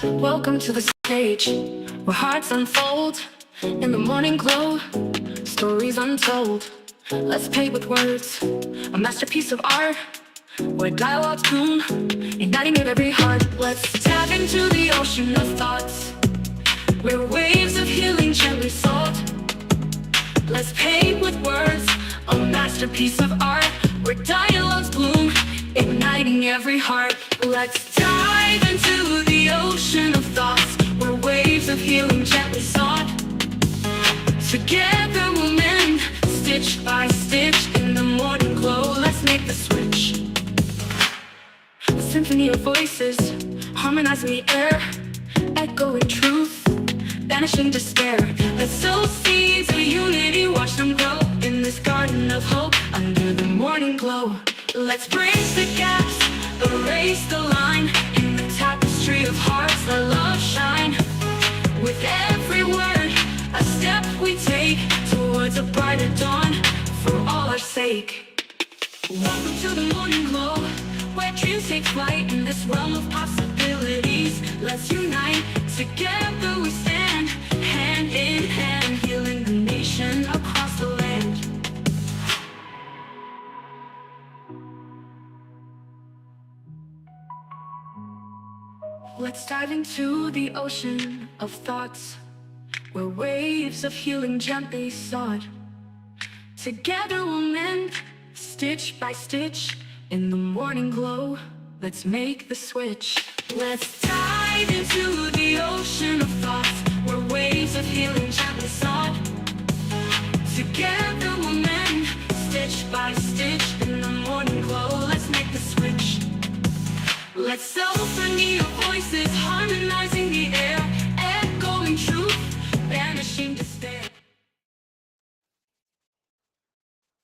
Welcome to the stage where hearts unfold in the morning glow, stories untold. Let's paint with words, a masterpiece of art where dialogues bloom, igniting in every heart. Let's tap into the ocean of thoughts where waves of healing gently salt. Let's paint with words, a masterpiece of art where dialogues bloom, igniting every heart. Let's dive into the ocean of thoughts where waves of healing gently sought. Together we'll mend, stitch by stitch in the morning glow. Let's make the switch. A symphony of voices, harmonizing the air, echoing truth, banishing despair. Let's sow seeds of unity, watch them grow in this garden of hope under the morning glow. Let's bridge the gaps, erase the line in the tapestry of hearts. Let love shine with every word, a step we take towards a brighter dawn for all our sake. Welcome to the morning glow, where dreams take flight in this realm of possibilities. Let's unite, together we stand, hand in hand, healing the nation across the land. Let's dive into the ocean of thoughts, where waves of healing gently sought. Together we'll mend, stitch by stitch, in the morning glow. Let's make the switch. Let's dive into the ocean of thoughts, where waves of healing gently sought. Together we'll mend, stitch by stitch, in the morning glow. Let's make the switch. Let's symphony of voices, harmonizing the air, echoing truth, banishing despair.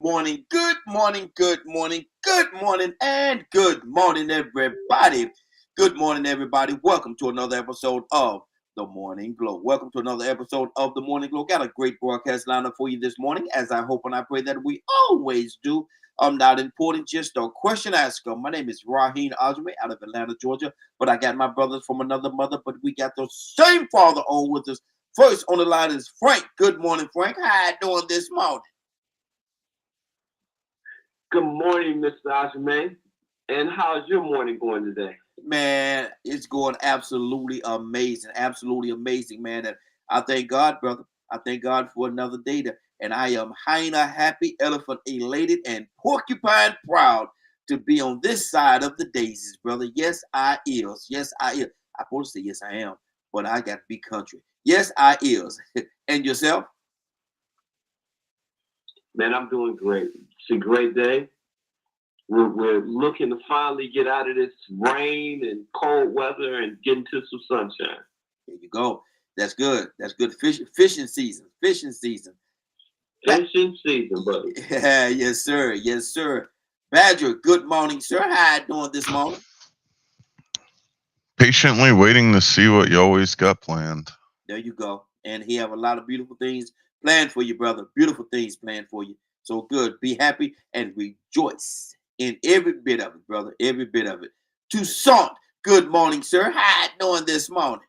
Morning, good morning, good morning, good morning, and good morning, everybody. Good morning, everybody. Welcome to another episode of The Morning Glow. Welcome to another episode of The Morning Glow. Got a great broadcast lineup for you this morning, as I hope and I pray that we always do. I'm not important, just a question asker. My name is Raheen Ajme out of Atlanta, Georgia, but I got my brothers from another mother, but we got the same father on with us. First on the line is Frank. Good morning, Frank. How you doing this morning? Good morning, Mr. Ajme. And how's your morning going today? Man, it's going absolutely amazing, man. And I thank God, brother. I thank God for another day. And I am hyena happy, elephant elated, and porcupine proud to be on this side of the daisies, brother. Yes, I is. Yes, I is. I supposed to say yes, I am, but I got to be country. Yes, I is. And yourself? Man, I'm doing great. It's a great day. We're looking to finally get out of this rain and cold weather and get into some sunshine. There you go. That's good. That's good. Fishing season. Fishing season. Fishing season, buddy. Yeah, yes, sir. Yes, sir. Badger, good morning, sir. How you doing this morning? Patiently waiting to see what you always got planned. There you go. And he have a lot of beautiful things planned for you, brother. Beautiful things planned for you. So good. Be happy and rejoice in every bit of it, brother. Every bit of it. Toussaint, good morning, sir. How you doing this morning?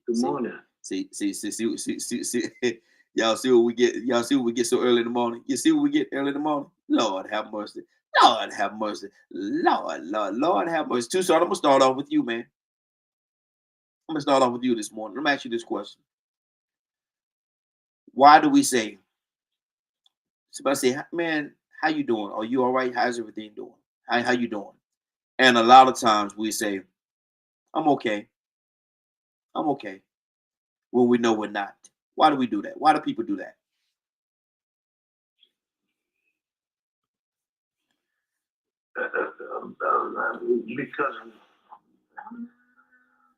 Good morning. See. Y'all see what we get. Y'all see what we get so early in the morning. You see what we get early in the morning. Lord have mercy. Lord have mercy. Lord have mercy. Toussaint, I'm gonna start off with you, man. I'm gonna start off with you this morning. Let me ask you this question. Why do we say? Somebody say, man, how you doing? Are you all right? How's everything doing? How you doing? And a lot of times we say, I'm okay. I'm okay. When we know we're not. Why do we do that? Why do people do that? Because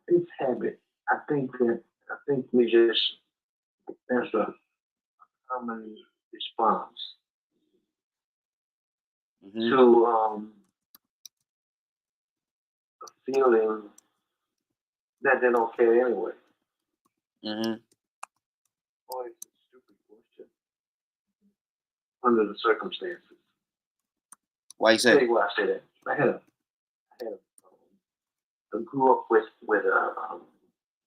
it's habit. I think we just, that's a common response. Mm-hmm. To a feeling that they don't care anyway. Mm-hmm. Boy, it's a stupid question. Under the circumstances. Why you Tell say? you why I say that. I grew up with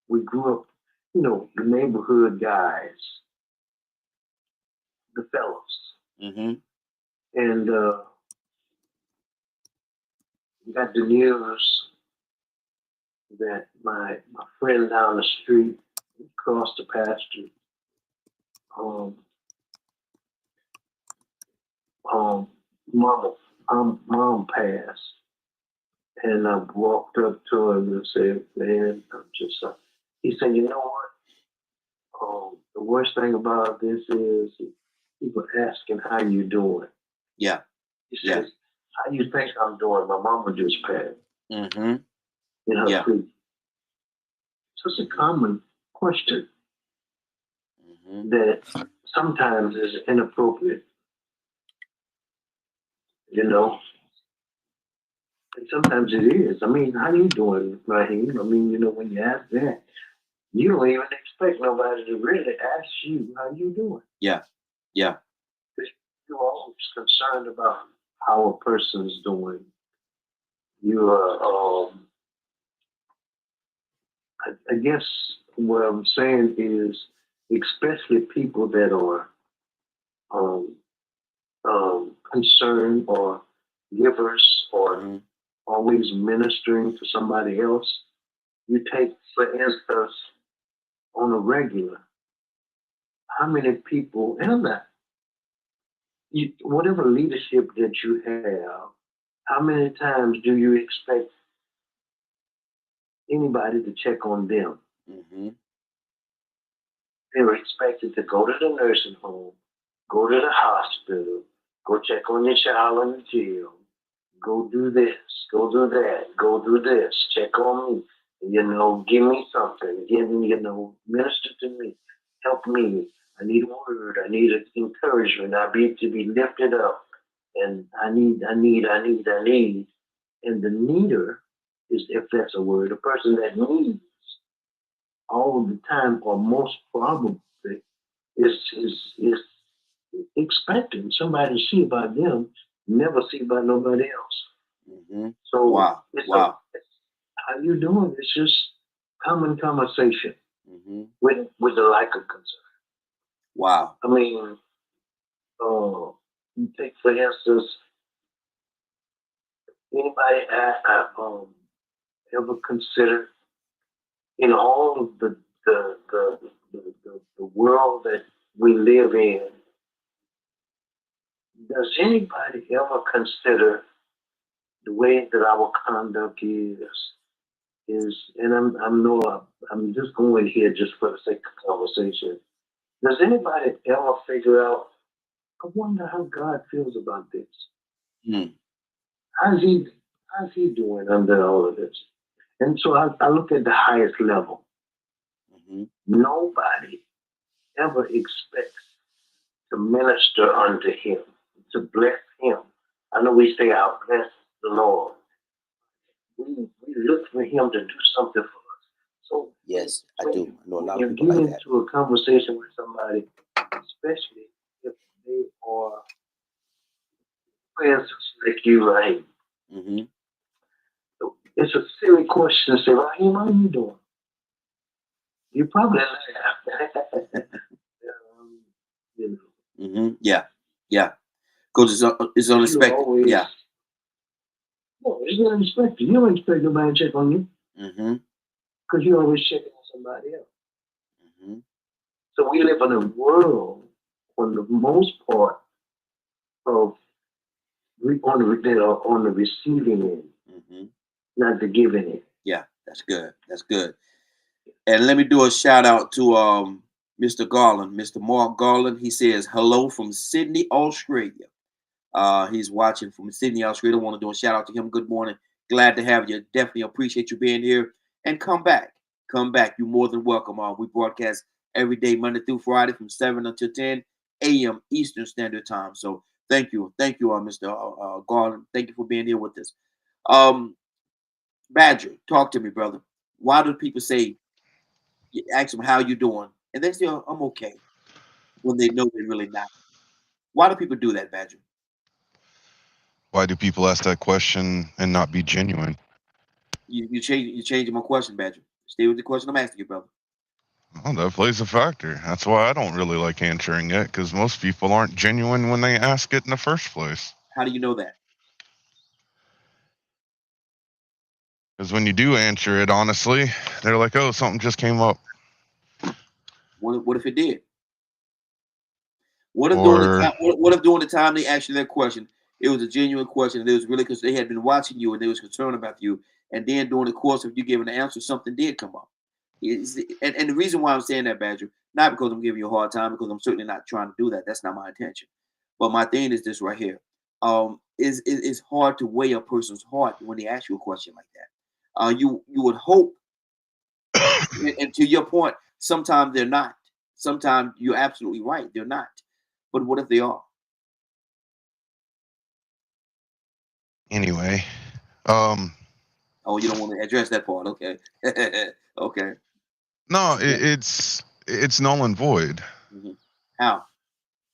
we grew up, the neighborhood guys, the fellows, Mm-hmm. and we got the news that my friend down the street across the pasture, um, mom passed, and I walked up to him and said, "Man, I'm just." He said, "You know what? The worst thing about this is people asking how you doing." Yeah. He Yeah. says, "How you think I'm doing? My mama just passed Mm-hmm. in her Yeah. sleep." So it's a common question Mm-hmm. that sometimes is inappropriate, and sometimes it is. I mean, how you doing, Raheem? I mean, when you ask that, you don't even expect nobody to really ask you how you doing. Yeah. Yeah. You're always concerned about how a person's doing. You are, I guess what I'm saying is, especially people that are um, concerned or givers or Mm-hmm. always ministering to somebody else. You take, for instance, on a regular, how many people, and I'm not, whatever leadership that you have, how many times do you expect anybody to check on them? Mm-hmm. They're expected to go to the nursing home, go to the hospital, go check on your child in the jail, go do this, go do that, go do this, check on me, give me something, minister to me, help me. I need a word, I need encouragement, I need to be lifted up, and I need. And the needer is, if that's a word, a person that needs all the time or most probably is expecting somebody to see about them, never see about nobody else. Mm-hmm. So Wow. Wow. How you doing? It's just common conversation Mm-hmm. with the lack of concern. Wow. I mean, you take for instance, anybody ever consider in all of the world that we live in, does anybody ever consider the way that our conduct is, and I'm just going here just for the sake of conversation. Does anybody ever figure out, I wonder how God feels about this? Mm. How's he doing under all of this? And so I look at the highest level. Mm-hmm. Nobody ever expects to minister unto him, to bless him. I know we say, "I bless the Lord." We look for him to do something for us. So Yes, I when do. I know a lot you of people get like that. into a conversation with somebody, especially if they are, for instance, like you, Raheem, Mm-hmm. it's a silly question to say, "Raheem, how you doing?" You probably laugh. you know, Mm-hmm. Yeah. Yeah. Because it's you unexpected. always, Yeah. no, it's unexpected. You don't expect nobody to check on you Mm-hmm. because you're always checking on somebody else. Mm-hmm. So we live in a world, on the most part, of on the receiving end, Mm-hmm. not the giving end. Yeah, that's good. That's good. And let me do a shout out to Mr. Garland, Mr. Mark Garland. He says hello from Sydney, Australia. He's watching from Sydney, Australia. I want to do a shout out to him. Good morning. Glad to have you. Definitely appreciate you being here. And come back. Come back. You're more than welcome. We broadcast every day, Monday through Friday from 7 until 10 a.m. Eastern Standard Time. So thank you. Thank you, Mr. Garland. Thank you for being here with us. Badger, talk to me, brother. Why do people say, you ask them how you doing, and they say, "Oh, I'm okay." when they know they're really not? Why do people do that, Badger? Why do people ask that question and not be genuine? You changing my question, Badger. Stay with the question I'm asking you, brother. Well, that plays a factor. That's why I don't really like answering it, because most people aren't genuine when they ask it in the first place. How do you know that? Because when you do answer it honestly, they're like, "Oh, something just came up." What if it did? What if Or during the time they asked you that question, it was a genuine question, and it was really because they had been watching you and they was concerned about you, and then during the course of you giving the answer, something did come up. And the reason why I'm saying that, Badger, not because I'm giving you a hard time, because I'm certainly not trying to do that. That's not my intention. But my thing is this right here. It's hard to weigh a person's heart when they ask you a question like that. You would hope, and to your point, sometimes they're not. Sometimes you're absolutely right, they're not. But what if they are? anyway, Oh, you don't want to address that part. Okay. Okay. no, Yeah. it's null and void. Mhm. How?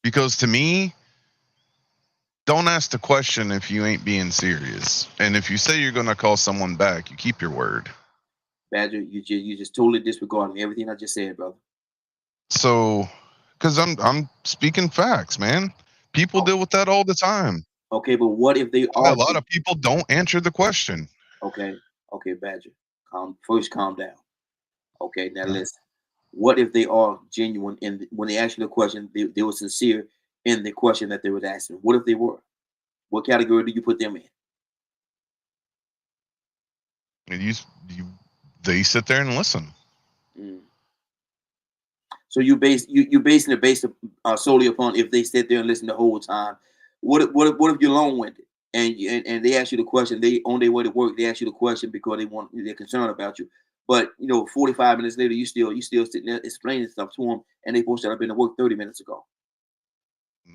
Because to me, don't ask the question if you ain't being serious. And if you say you're gonna call someone back, you keep your word. Badger, you just totally disregarding everything I just said, brother. So, because I'm speaking facts, man. People Oh, deal with that all the time. okay, but what if they A are lot of people don't answer the question. okay, okay, Badger. Calm down. Okay, now listen. What if they are genuine when they ask you the question, they were sincere in the question that they were asking? What if they were? What category do you put them in? And they sit there and listen. Mm. So you basing it based solely upon if they sit there and listen the whole time. What if you're long winded and they ask you the question? They on their way to work. They ask you the question because they're concerned about you. But 45 minutes later, you still sitting there explaining stuff to them, and they supposed to have been to work 30 minutes ago.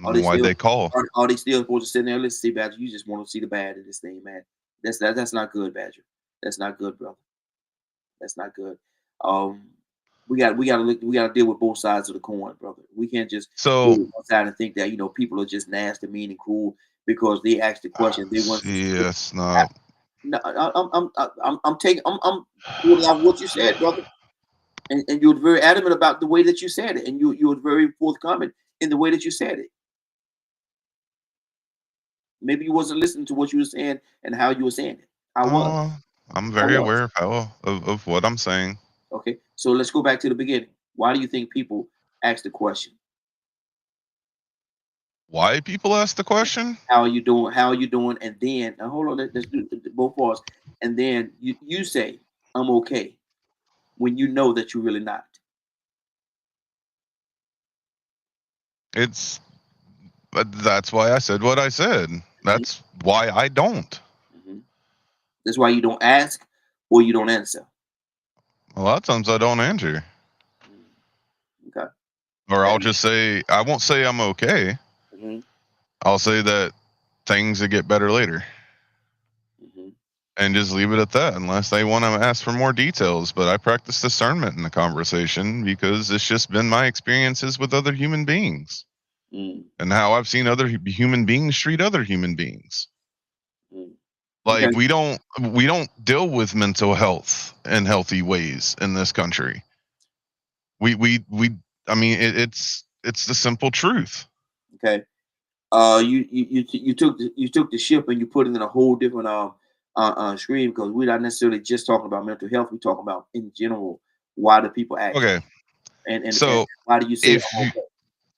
Are they Why'd still they call? are they still supposed to sit there? Let's see, Badger. You just want to see the bad in this thing, man. That's not good, Badger. That's not good, brother. That's not good. Um, we gotta deal with both sides of the coin, brother. We can't just go So, to one side and think that people are just nasty, mean, and cruel because they asked the question. They weren't see, sincere. it's I- not. No, I'm taking I'm pulling out what you said, brother, and you were very adamant about the way that you said it, and you were very forthcoming in the way that you said it. Maybe you wasn't listening to what you were saying and how you were saying it. I was. Uh, I'm I very was. aware of of what I'm saying. Okay. So let's go back to the beginning. Why do you think people ask the question? Why people ask the question? How are you doing? How are you doing? And then now hold on, let's do both parts. And then you say, I'm okay when you know that you're really not. It's But that's why I said what I said. Mhm, That's why I don't. mhm. That's why you don't ask or you don't answer. A lot of times I don't answer. Mm, okay. Or I'll And, just say, I won't say I'm okay. mhm, I'll say that things will get better later mhm, and just leave it at that unless they want to ask for more details. But I practice discernment in the conversation because it's just been my experiences with other human beings mm, and how I've seen other human beings treat other human beings. mm. Okay. Like we don't deal with mental health in healthy ways in this country. We I mean it's the simple truth. Okay. You took the ship and you put it in a whole different stream because we're not necessarily just talking about mental health. We're talking about in general why do people act Okay. and So why do you say if I'm you okay?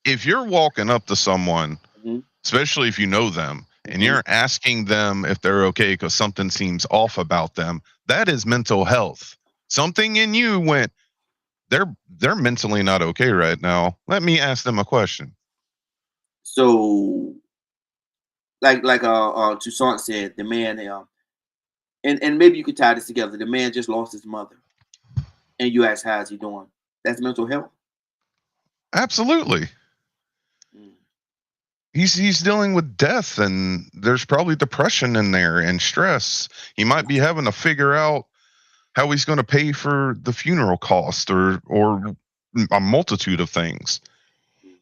if you're walking up to someone, Hmm. especially if you know them, and Hmm. you're asking them if they're okay because something seems off about them, that is mental health. Something in you went, they're mentally not okay right now. Let me ask them a question. So Toussaint said, the man and maybe you could tie this together. The man just lost his mother, and you ask how's he doing? That's mental health. Absolutely. Mm, He's dealing with death and there's probably depression in there and stress. He might be having to figure out how he's going to pay for the funeral cost or a multitude of things.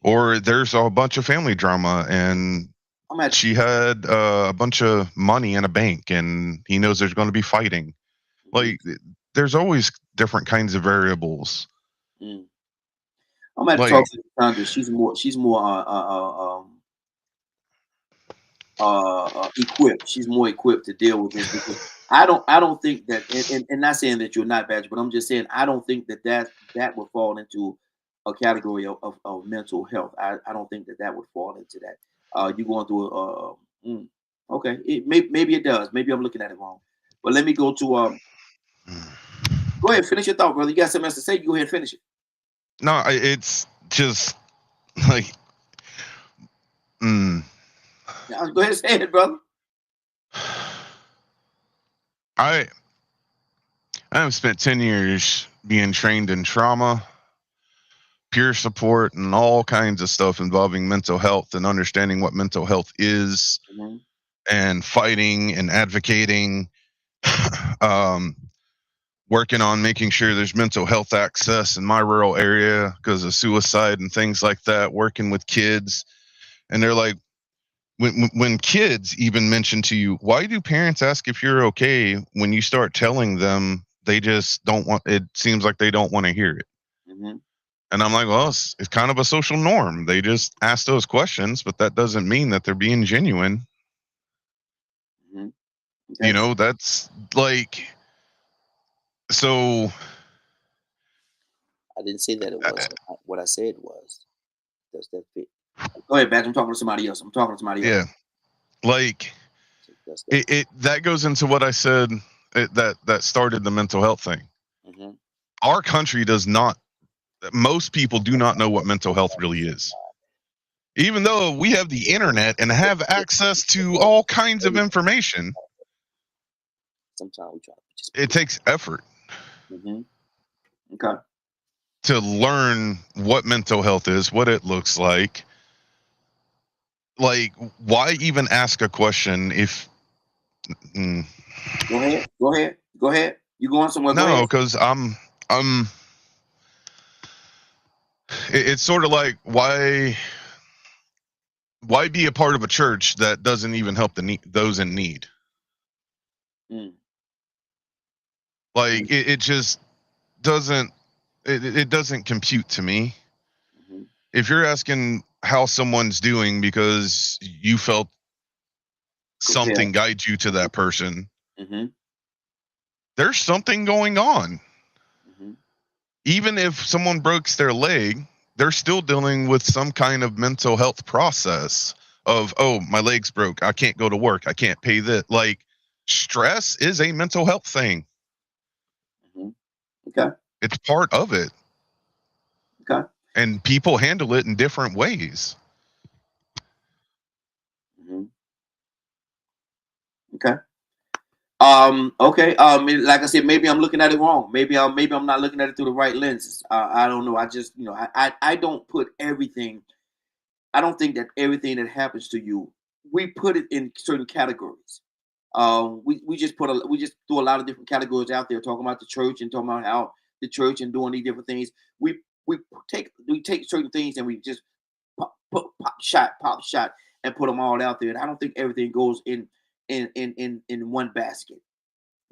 Or there's a bunch of family drama, and I'm at she had a bunch of money in a bank, and he knows there's going to be fighting. Like, there's always different kinds of variables. mm. I'm at talk Like, to Sandra. She's more equipped. She's more equipped to deal with this because I don't think that and not saying that you're not bad, but I'm just saying I don't think that would fall into a category of mental health. I don't think that would fall into that. You going through okay, maybe it does. Maybe I'm looking at it wrong. But let me go to go ahead, finish your thought, brother. You got something else to say? You go ahead and finish it. no, it's just like, Now, go ahead and say it, brother. I have spent 10 years being trained in trauma, peer support, and all kinds of stuff involving mental health and understanding what mental health is, Mhm. and fighting and advocating, working on making sure there's mental health access in my rural area because of suicide and things like that, working with kids. And they're like, when kids even mention to you, why do parents ask if you're okay, when you start telling them, they just don't want, it seems like they don't want to hear it. Mhm. And I'm like, well, it's kind of a social norm. They just ask those questions, but that doesn't mean that they're being genuine. Mhm. You Okay. know, that's like, so I didn't say that it uh, was. What I said was, does that fit? Go ahead, Badge. I'm talking to somebody else. I'm talking to somebody else. yeah, like So does that? it that goes into what I said, that started the mental health thing. Mm-hmm. Our country does not, most people do not know what mental health really is. Even though we have the internet and have access to all kinds of information, Sometimes we try to just. it takes effort Mm-hmm. Okay. to learn what mental health is, what it looks like. Like, why even ask a question if Go ahead. Go ahead. Go ahead. You going somewhere? Go no, ahead. because I'm it's sort of like, why be a part of a church that doesn't even help those in need? Mm. Like, it just doesn't, it doesn't compute to me. Mm-hmm. If you're asking how someone's doing because you felt Compare. something guide you to that person, Mm-hmm. there's something going on. Mm-hmm. Even if someone breaks their leg, they're still dealing with some kind of mental health process of, oh, my leg's broke, I can't go to work, I can't pay that. Like, stress is a mental health thing. Mm-hmm. Okay. It's part of it, Okay. and people handle it in different ways. Mm-hmm. Okay. Okay. Like I said, maybe I'm looking at it wrong. Maybe I'm not looking at it through the right lenses. I don't know. I just, I don't put everything. I don't think that everything that happens to you, we put it in certain categories. We just we just threw a lot of different categories out there, talking about the church and talking about how the church and doing these different things. We take certain things and we just pop shot, and put them all out there. And I don't think everything goes in one basket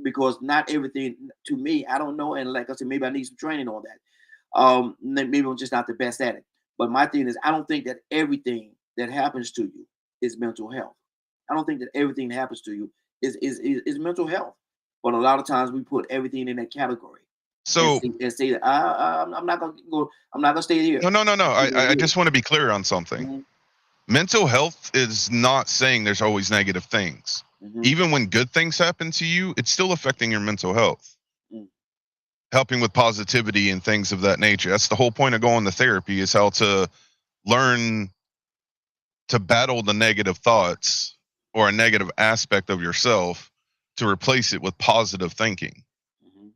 because not everything to me. I don't know, and like I said, maybe I need some training on that. Maybe I'm just not the best at it. But my thing is, I don't think that everything that happens to you is mental health. I don't think that everything that happens to you is mental health. But a lot of times we put everything in that category So and say that I'm not gonna go. I'm not gonna stay here. no. I'm gonna I do just want to be clear on something. it. Mental health is not saying there's always negative things. Mm-hmm. Even when good things happen to you, it's still affecting your mental health. Mm. Helping with positivity and things of that nature. That's the whole point of going to therapy, is how to learn to battle the negative thoughts or a negative aspect of yourself to replace it with positive thinking. Mhm.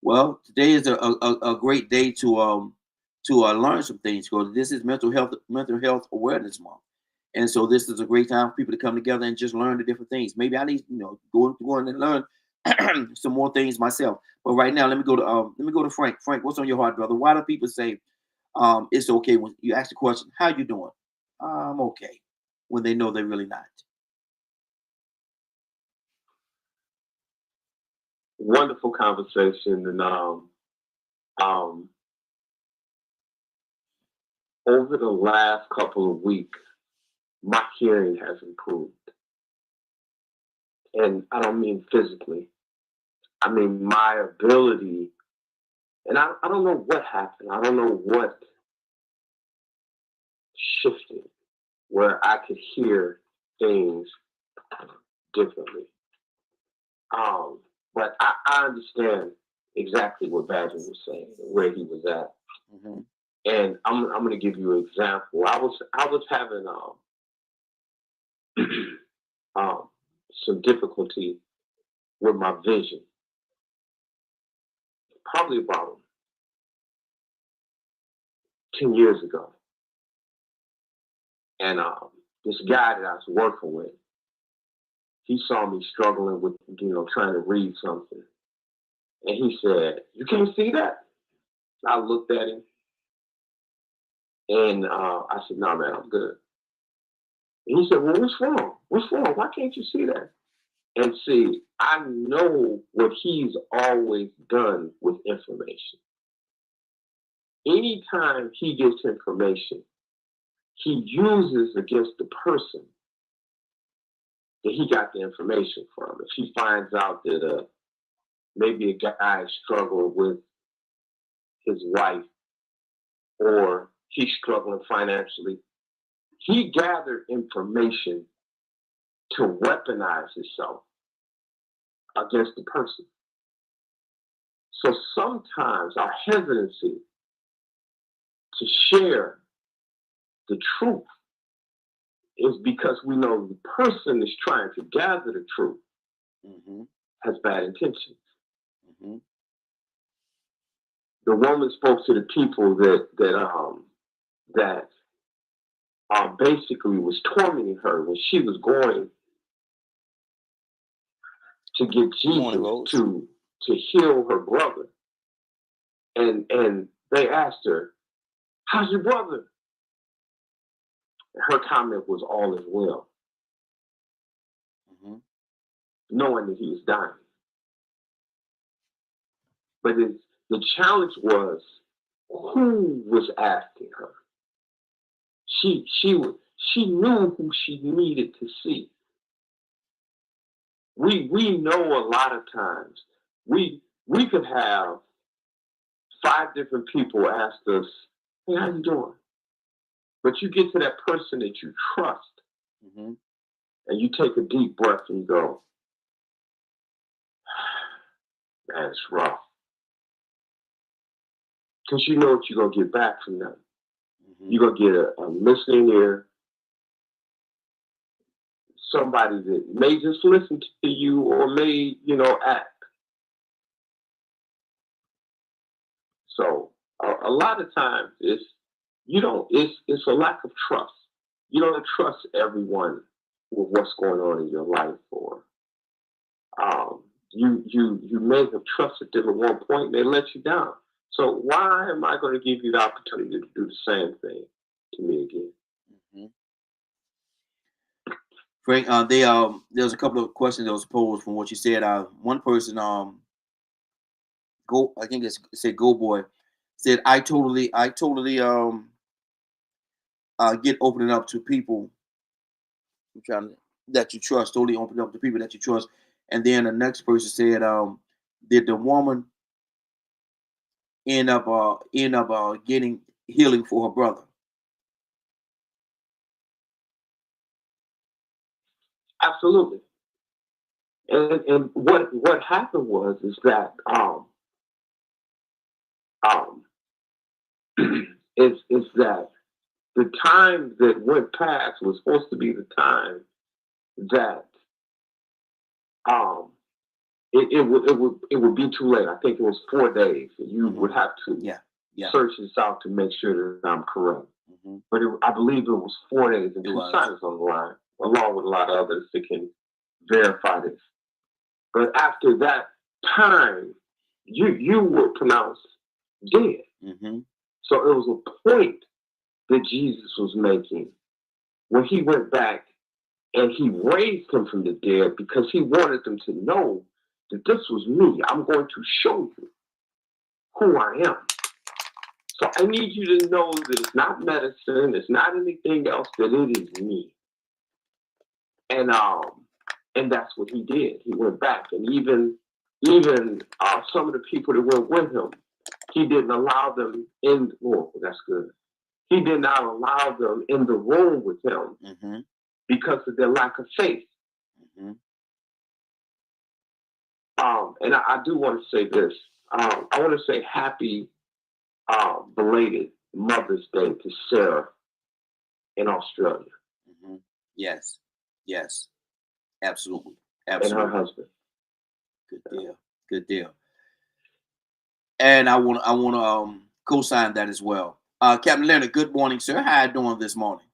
Well, today is a great day to learn some things because this is mental health awareness month, and so this is a great time for people to come together and just learn the different things. Maybe I need go in and learn some more things myself. But right now, let me go to Frank. Frank, what's on your heart, brother? Why do people say It's okay when you ask the question, "How you doing?" I'm okay. When they know they're really not. Wonderful conversation, and um, over the last couple of weeks, my hearing has improved, and I don't mean physically. I mean my ability, and I don't know what happened. I don't know what shifted where I could hear things differently. Um, but I understand exactly what Badger was saying, where he was at. Mhm. And I'm going to give you an example. I was having um, some difficulty with my vision, probably about 10 years ago. And this guy that I was working with, he saw me struggling with, trying to read something. And he said, "You can't see that?" I looked at him and I said, "No, man, I'm good." And he said, "Well, what's wrong? What's wrong? Why can't you see that?" And see, I know what he's always done with information. Anytime he gets information, he uses against the person that he got the information from. If he finds out that maybe a guy struggled with his wife or he's struggling financially, he gathered information to weaponize himself against the person. So sometimes our hesitancy to share the truth is because we know the person is trying to gather the truth Mhm. has bad intentions. Mhm. The woman spoke to the people that basically was tormenting her when she was going to get Good morning, Jesus Rose. to heal her brother. And they asked her, "How's your brother?" And her comment was, "All is well," Mhm. knowing that he was dying. But the challenge was who was asking her. She knew who she needed to see. We know a lot of times we could have 5 different people ask us, "Hey, how you doing?" But you get to that person that you trust, Mhm. and you take a deep breath and you go, "Man, it's rough," because you know what you're gonna get back from them. Mhm. You're gonna get a listening ear, somebody that may just listen to you or may, act. So a lot of times it's a lack of trust. You don't trust everyone with what's going on in your life, or you may have trusted them at one point and they let you down. So why am I going to give you the opportunity to do the same thing to me again? Mhm. Frank, there was a couple of questions that was posed from what you said. One person, go, I think it said Go Boy, said, I totally get opening up to people. I'm trying to, that you trust, totally open up to people that you trust. And then the next person said, did the woman end up getting healing for her brother? Absolutely. And what happened was is that um is that the time that went past was supposed to be the time that um it would be too late. I think it was 4 days. You Mhm. would have to Yeah, yeah. search this out to make sure that I'm correct. Mhm. But I believe it was 4 days and It two was. scientists on the line, along with a lot of others that can verify this. But after that time, you were pronounced dead. Mhm. So it was a point that Jesus was making when he went back and he raised him from the dead because he wanted them to know that this was me. I'm going to show you who I am. So I need you to know that it's not medicine, it's not anything else, that it is me. And that's what he did. He went back, and even some of the people that were with him, he didn't allow them in. Oh, that's good. He did not allow them in the room with him because of their lack of faith. And I do want to say this. I want to say happy belated Mother's Day to Sarah in Australia. Yes, absolutely. And her husband. Good deal. And I want to co-sign that as well. Captain Leonard, good morning, sir. How you doing this morning?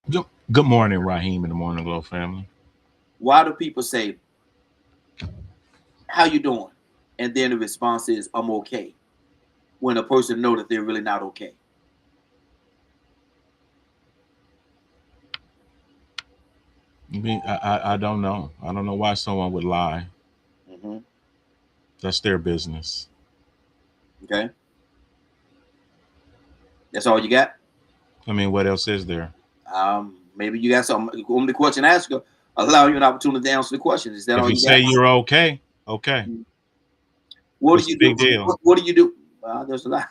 Good morning, Raheem and the Morning Glow family. Why do people say, how you doing? And then the response is, I'm okay, when a person knows that they're really not okay? I don't know. I don't know why someone would lie. That's their business. Okay. That's all you got? I mean, what else is there? Maybe you got something. Only question asker allow you an opportunity to answer the question. Is that if all you you say got? you're okay? Okay. What What's do you the do? big deal? What do you do? There's a lot.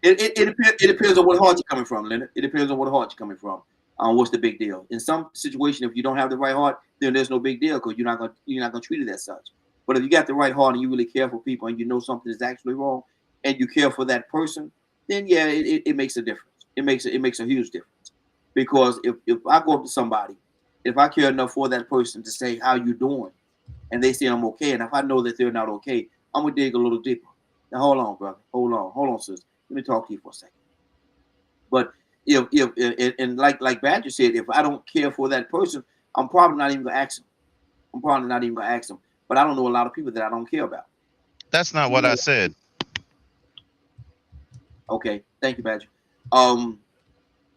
It depends on what heart you're coming from, Leonard. It depends on what heart you're coming from. What's the big deal? In some situation, if you don't have the right heart, then there's no big deal because you're not gonna treat it as such. But if you got the right heart and you really care for people and you know something is actually wrong and you care for that person, then yeah, it makes a difference. It makes a huge difference. Because if I go up to somebody, if I care enough for that person to say how you doing, and they say I'm okay, and if I know that they're not okay, I'm gonna dig a little deeper. Now hold on, brother. Hold on, sis. Let me talk to you for a second. But if and like Badger said, if I don't care for that person, I'm probably not even gonna ask them. But I don't know a lot of people that I don't care about. That's not what I said. Okay, thank you, Badger.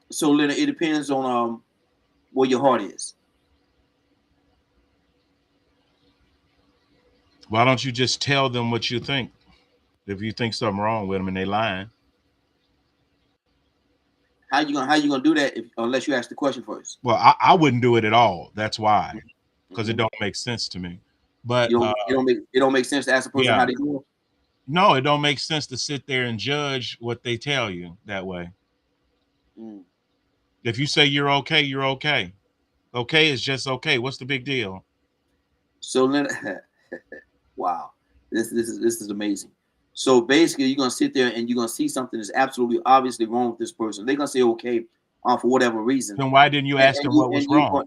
So Leonard, it depends on where your heart is. Why don't you just tell them what you think? If you think something wrong with them and they lying. How you gonna do that unless you ask the question first? Well, I wouldn't do it at all. That's why, because it don't make sense to me. But it don't make sense to ask a person how they doing. No, it don't make sense to sit there and judge what they tell you that way. If you say you're okay, you're okay. Okay is just okay. What's the big deal? So Leonard, wow, this is amazing. So basically, you're gonna sit there and you're gonna see something that's absolutely obviously wrong with this person. They're gonna say okay, for whatever reason. Then why didn't you ask them what was wrong?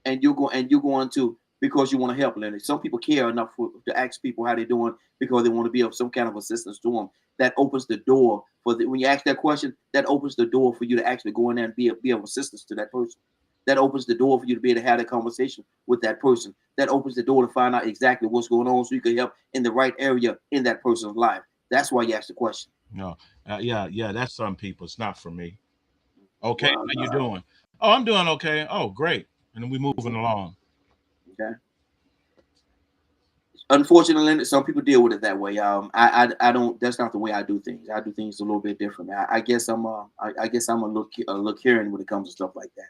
You're going to because you want to help, Leonard. Some people care enough to ask people how they're doing because they want to be of some kind of assistance to them. That opens the door when you ask that question. That opens the door for you to actually go in there and be of assistance to that person. That opens the door for you to be able to have that conversation with that person. That opens the door to find out exactly what's going on so you can help in the right area in that person's life. That's why you ask the question. No, yeah, that's some people. It's not for me. Okay, how you doing? Oh, I'm doing okay. Oh, great. And then we moving along. Okay. Unfortunately, some people deal with it that way. I don't. That's not the way I do things. I do things a little bit different. I guess I'm a look caring when it comes to stuff like that.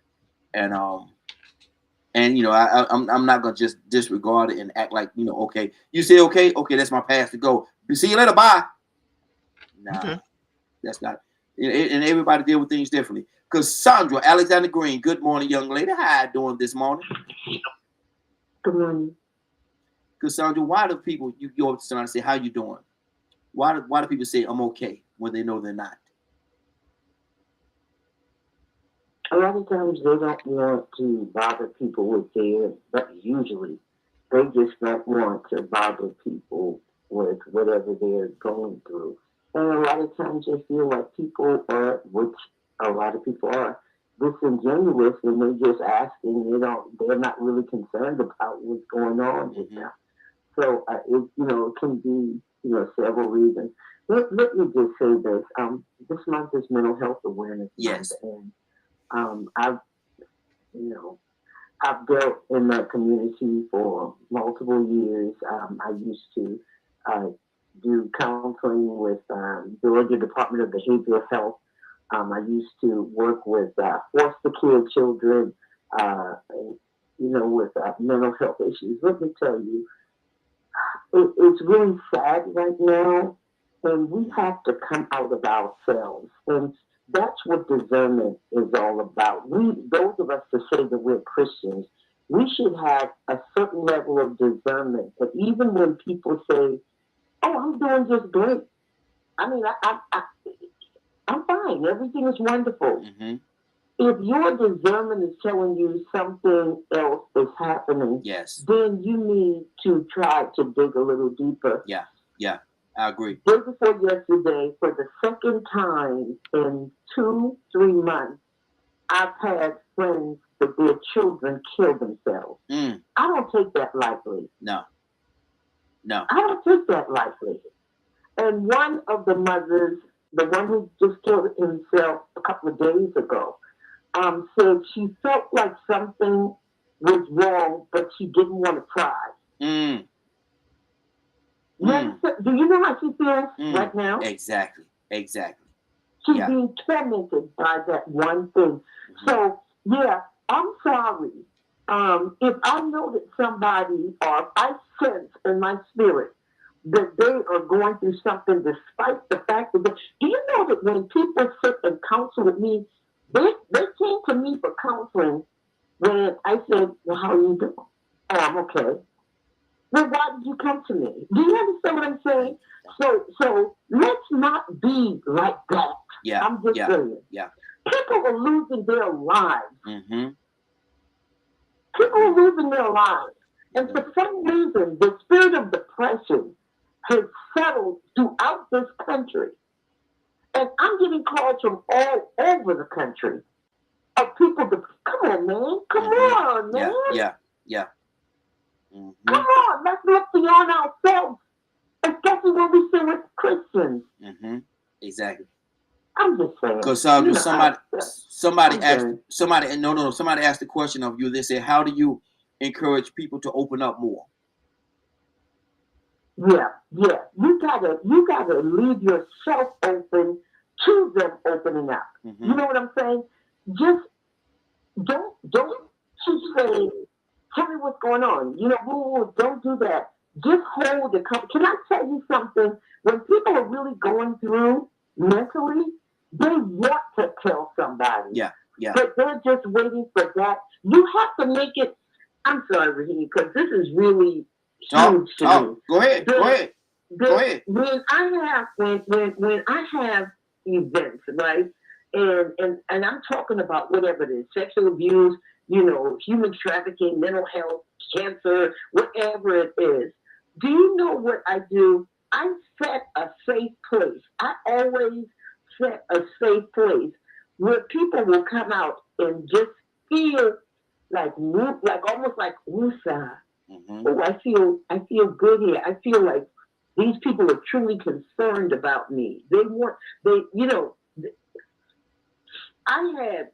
And you know, I'm not gonna just disregard it and act like, you know, okay, you say okay, that's my path to go. See you later, bye. Nah, okay. That's not. And everybody deal with things differently. Cassandra Alexander Green, good morning, young lady. How you doing this morning? Good morning. Cassandra, why do people you go up to someone and say how you doing? Why do people say I'm okay when they know they're not? A lot of times they don't want to bother people with but usually they just don't want to bother people with whatever they're going through. And a lot of times they feel like people are, which a lot of people are, disingenuous, and they're just asking. They're not really concerned about what's going on with them. So it can be several reasons. Let me just say this. This month is Mental Health Awareness Yes. Month, and I've dealt in that community for multiple years. I used to do counseling with Georgia Department of Behavioral Health. I used to work with foster care children, with mental health issues. Let me tell you, it's really sad right now, and we have to come out of ourselves. And that's what discernment is all about. Those of us that say that we're Christians, we should have a certain level of discernment. But even when people say, "Oh, I'm doing just great," I mean, I'm fine. Everything is wonderful. Mm-hmm. If your discernment is telling you something else is happening, Yes. then you need to try to dig a little deeper. Yeah. I agree. Day before yesterday, for the second time in 2-3 months, I've had friends that their children kill themselves. Mm. I don't take that lightly. No. I don't take that lightly. And one of the mothers, the one who just killed himself a couple of days ago, said she felt like something was wrong, but she didn't want to cry. Mm. Do you know how she feels right now? Exactly. She's being tormented by that one thing. Mm-hmm. So, I'm sorry. If I know that somebody, or I sense in my spirit that they are going through something despite the fact that do you know that when people sit and counsel with me, they came to me for counseling when I said, "Well, how are you doing?" "Oh, I'm okay." "Well, why did you come to me?" Do you understand what I'm saying? So let's not be like that. Yeah. I'm just saying. Yeah. People are losing their lives. Mm-hmm. People are losing their lives. And for some reason, the spirit of depression has settled throughout this country. And I'm getting calls from all over the country of people that, come on, man. Come on, man. Yeah. Mm-hmm. Come on, let's look beyond ourselves, especially when we say we're Christians. Mm-hmm. Exactly. I'm just saying. Because somebody asked the question of you. They said, "How do you encourage people to open up more?" Yeah. You gotta leave yourself open to them opening up. Mm-hmm. You know what I'm saying? Just don't keep saying, "Tell me what's going on." Don't do that. Just hold the cup. Can I tell you something? When people are really going through mentally, they want to tell somebody. Yeah. But they're just waiting for that. You have to make it. I'm sorry, Raheem, because this is really huge to me. Go ahead. When I have events, right, and I'm talking about whatever it is, sexual abuse, human trafficking, mental health, cancer, whatever it is. Do you know what I do? I set a safe place. I always set a safe place where people will come out and just feel like almost like woosah. Mm-hmm. Oh, I feel good here. I feel like these people are truly concerned about me. I had,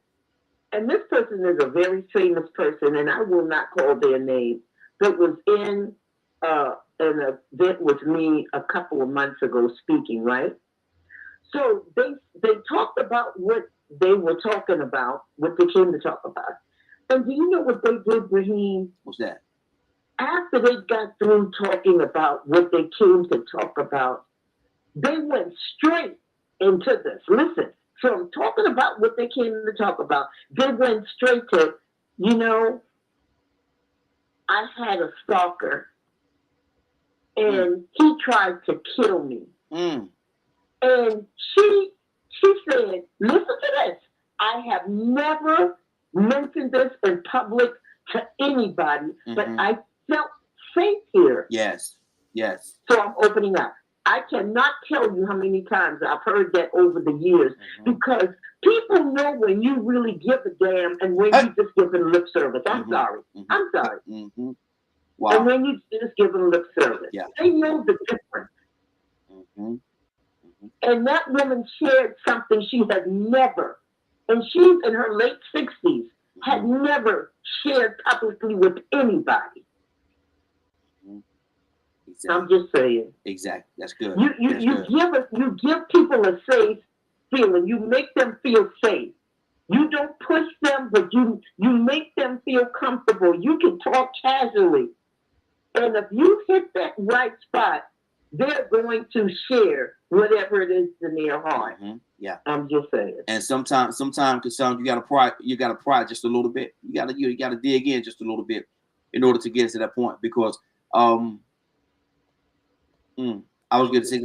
and this person is a very famous person, and I will not call their name, that was in an event with me a couple of months ago speaking, right? So they talked about what they were talking about, what they came to talk about. And do you know what they did, Raheem? What's that? After they got through talking about what they came to talk about, they went straight into this. Listen, from talking about what they came to talk about, they went straight to, I had a stalker, and he tried to kill me. Mm. And she said, listen to this. I have never mentioned this in public to anybody, but I felt safe here. Yes. So I'm opening up. I cannot tell you how many times I've heard that over the years, because people know when you really give a damn and when you just giving lip service. I'm sorry. Mm-hmm. Wow. And when you just giving lip service. Yeah. They know the difference. Mm-hmm. And that woman shared something she had never, and she's in her late 60s, had never shared publicly with anybody. Exactly. I'm just saying. Exactly. That's good. You give people a safe feeling. You make them feel safe. You don't push them, but you make them feel comfortable. You can talk casually. And if you hit that right spot, they're going to share whatever it is in their heart. Mm-hmm. Yeah. I'm just saying. And sometimes, Cassandra, you gotta pry just a little bit. You gotta dig in just a little bit in order to get to that point. Because I was gonna say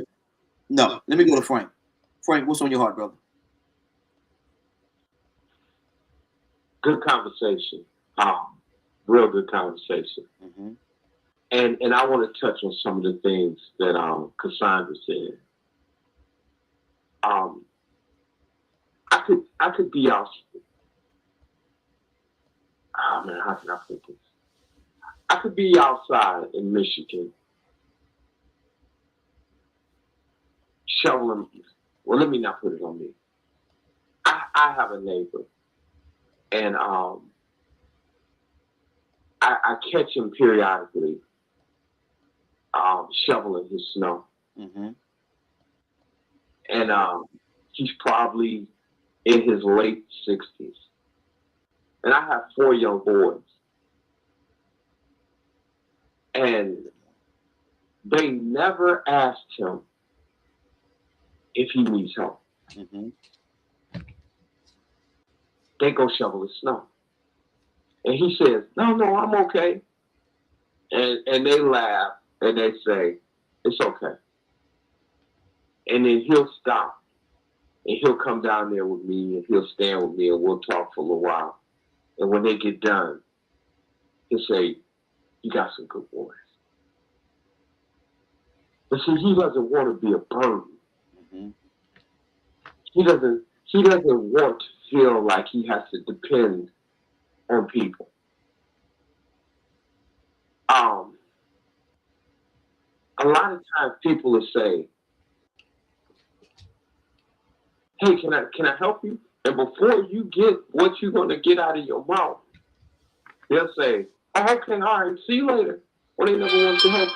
no. Let me go to Frank. Frank, what's on your heart, brother? Good conversation. Real good conversation. Mm-hmm. And I want to touch on some of the things that Cassandra said. I could be out. Oh man, how can I put this? I could be outside in Michigan shoveling. Well, let me not put it on me. I have a neighbor, and I catch him periodically shoveling his snow. Mm-hmm. And he's probably in his late 60s. And I have 4 young boys. And they never asked him if he needs help. Mm-hmm. They go shovel his snow. And he says, no, I'm okay. And they laugh and they say, it's okay. And then he'll stop and he'll come down there with me and he'll stand with me and we'll talk for a little while. And when they get done, he'll say, you got some good boys. But see, he doesn't want to be a burden. Mm-hmm. He doesn't want to feel like he has to depend on people. A lot of times people will say, hey, can I help you? And before you get what you're going to get out of your mouth, they'll say, oh, okay, all right, see you later. Well, they never want to help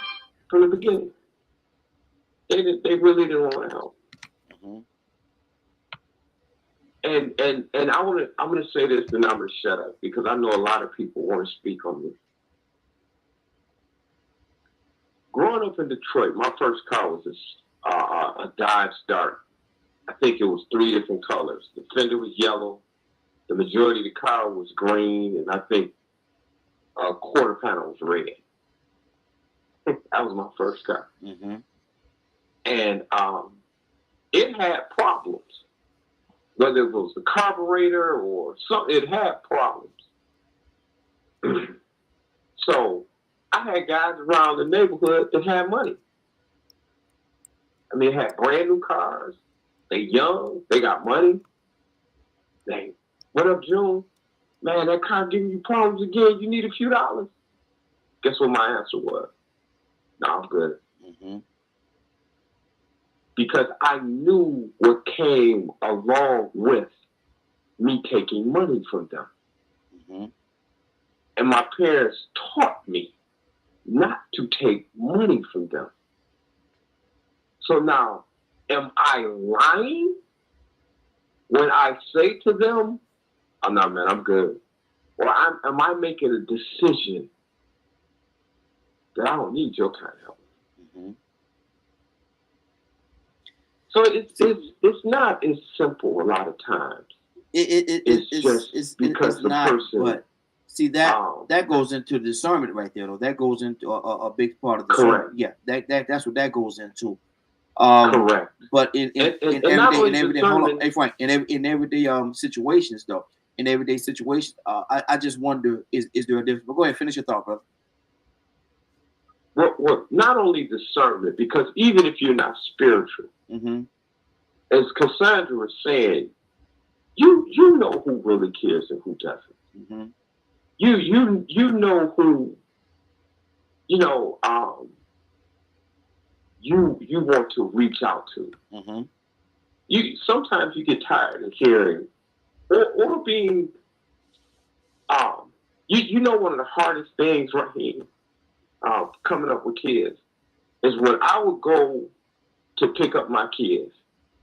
from the beginning. They really didn't want to help. Mm-hmm. And I'm gonna say this, and I'm gonna shut up because I know a lot of people want to speak on this. Growing up in Detroit, my first car was a Dodge Dart. I think it was 3 different colors. The fender was yellow. The majority of the car was green, and I think a quarter panel was red. That was my first car. Mm-hmm. And it had problems. Whether it was the carburetor or something, it had problems. So I had guys around the neighborhood that had money. I mean, they had brand new cars. They young. They got money. They, what up, June? Man, that car giving you problems again. You need a few dollars. Guess what my answer was? No, I'm good. Mm-hmm. Because I knew what came along with me taking money from them. Mm-hmm. And my parents taught me not to take money from them. So now, am I lying when I say to them, oh no, man, I'm good? Or am I making a decision that I don't need your kind of help? Mm-hmm. So it's not as simple a lot of times. It's because the not, person. But see that goes into discernment right there, though. That goes into a big part of the correct. Yeah, that's what that goes into. Correct. But in everyday, hold on, hey Frank, in everyday situations though, I just wonder is there a difference? But go ahead, finish your thought, brother. Well, not only discernment, because even if you're not spiritual, mm-hmm. as Cassandra was saying, you know who really cares and who doesn't. Mm-hmm. You know who, you want to reach out to. Mm-hmm. Sometimes you get tired of hearing or being you know, one of the hardest things right here coming up with kids is when I would go to pick up my kids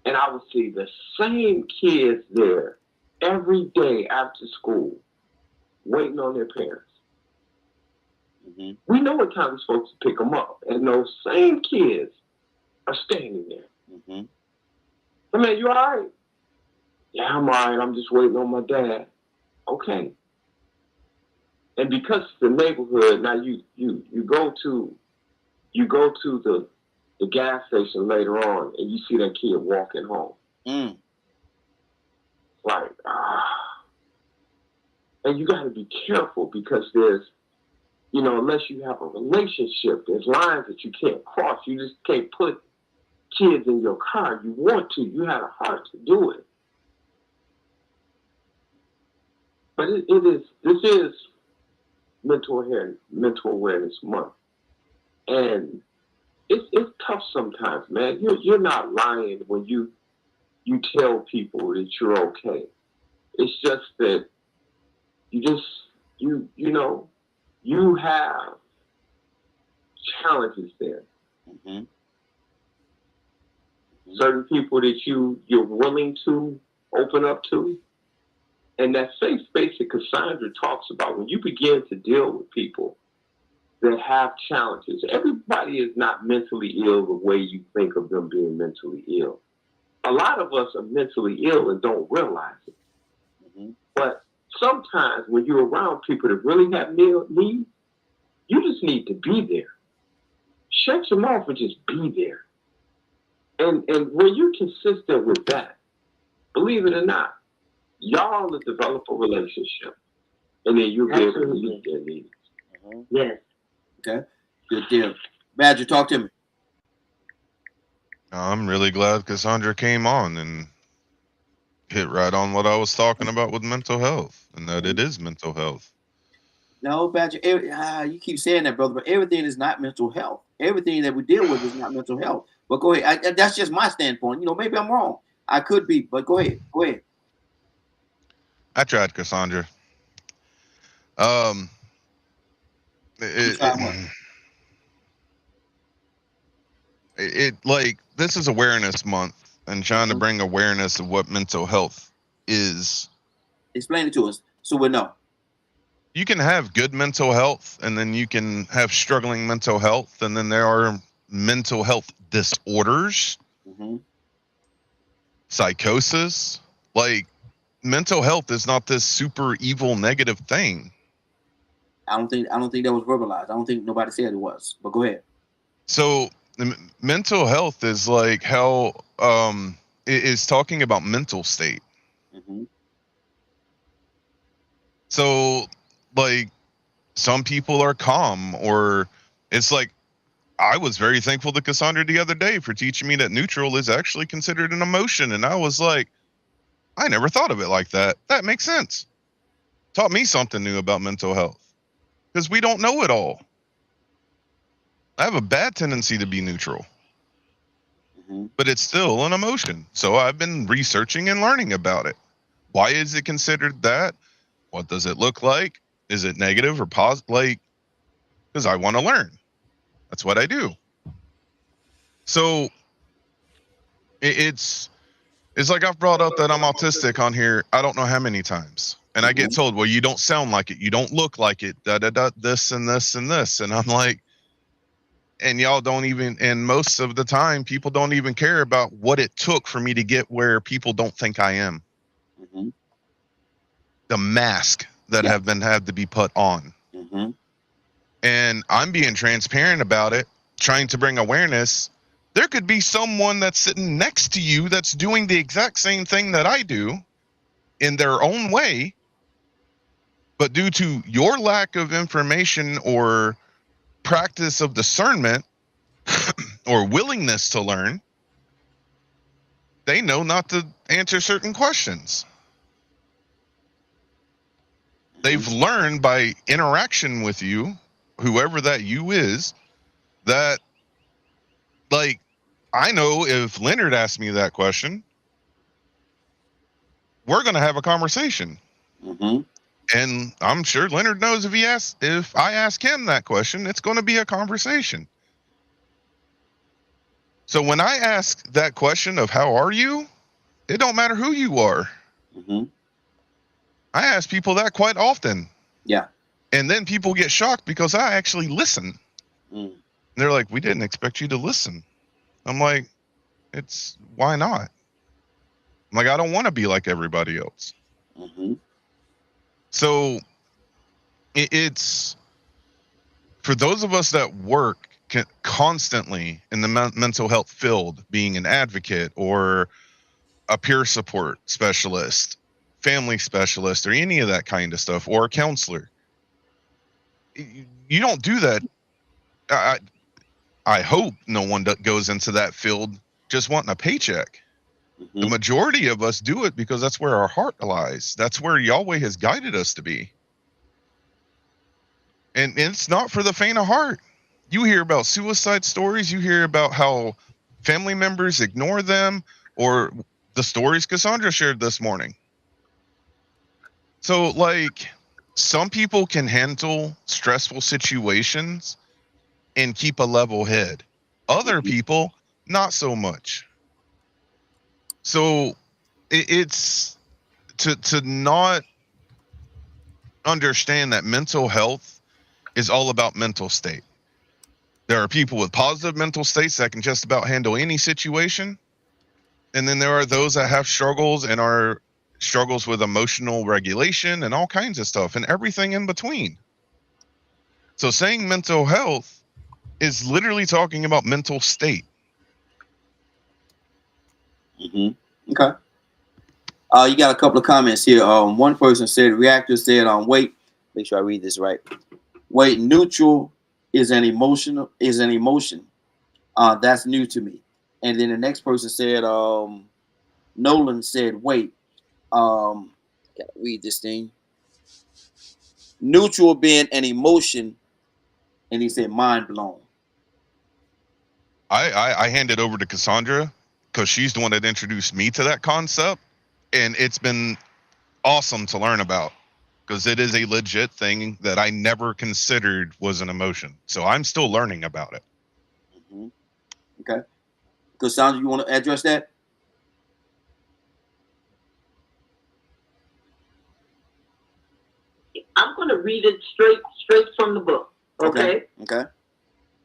and I would see the same kids there every day after school waiting on their parents. Mm-hmm. We know what time we're supposed to pick them up, and those same kids are standing there. Mm-hmm. I mean, you all right? Yeah, I'm all right. I'm just waiting on my dad. Okay. And because it's the neighborhood, now you go to the gas station later on, and you see that kid walking home. Mm. Like, and you got to be careful because there's, you know, unless you have a relationship, there's lines that you can't cross. You just can't put kids in your car. You want to. You had a heart to do it. But this is Mental Awareness Month. And it's tough sometimes, man. You're not lying when you tell people that you're okay. It's just that you know, you have challenges there. Mm-hmm. Certain people that you're willing to open up to. And that safe space that Cassandra talks about, when you begin to deal with people that have challenges, everybody is not mentally ill the way you think of them being mentally ill. A lot of us are mentally ill and don't realize it. Mm-hmm. But sometimes when you're around people that really have needs, you just need to be there. Shut your mouth and just be there. And when you're consistent with that, believe it or not, y'all will develop a relationship, and then you'll be able to meet their needs. Mm-hmm. Yes. Okay. Good deal. Badger, talk to me. I'm really glad Cassandra came on and hit right on what I was talking about with mental health, and that it is mental health. No, Badger, you keep saying that, brother, but everything is not mental health. Everything that we deal with is not mental health. But go ahead. That's just my standpoint. You know, maybe I'm wrong. I could be, but go ahead. Go ahead. I tried, Cassandra. Like, this is awareness month and trying to bring awareness of what mental health is. Explain it to us so we know. You can have good mental health, and then you can have struggling mental health, and then there are mental health disorders, psychosis. Like, mental health is not this super evil negative thing. I don't think that was verbalized. I don't think nobody said it was. But go ahead. So mental health is like how it is talking about mental state. Mm-hmm. So, like, some people are calm, or it's like, I was very thankful to Cassandra the other day for teaching me that neutral is actually considered an emotion. And I was like, I never thought of it like that. That makes sense. Taught me something new about mental health, because we don't know it all. I have a bad tendency to be neutral, but it's still an emotion. So I've been researching and learning about it. Why is it considered that? What does it look like? Is it negative or positive? Like, because I want to learn. That's what I do. So it's like I've brought up that I'm autistic on here I don't know how many times. And I get told, well, you don't sound like it. You don't look like it. This and this and this. And I'm like, and y'all don't even, and most of the time, people don't even care about what it took for me to get where people don't think I am. Mm-hmm. The mask that had to be put on. Mm-hmm. And I'm being transparent about it, trying to bring awareness. There could be someone that's sitting next to you that's doing the exact same thing that I do in their own way, but due to your lack of information or practice of discernment or willingness to learn, they know not to answer certain questions. They've learned by interaction with you, whoever that you is, that Like, I know if Leonard asked me that question, we're going to have a conversation. Mm-hmm. And I'm sure Leonard knows if I ask him that question, it's going to be a conversation. So when I ask that question of how are you, it don't matter who you are. Mm-hmm. I ask people that quite often. Yeah. And then people get shocked because I actually listen. Mm. They're like, we didn't expect you to listen. I'm like, why not? I'm like, I don't want to be like everybody else. Mm-hmm. So it's for those of us that work constantly in the mental health field, being an advocate or a peer support specialist, family specialist, or any of that kind of stuff, or a counselor. You don't do that. I hope no one goes into that field just wanting a paycheck. Mm-hmm. The majority of us do it because that's where our heart lies. That's where Yahweh has guided us to be. And it's not for the faint of heart. You hear about suicide stories. You hear about how family members ignore them, or the stories Cassandra shared this morning. So, like, some people can handle stressful situations and keep a level head. Other people, not so much. So it's to not understand that mental health is all about mental state. There are people with positive mental states that can just about handle any situation. And then there are those that have struggles and are struggles with emotional regulation and all kinds of stuff and everything in between. So saying mental health is literally talking about mental state. Mm-hmm. Okay. You got a couple of comments here. One person said, reactor said, wait, make sure I read this right. Wait, neutral is an emotion. That's new to me. And then the next person said, Nolan said, wait, gotta read this thing. Neutral being an emotion, and he said, mind blown. I hand it over to Cassandra because she's the one that introduced me to that concept, and it's been awesome to learn about because it is a legit thing that I never considered was an emotion. So I'm still learning about it. Mm-hmm. Okay. Cassandra, you want to address that? I'm going to read it straight from the book. Okay. Okay.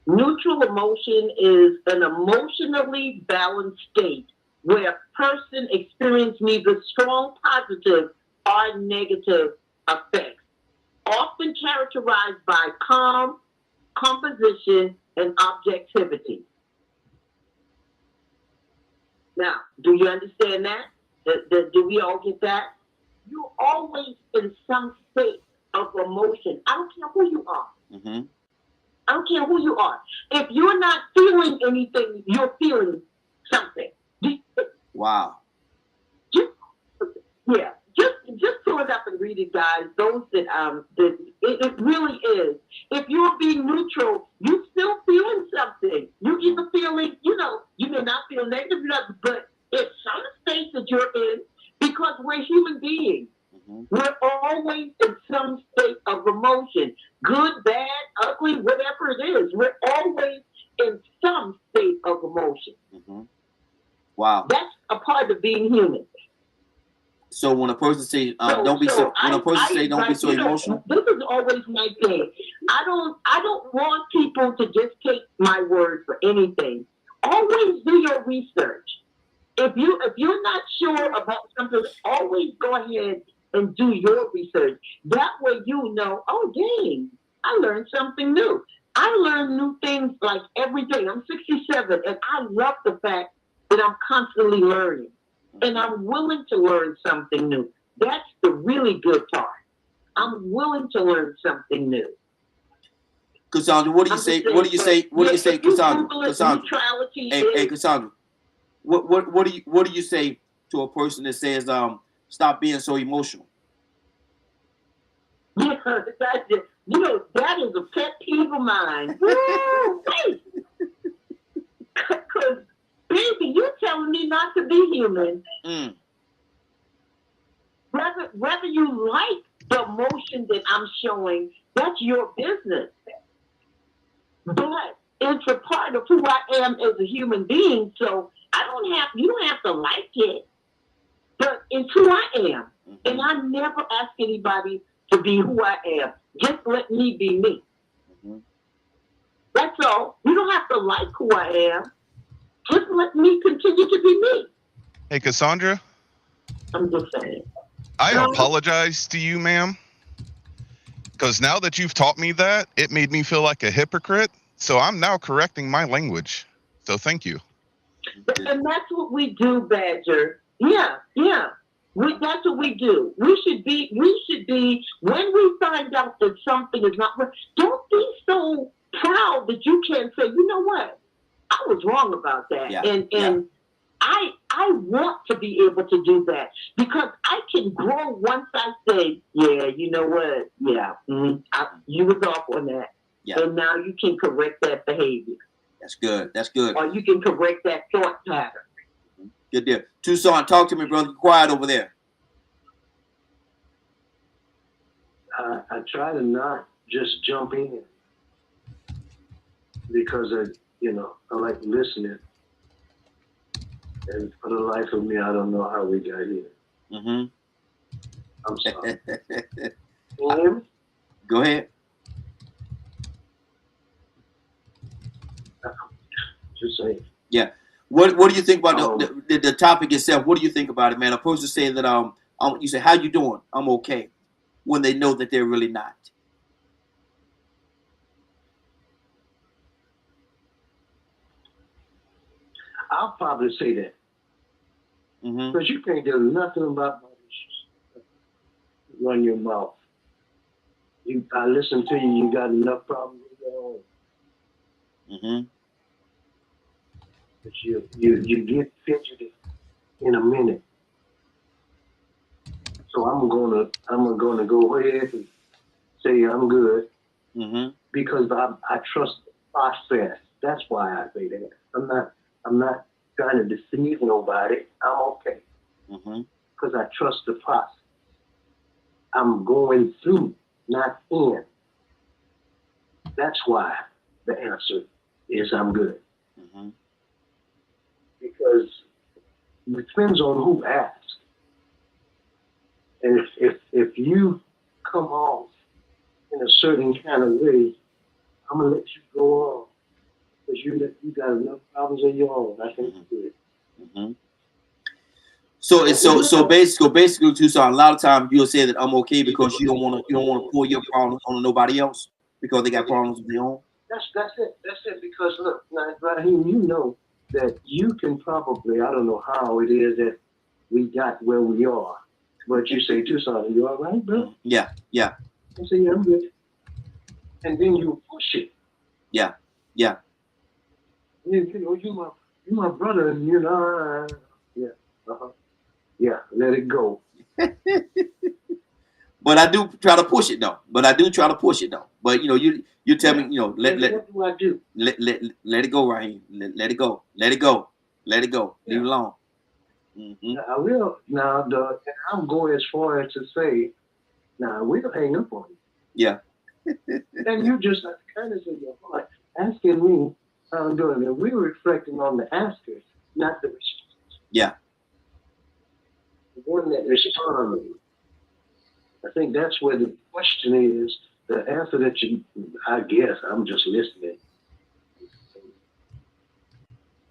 Neutral emotion is an emotionally balanced state where a person experiences neither strong positive or negative effects, often characterized by calm, composition, and objectivity. Now, do you understand that? Do we all get that? You're always in some state of emotion. I don't care who you are. Mm-hmm. I don't care who you are. If you're not feeling anything, you're feeling something. Wow. Just pull it up and read it, guys. Those that it really is. If you're being neutral, you're still feeling something. You either feeling, you may not feel negative, but it's some state that you're in because we're human beings. Mm-hmm. We're always in some state of emotion, good, bad, ugly, whatever it is. We're always in some state of emotion. Mm-hmm. Wow. That's a part of being human. So when a person say don't be so emotional. This is always my thing. I don't want people to just take my word for anything. Always do your research. If you're not sure about something, always go ahead and do your research. That way you know, oh dang, I learned something new. I learn new things like every day. I'm 67 and I love the fact that I'm constantly learning. And I'm willing to learn something new. That's the really good part. I'm willing to learn something new. Cassandra, what do you say? What do you say, Cassandra? Neutrality. Hey, Cassandra. What do you say to a person that says stop being so emotional? Yeah, that is a pet peeve of mine. Woo! Because, baby, you're telling me not to be human. Mm. Whether you like the emotion that I'm showing, that's your business. But it's a part of who I am as a human being. So you don't have to like it. But it's who I am. Mhm. And I never ask anybody to be who I am. Just let me be me. Mhm. That's all. You don't have to like who I am. Just let me continue to be me. Hey, Cassandra, I'm just saying. I apologize to you, ma'am, because now that you've taught me that, it made me feel like a hypocrite. So I'm now correcting my language. So thank you. And that's what we do, Badger. Yeah. That's what we do. We should be, when we find out that something is not right, don't be so proud that you can't say, you know what? I was wrong about that. Yeah, And yeah. I want to be able to do that because I can grow once I say, yeah, you know what? Yeah, you was off on that. Yeah. And now you can correct that behavior. That's good. That's good. Or you can correct that thought pattern. Good deal. Tucson, talk to me, brother. You're quiet over there. I try to not just jump in because I like listening. And for the life of me, I don't know how we got here. Mm-hmm. I'm sorry. Can you hear me? Go ahead. Just say. Yeah. What do you think about the topic itself? What do you think about it, man? Opposed to saying that you say, how you doing? I'm okay, when they know that they're really not. I'll probably say that. Mm-hmm. Because you can't do nothing about my issues. Run your mouth. I listen to you, you got enough problems with your own. Mm-hmm. But you get fidgety in a minute. So I'm gonna go ahead and say I'm good. Mm-hmm. Because I trust the process. That's why I say that. I'm not trying to deceive nobody. I'm okay. Mm-hmm. Because I trust the process. I'm going through, not in. That's why the answer is I'm good. Mm-hmm. Because it depends on who asks. And if you come off in a certain kind of way, I'm gonna let you go on. Because you got enough problems of your own. I think you're good. Mm-hmm. So basically, Tucson, a lot of times you'll say that I'm okay because you don't want to pour your problems on nobody else because they got problems of their own. That's it. That's it. Because look, now, Raheem, you know that you can probably, I don't know how it is that we got where we are, but you say, Tucson, are you all right, bro? Yeah. I say, yeah, I'm good. And then you push it. Yeah. You know, you my brother, and yeah, let it go. But I do try to push it though. But you tell me, what do I do? Let it go, Raheem. Let it go. Let it go. Leave it alone. Mm-hmm. I will now. I'm going as far as to say, now we'll hang up on you. Yeah. And you just have the kindness of your heart asking me how I'm doing, and we're reflecting on the askers, not the response. Yeah. The one that responds. I think that's where the question is. The answer that I guess I'm just listening.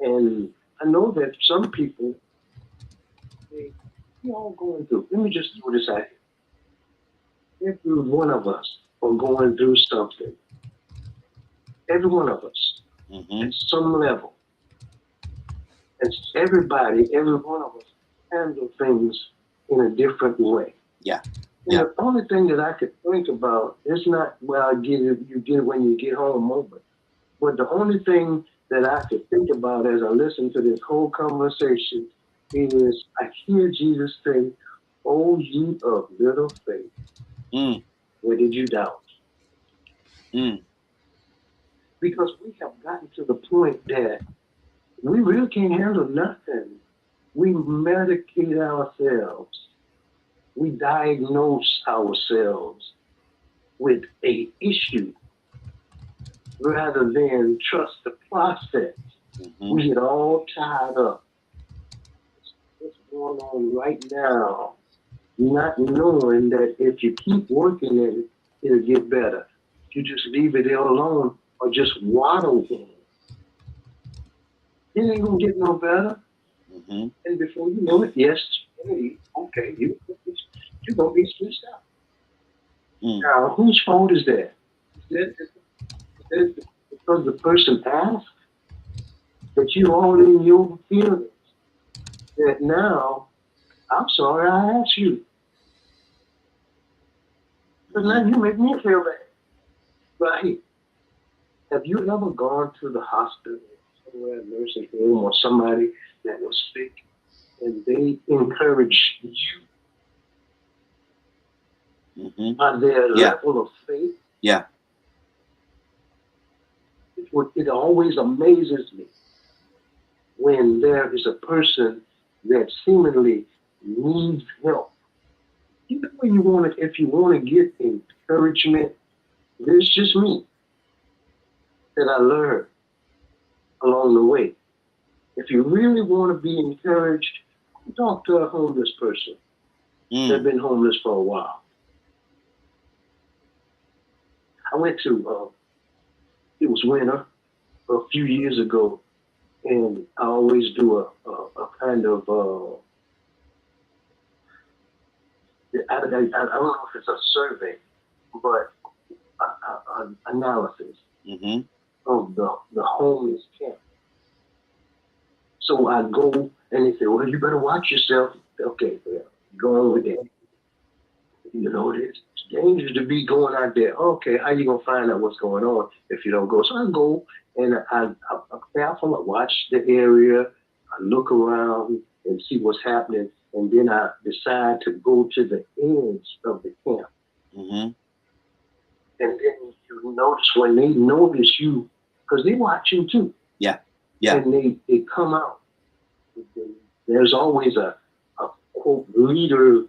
And I know that some people, we're all going through. Let me just throw this out here. Every one of us are going through something. Every one of us, Mm-hmm. at some level. And every one of us handle things in a different way. Yeah. And the only thing that I could think about is not, well, you get it when you get home moment. But the only thing that I could think about as I listen to this whole conversation is I hear Jesus say, "Oh, ye of little faith, where did you doubt?" Because we have gotten to the point that we really can't handle nothing. We medicate ourselves. We diagnose ourselves with a issue rather than trust the process. Mhm. We get all tied up. What's going on right now? Not knowing that if you keep working at it, it'll get better. If you just leave it there alone or just waddle in it ain't gonna get no better. Mhm. And before you know it, yes, okay, you're gonna be stressed out. Mm. Now, whose fault is that? Is that because the person asked that you all in your feelings? That now, I'm sorry I asked you. But now you make me feel bad. Right? Have you ever gone to the hospital, somewhere, nursing home, or somebody that was sick, and they encouraged you Mhm. by their Yeah. level of faith? Yeah. It always amazes me when there is a person that seemingly needs help. You know when you want to, if you want to get encouragement, it's just me that I learned along the way. If you really want to be encouraged, talk to a homeless person that's Mm. been homeless for a while. I went to, it was winter a few years ago, and I always do a kind of, I don't know if it's a survey, but analysis Mhm. of the homeless camp. So I go and they say, well, you better watch yourself. Okay, well, go on with that. You know, it's dangerous to be going out there. Okay, how you gonna find out what's going on if you don't go? So I go and I'm careful. I watch the area. I look around and see what's happening, and then I decide to go to the edge of the camp. Mhm. And then you notice when they notice you, because they watch you too. Yeah. Yeah. And they come out. There's always a quote leader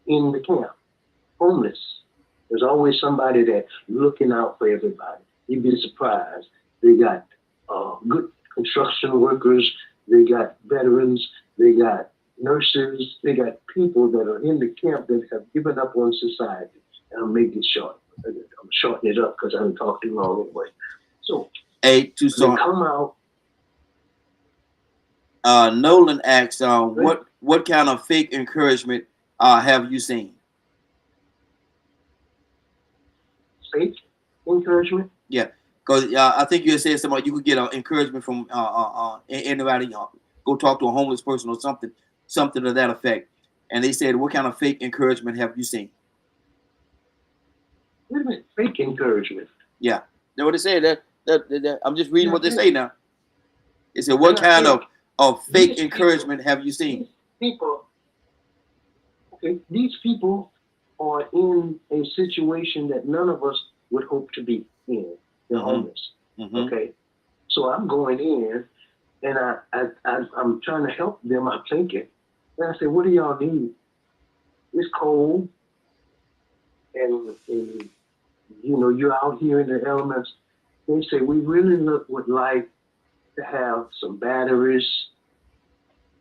in the camp, homeless. There's always somebody that's looking out for everybody. You'd be surprised. They got good construction workers. They got veterans. They got nurses. They got people that are in the camp that have given up on society. And I'll make it short. I'm shortening it up because I haven't talked too long anyway. So Hey, they Tucson. come out. Nolan asks, what kind of fake encouragement have you seen? Fake encouragement? Yeah, because I think you had said something. You could get encouragement from anybody. Go talk to a homeless person or something to that effect. And they said, what kind of fake encouragement have you seen? Wait a minute, fake encouragement. Yeah, that's what they said. That I'm just reading what they say now. They said, what They're not kind of fake These encouragement have you seen? These people are in a situation that none of us would hope to be in. They're Mhm. homeless. Mhm. Okay, so I'm going in and I'm trying to help them. I'm thinking, and I say, "What do y'all need? It's cold, and you know you're out here in the elements." They say, "We really would like to have some batteries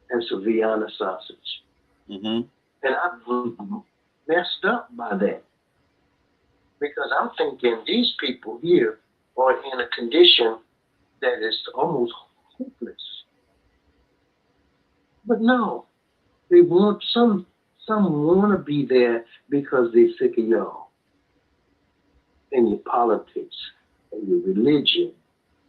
and some Vienna sausage." Mhm. And I'm messed up by that because I'm thinking these people here are in a condition that is almost hopeless. But no, they want some want to be there because they're sick of y'all and your politics and your religion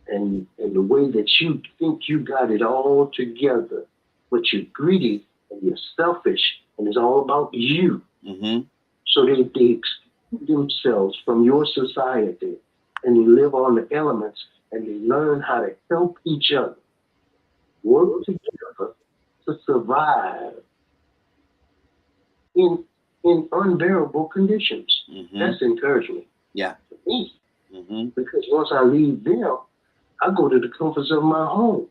and the way that you think you got it all together, but you're greedy and you're selfish and it's all about you. Mhm. So they exclude themselves from your society and they live on the elements and they learn how to help each other, work together to survive in unbearable conditions. Mhm. That's encouragement Yeah. to me. Mhm. Because once I leave them, I go to the comforts of my home.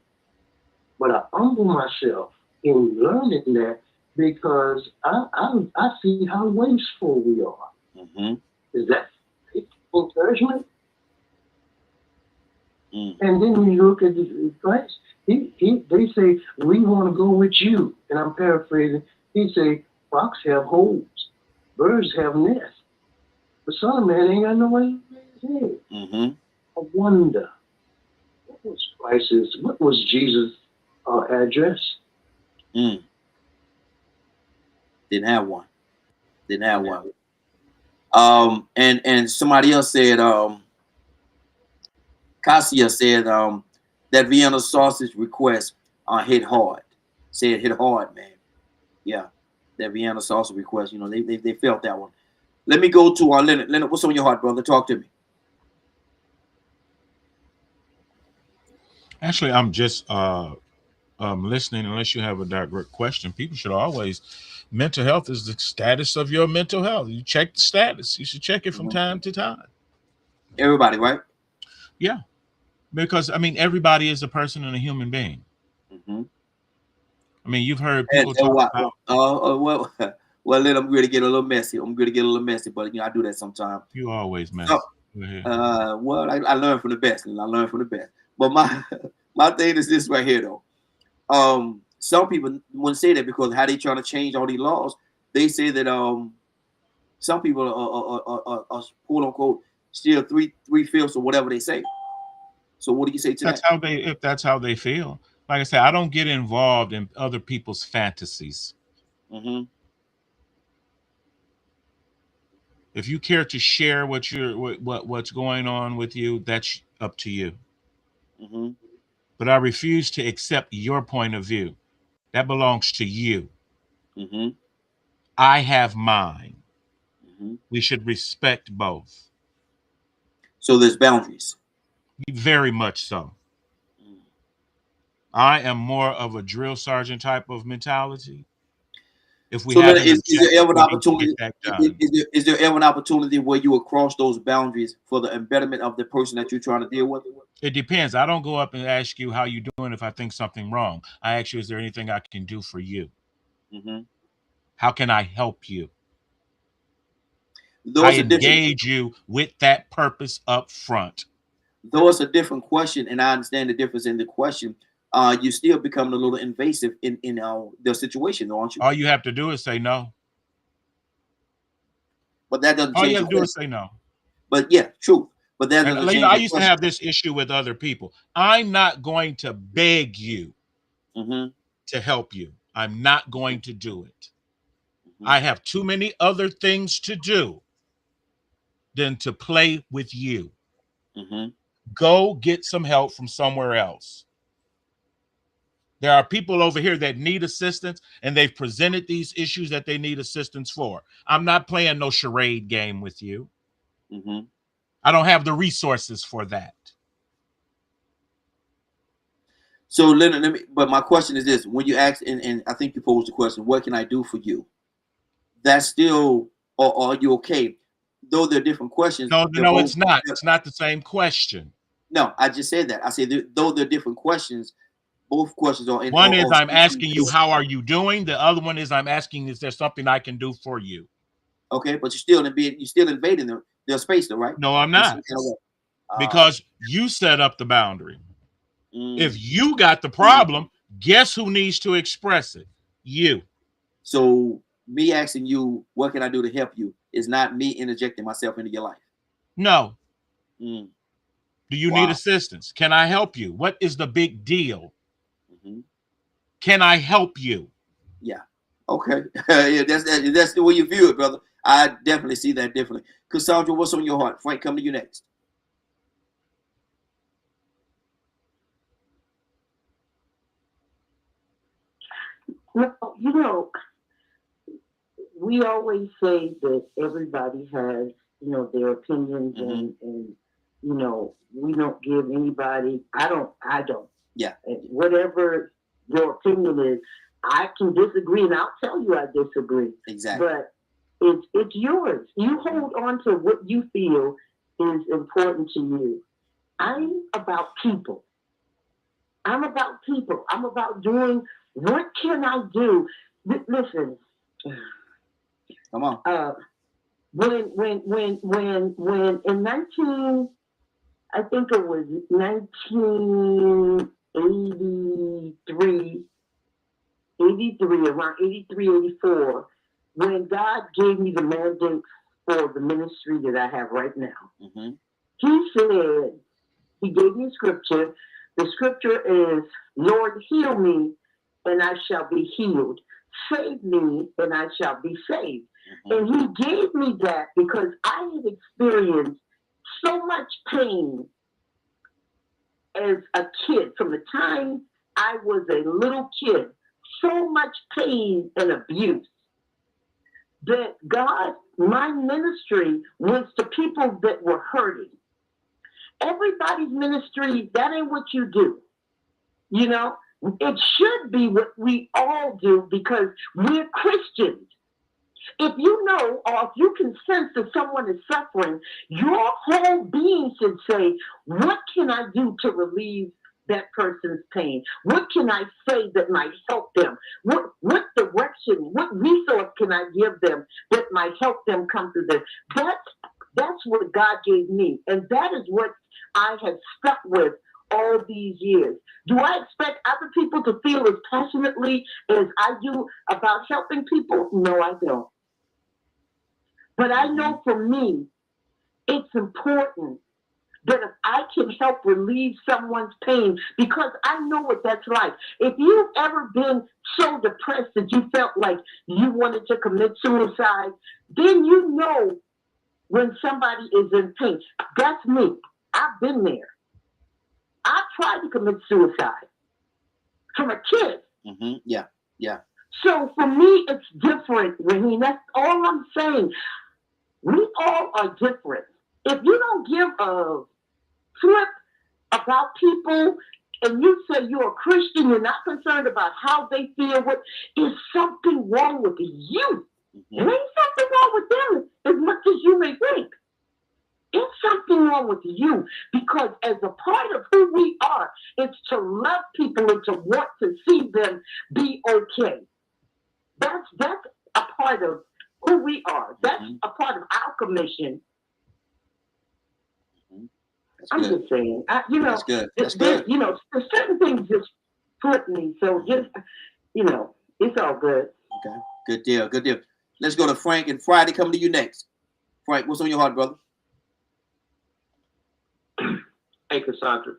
But I humble myself in learning that because I see how wasteful we are. Mm-hmm. Is that encouragement? Mm. And then when you look at Christ, they say, we want to go with you. And I'm paraphrasing. He say, fox have holes, birds have nests. The Son of Man ain't got no way to lay his head. Mm-hmm. I wonder, what was Jesus' address? Mm. Didn't have one. Didn't have one. And somebody else said, Cassia said, that Vienna sausage request hit hard. Said hit hard, man. Yeah, that Vienna sausage request. You know, they felt that one. Let me go to Leonard. Leonard, what's on your heart, brother? Talk to me. Actually, I'm just listening. Unless you have a direct question, people should always. Mental health is the status of your mental health. You check the status. You should check it from time to time. Everybody, right? Yeah, because I mean, everybody is a person and a human being. Mm-hmm. I mean, you've heard people talk about. Well, well, let I'm going to get a little messy. I'm going to get a little messy, but you know, I do that sometimes. You always mess. Well, I learn from the best, and I learn from the best. But my thing is this right here, though. Some people wouldn't say that because how they trying to change all these laws. They say that some people are quote unquote still three fifths or whatever they say. So what do you say to That's that? if that's how they feel. Like I said, I don't get involved in other people's fantasies. Mm-hmm. If you care to share what's going on with you, that's up to you. Mm-hmm. But I refuse to accept your point of view. That belongs to you. Mm-hmm. I have mine. Mm-hmm. We should respect both. So there's boundaries. Very much so. Mm. I am more of a drill sergeant type of mentality. If we So have then an is there objective, ever an we need to get opportunity? that done. Is there ever an opportunity where you will cross those boundaries for the betterment of the person that you're trying to deal with? It depends. I don't go up and ask you how you doing if I think something wrong. I ask you, is there anything I can do for you? Mm-hmm. How can I help you? Though I it's a different, engage you with that purpose up front. though it's a different question, and I understand the difference in the question. You still becoming a little invasive in the situation, though, aren't you? All you have to do is say no. But that doesn't All you change have the to do is question. say no. But yeah, true. But that And doesn't you know, change I the used to question. have this issue with other people. I'm not going to beg you Mm-hmm. to help you. I'm not going to do it. Mm-hmm. I have too many other things to do than to play with you. Mm-hmm. Go get some help from somewhere else. There are people over here that need assistance, and they've presented these issues that they need assistance for. I'm not playing no charade game with you. Mm-hmm. I don't have the resources for that. So, Leonard, but my question is this: when you ask, and I think you posed the question, "What can I do for you?" That's still, or are you okay? Though they're different questions, No, they're no, both. it's not. It's not the same question. No, I just said that. I said though they're different questions, both questions are in. One is I'm speaking asking you, to. how are you doing? The other one is I'm asking, is there something I can do for you? Okay, but you're still invading their space, though, right? No, I'm In some not. kind of way. Because you set up the boundary. Mm, If you got the problem, guess who needs to express it? You. so me asking you, what can I do to help you, is not me interjecting myself into your life. No. Mm, Do you need wow. assistance? Can I help you? What is the big deal? Mm-hmm. Can I help you? Yeah. Okay. Yeah, that's the way you view it, brother. I definitely see that differently. Cassandra, what's on your heart? Frank, come to you next. Well, you know, we always say that everybody has, you know, their opinions, and you know, we don't give anybody. I don't. Yeah. And whatever your opinion is, I can disagree, and I'll tell you I disagree. Exactly. But it's yours. You hold on to what you feel is important to you. I'm about people. I'm about people. I'm about doing, what can I do? Listen, Come on. when in 19, I think it was 1983, around 83, 84, when God gave me the mandate for the ministry that I have right now. Mm-hmm. He said, he gave me scripture. The scripture is, Lord, heal me and I shall be healed. Save me and I shall be saved. Mm-hmm. And he gave me that because I had experienced so much pain as a kid. From the time I was a little kid, so much pain and abuse that God, my ministry was to people that were hurting. Everybody's ministry, that ain't what you do. You know, it should be what we all do because we're Christians. If you know or if you can sense that someone is suffering, your whole being should say, what can I do to relieve that person's pain? What can I say that might help them? What direction, what resource can I give them that might help them come through this? That's what God gave me. And that is what I have stuck with all these years. Do I expect other people to feel as passionately as I do about helping people? No, I don't. But I know for me, it's important that if I can help relieve someone's pain, because I know what that's like. If you've ever been so depressed that you felt like you wanted to commit suicide, then you know when somebody is in pain. That's me. I've been there. I tried to commit suicide from a kid. Mm-hmm. Yeah. So for me, it's different, Raheem. That's all I'm saying. We all are different. If you don't give a flip about people and you say you're a Christian, you're not concerned about how they feel, what is something wrong with you? Mm-hmm. There ain't something wrong with them as much as you may think. There's something wrong with you because as a part of who we are, it's to love people and to want to see them be okay. That's a part of who we are. That's a part of our commission. That's I'm good. just saying, That's good. That's good. Certain things just flip me. So just, it's all good. Okay. Good deal. Good deal. Let's go to Frank and Friday. Coming to you next. Frank, what's on your heart, brother? Hey, Cassandra.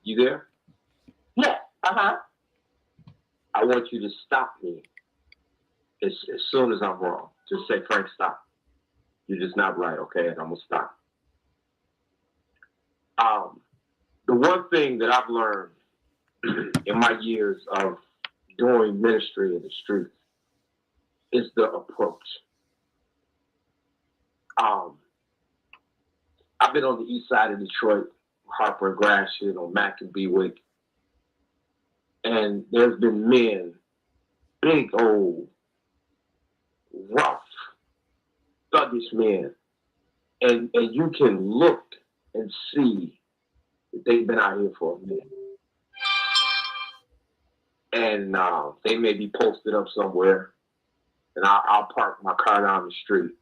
You there? Yeah. Uh-huh. I want you to stop me as soon as I'm wrong. Just say, Frank, stop. You're just not right, okay? And I'm going to stop. The one thing that I've learned in my years of doing ministry in the streets is the approach. I've been on the east side of Detroit, Harper and Gratiot, on Mack and Bewick, and there's been men, big old, rough, thuggish men, and you can look and see that they've been out here for a minute. And they may be posted up somewhere, and I'll park my car down the street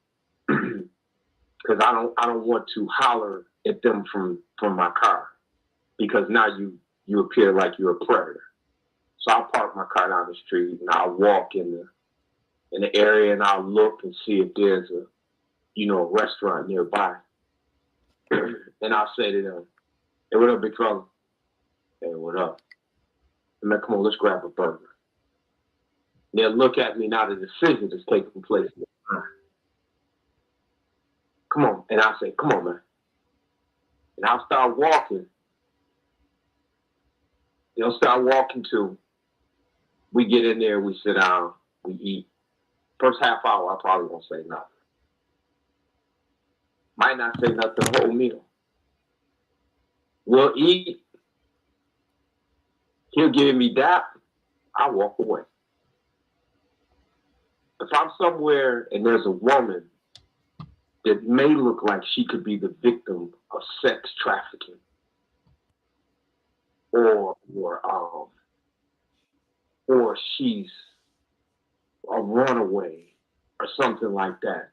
because I don't want to holler at them from my car, because now you appear like you're a predator. So I'll park my car down the street and I'll walk in the area and I'll look and see if there's a restaurant nearby. And I'll say to them, hey, what up, big fella? Hey, what up? Man, come on, let's grab a burger. And they'll look at me, now the decision is taking place. Come on. And I'll say, come on, man. And I'll start walking. They'll start walking too. We get in there, we sit down, we eat. First half hour, I probably won't say nothing. Might not say nothing the whole meal. We'll eat. He'll give me that. I walk away. If I'm somewhere and there's a woman that may look like she could be the victim of sex trafficking, or she's a runaway or something like that.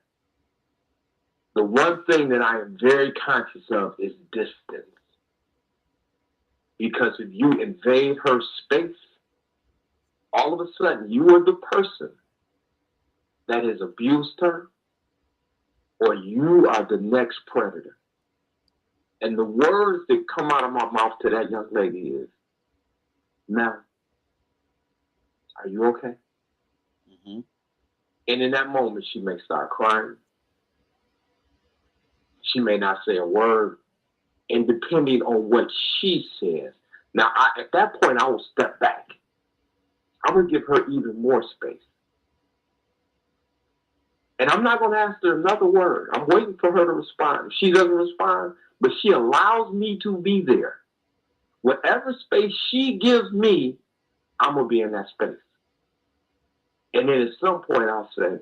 The one thing that I am very conscious of is distance. Because if you invade her space, all of a sudden you are the person that has abused her, or you are the next predator. And the words that come out of my mouth to that young lady is, "Now, are you okay?" Mm-hmm. And in that moment, she may start crying. She may not say a word. And depending on what she says, now at that point, I will step back. I'm going to give her even more space. And I'm not going to ask her another word. I'm waiting for her to respond. If she doesn't respond, but she allows me to be there, whatever space she gives me, I'm going to be in that space. And then at some point, I'll say,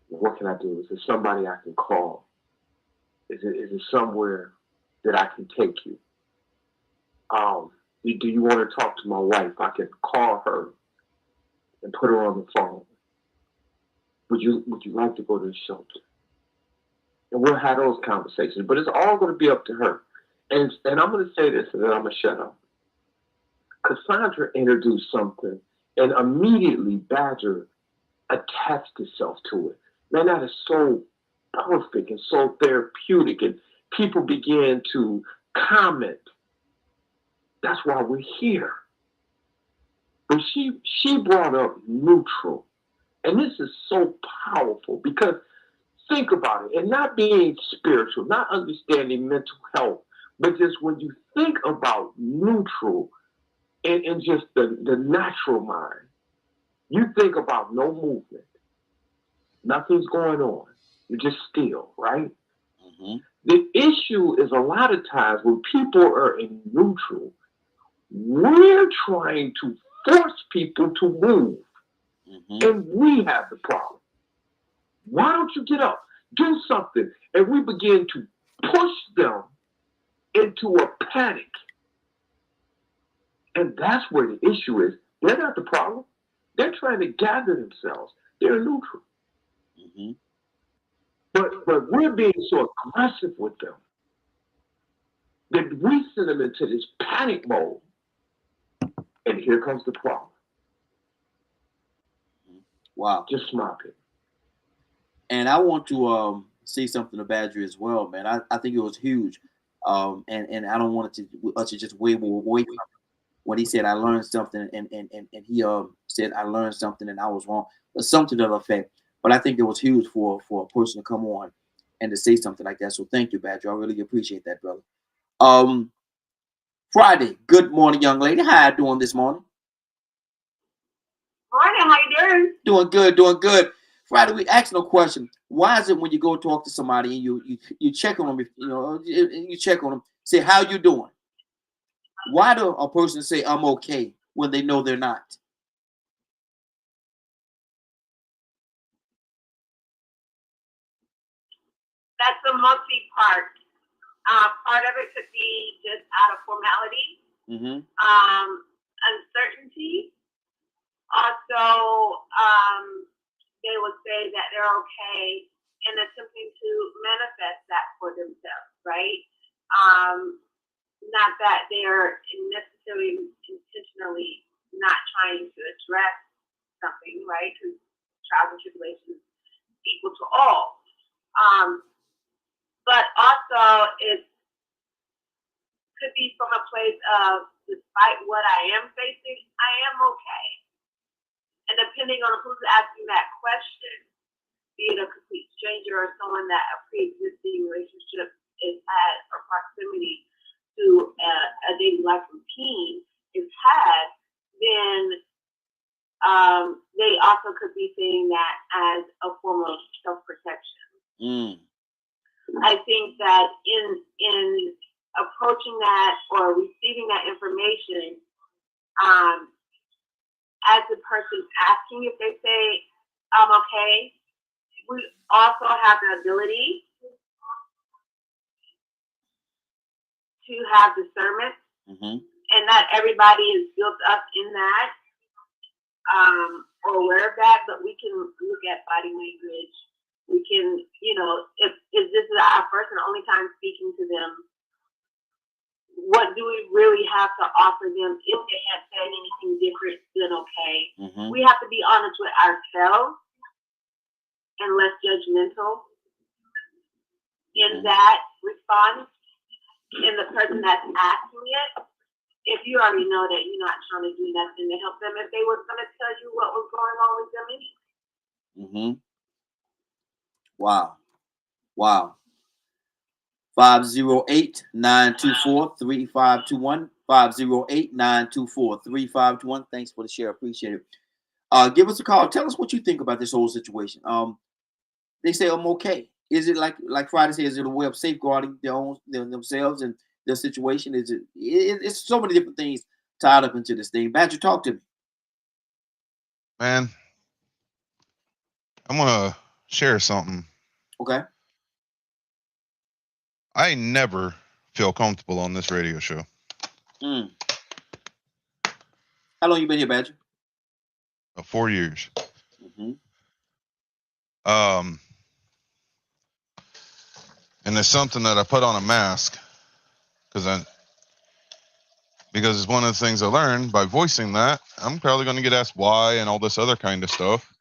what can I do? Is there somebody I can call? Is it somewhere that I can take you? Do you want to talk to my wife? I can call her and put her on the phone. Would you like to go to the shelter? And we'll have those conversations. But it's all going to be up to her. And I'm going to say this, and then I'm going to shut up. Cassandra introduced something, and immediately Badger attached itself to it. Man, that is so perfect and so therapeutic, and people began to comment. That's why we're here. But she brought up neutral, and this is so powerful because think about it, and not being spiritual, not understanding mental health, but just when you think about neutral and just the natural mind, you think about no movement, nothing's going on, you're just still, right? Mm-hmm. The issue is a lot of times when people are in neutral, we're trying to force people to move. Mm-hmm. And we have the problem. Why don't you get up? Do something. And we begin to push them into a panic. And that's where the issue is. They're not the problem. They're trying to gather themselves. They're neutral. Mm-hmm. But we're being so aggressive with them that we send them into this panic mode. And here comes the problem. Wow. Just my opinion. And I want to say something to Badger as well, man. I think it was huge. And I don't want us to just wait from when he said I learned something and he said I learned something and I was wrong. But something to that effect. But I think it was huge for a person to come on and to say something like that. So thank you, Badger. I really appreciate that, brother. Friday, good morning, young lady. How you doing this morning? Morning, how you doing? Doing good, doing good. Friday, we asked no question. Why is it when you go talk to somebody and you check on them, you check on them, say how you doing? Why do a person say I'm okay when they know they're not? That's the multi-part. Part of it could be just out of formality, Mm-hmm. uncertainty. Also, they would say that they're okay and attempting to manifest that for themselves, right? Not that they're necessarily intentionally not trying to address something, right? Because trials and tribulations equal to all. But also it could be from a place of, despite what I am facing, I am okay. And depending on who's asking that question, be it a complete stranger or someone that a pre-existing relationship is at or proximity to a daily life routine is had, then they also could be saying that as a form of self-protection. Mm. I think that in approaching that or receiving that information, as the person asking if they say I'm okay, we also have the ability to have discernment, and not everybody is built up in that or aware of that. But we can look at body language. We can, if this is our first and only time speaking to them, what do we really have to offer them? If they have said anything different, then okay. We have to be honest with ourselves and less judgmental in that response. And the person that's asking it, if you already know that you're not trying to do nothing to help them, if they were going to tell you what was going on with them anyway. Wow. 508-924-3521. 508-924-3521. Thanks for the share. Appreciate it. Give us a call. Tell us what you think about this whole situation. They say I'm okay. Is it like Friday says, is it a way of safeguarding themselves and their situation? Is it? It's so many different things tied up into this thing. Badger, talk to me. Man, I'm gonna share something. Okay. I never feel comfortable on this radio show. How long you been here, Badger? 4 years. And it's something that I put on a mask because it's one of the things I learned by voicing that. I'm probably going to get asked why and all this other kind of stuff,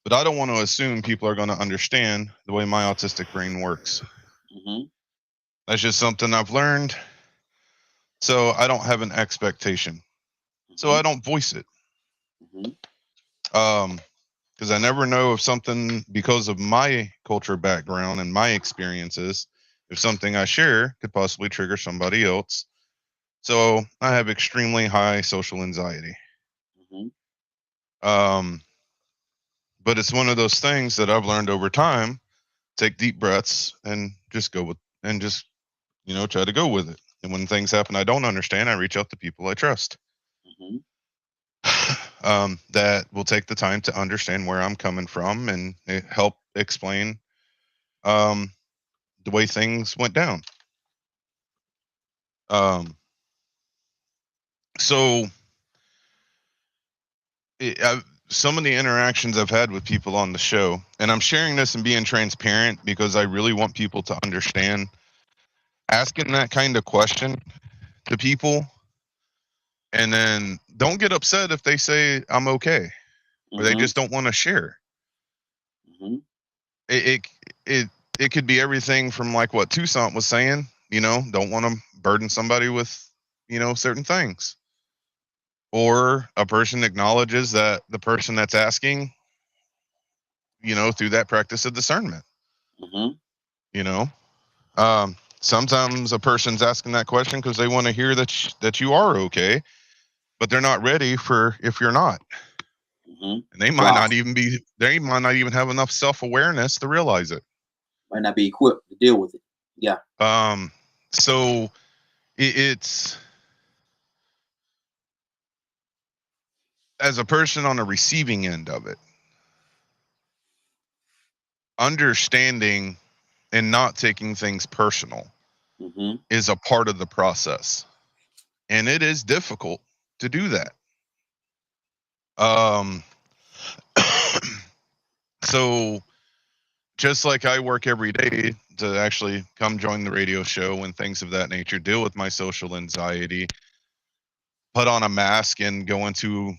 but I don't want to assume people are going to understand the way my autistic brain works. That's just something I've learned. So I don't have an expectation. So I don't voice it. Because I never know if something, because of my culture background and my experiences, if something I share could possibly trigger somebody else. So I have extremely high social anxiety. But it's one of those things that I've learned over time. Take deep breaths and just go with, and just, try to go with it. And when things happen I don't understand, I reach out to people I trust. That will take the time to understand where I'm coming from and help explain the way things went down. So some of the interactions I've had with people on the show, and I'm sharing this and being transparent because I really want people to understand, asking that kind of question to people, and then don't get upset if they say I'm okay, or they just don't want to share. It could be everything from like what Toussaint was saying, don't want to burden somebody with, certain things. Or a person acknowledges that the person that's asking, through that practice of discernment. Sometimes a person's asking that question because they want to hear that you are okay, but they're not ready for if you're not. And they might not even have enough self-awareness to realize it. Might not be equipped to deal with it. Yeah. So it's, as a person on the receiving end of it, understanding and not taking things personal is a part of the process. And it is difficult to do that. So just like I work every day to actually come join the radio show and things of that nature, deal with my social anxiety, put on a mask and go into,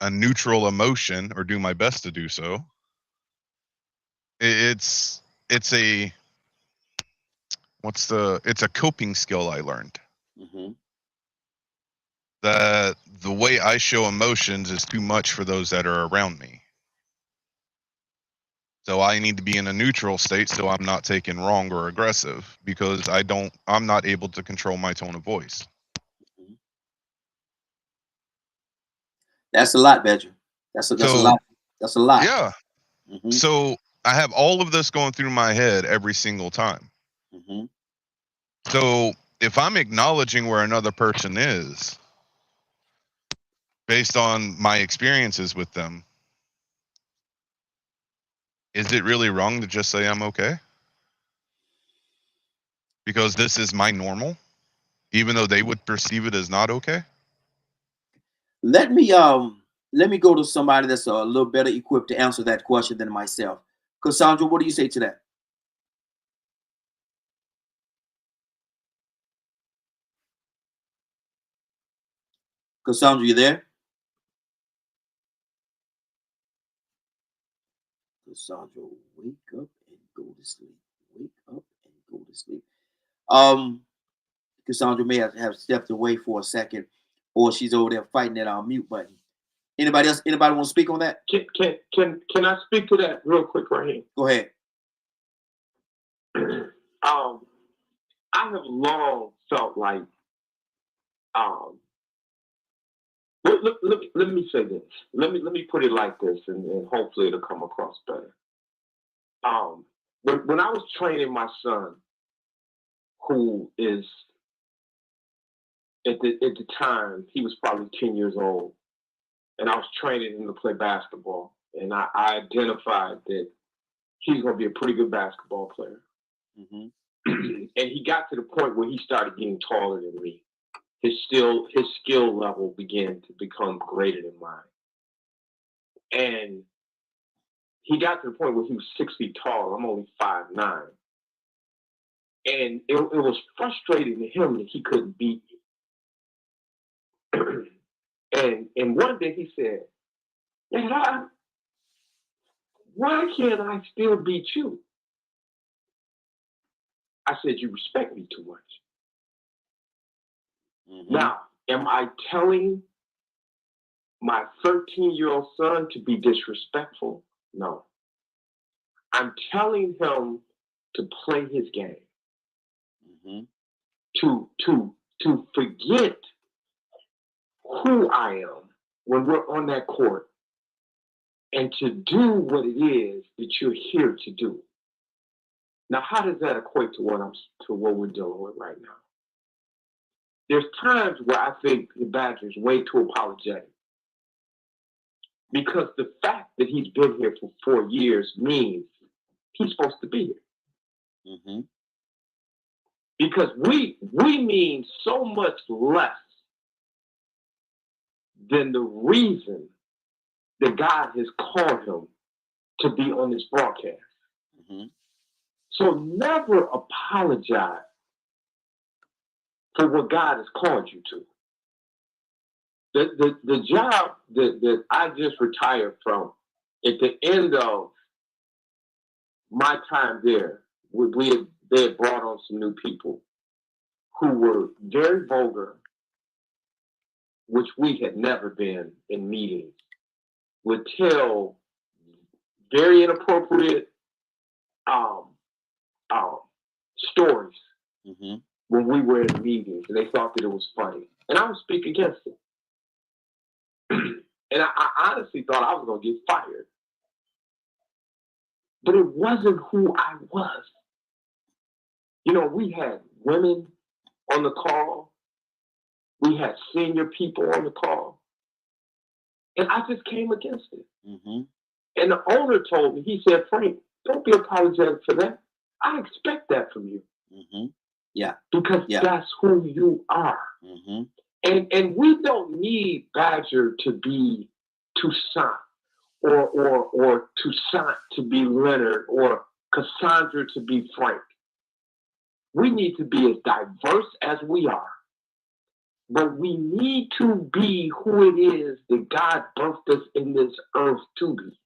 a neutral emotion, or do my best to do so. It's a coping skill I learned. That the way I show emotions is too much for those that are around me. So I need to be in a neutral state so I'm not taken wrong or aggressive, because I'm not able to control my tone of voice. That's a lot, Badger. That's a lot. That's a lot. Yeah. So I have all of this going through my head every single time. So if I'm acknowledging where another person is based on my experiences with them, is it really wrong to just say I'm okay? because this is my normal, even though they would perceive it as not okay? Let me go to somebody that's a little better equipped to answer that question than myself. Cassandra, what do you say to that? Cassandra, you there? Cassandra, wake up and go to sleep. Wake up and go to sleep. Cassandra may have stepped away for a second, or she's over there fighting that mute button. Anybody else? Anybody want to speak on that? Can I speak to that real quick right here? Go ahead. I have long felt like let me say this. Let me put it like this, and hopefully it'll come across better. When I was training my son, who is at the time he was probably 10 years old, and I was training him to play basketball, and I identified that he's going to be a pretty good basketball player. Mm-hmm. And he got to the point where he started getting taller than me. His skill level began to become greater than mine. And he got to the point where he was 6 feet tall. I'm only 5'9". And it was frustrating to him that he couldn't beat me. and one day he said, "Dad, why can't I still beat you?" I said, "You respect me too much." Mm-hmm. Now, am I telling my 13-year-old son to be disrespectful? No. I'm telling him to play his game. Mm-hmm. To forget who I am when we're on that court, and to do what it is that you're here to do. Now, how does that equate to what we're dealing with right now? There's times where I think the Badger's way too apologetic, because the fact that he's been here for 4 years means he's supposed to be here. Mm-hmm. Because we mean so much less than the reason that God has called him to be on this broadcast. Mm-hmm. So never apologize for what God has called you to. The job that I just retired from, at the end of my time there, they had brought on some new people who were very vulgar, which we had never been in meetings, would tell very inappropriate stories Mm-hmm. when we were in meetings, and they thought that it was funny. And I would speak against it. And I honestly thought I was going to get fired. But it wasn't who I was. You know, we had women on the call. We had senior people on the call. And I just came against it. Mm-hmm. And the owner told me, he said, "Frank, don't be apologetic for that. I expect that from you." Mm-hmm. Yeah. Because that's who you are. Mm-hmm. And we don't need Badger to be Toussaint or Toussaint to be Leonard or Cassandra to be Frank. We need to be as diverse as we are. But we need to be who it is that God birthed us in this earth to be.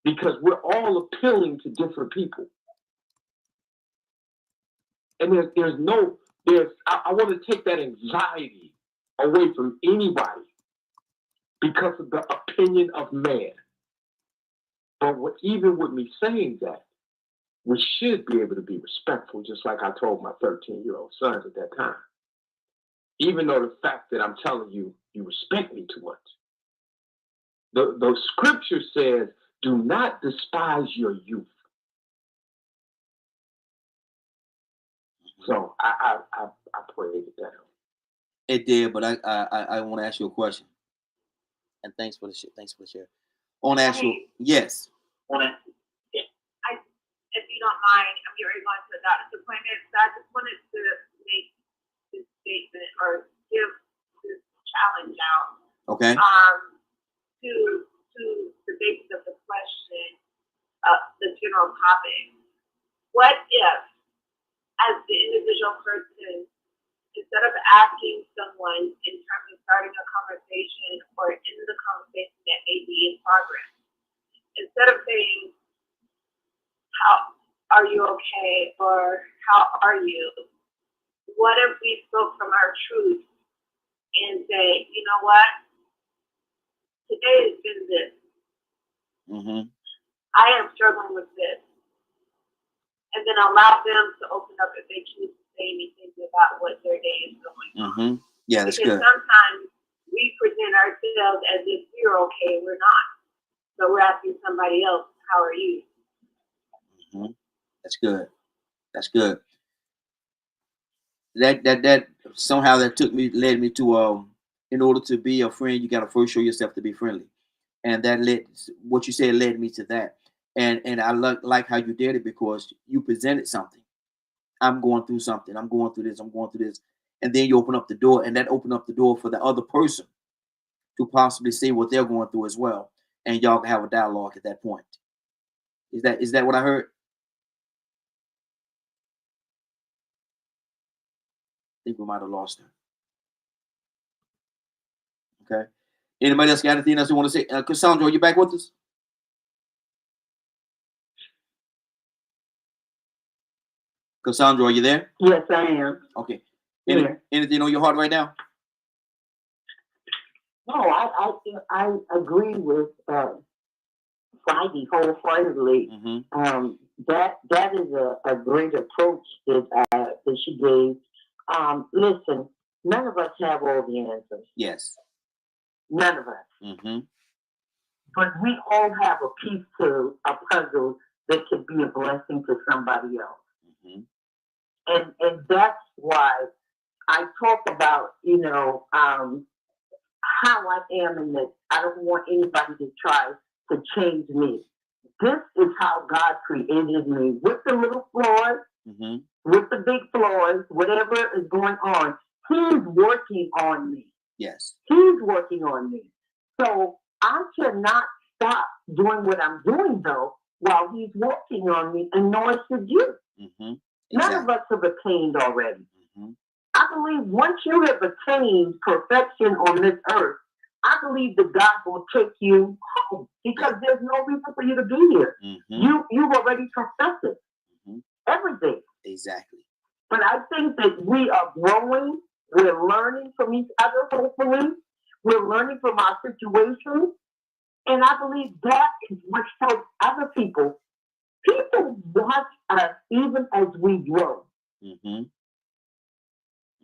Because we're all appealing to different people. And I want to take that anxiety away from anybody because of the opinion of man. But even with me saying that, we should be able to be respectful, just like I told my 13-year-old son at that time. Even though the fact that I'm telling you, you respect me too much. The scripture says, "Do not despise your youth." So I prayed that. It did, but I want to ask you a question. And thanks for the share. I want to ask you, yes. I if you don't mind, I'm getting ready to go into a doctor's appointment, so I just wanted to make this statement or give this challenge out. Okay. To the basis of the question, the general topic. What if, as the individual person, instead of asking someone in terms of starting a conversation or in the conversation that may be in progress, instead of saying, how are you okay, or how are you, what if we spoke from our truth and say, you know what, today has been this. Mm-hmm. I am struggling with this. And then allow them to open up if they choose to say anything about what their day is going on. Mm-hmm. Yeah, that's because good. sometimes we present ourselves as if we're okay, we're not. So we're asking somebody else, how are you? Mm-hmm. That's good. That's good. That somehow that led me to in order to be a friend, you got to first show yourself to be friendly, and that led what you said led me to that, and I like how you did it because you presented something. I'm going through something. I'm going through this. I'm going through this, and then you open up the door, and that opened up the door for the other person to possibly say what they're going through as well, and y'all can have a dialogue at that point. Is that what I heard? I think we might have lost her. Okay. Anybody else got anything else you want to say? Cassandra, are you back with us? Cassandra, are you there? Yes, I am. Okay. Yeah. Anything on your heart right now? No, I agree with Friday wholeheartedly. Mm-hmm. That is a great approach that she gave. Listen, none of us have all the answers. Yes. None of us. Mm-hmm. But we all have a piece to a puzzle that could be a blessing to somebody else. Mm-hmm. And that's why I talk about, how I am in this. I don't want anybody to try to change me. This is how God created me, with the little flaws, Mm-hmm. with the big flaws, whatever is going on. He's working on me. Yes. He's working on me. So I cannot stop doing what I'm doing, though, while he's working on me, and nor should you. Mm-hmm. Exactly. None of us have attained already. Mm-hmm. I believe once you have attained perfection on this earth, I believe that God will take you home because there's no reason for you to be here. Mm-hmm. You've already perfected everything. Exactly. But I think that we are growing. We're learning from each other, hopefully. We're learning from our situations. And I believe that is what helps other people. People watch us even as we grow. Mm-hmm.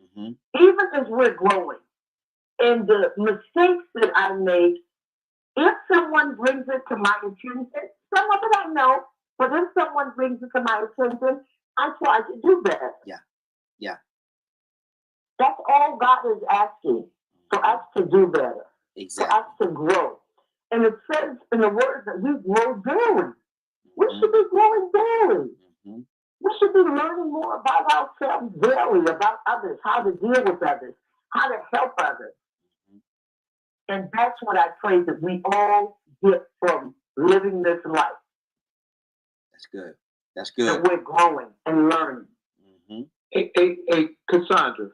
Mm-hmm. Even as we're growing. And the mistakes that I make, if someone brings it to my attention, some of it I know, but if someone brings it to my attention, I try to do better. Yeah. Yeah. That's all God is asking, for us to do better, Exactly. for us to grow. And it says in the word that we grow daily. We should be growing daily. Mm-hmm. We should be learning more about ourselves daily, about others, how to deal with others, how to help others. And that's what I pray that we all get from living this life. That's good. That's That good. we're growing and learning. Mm-hmm. Hey, Cassandra,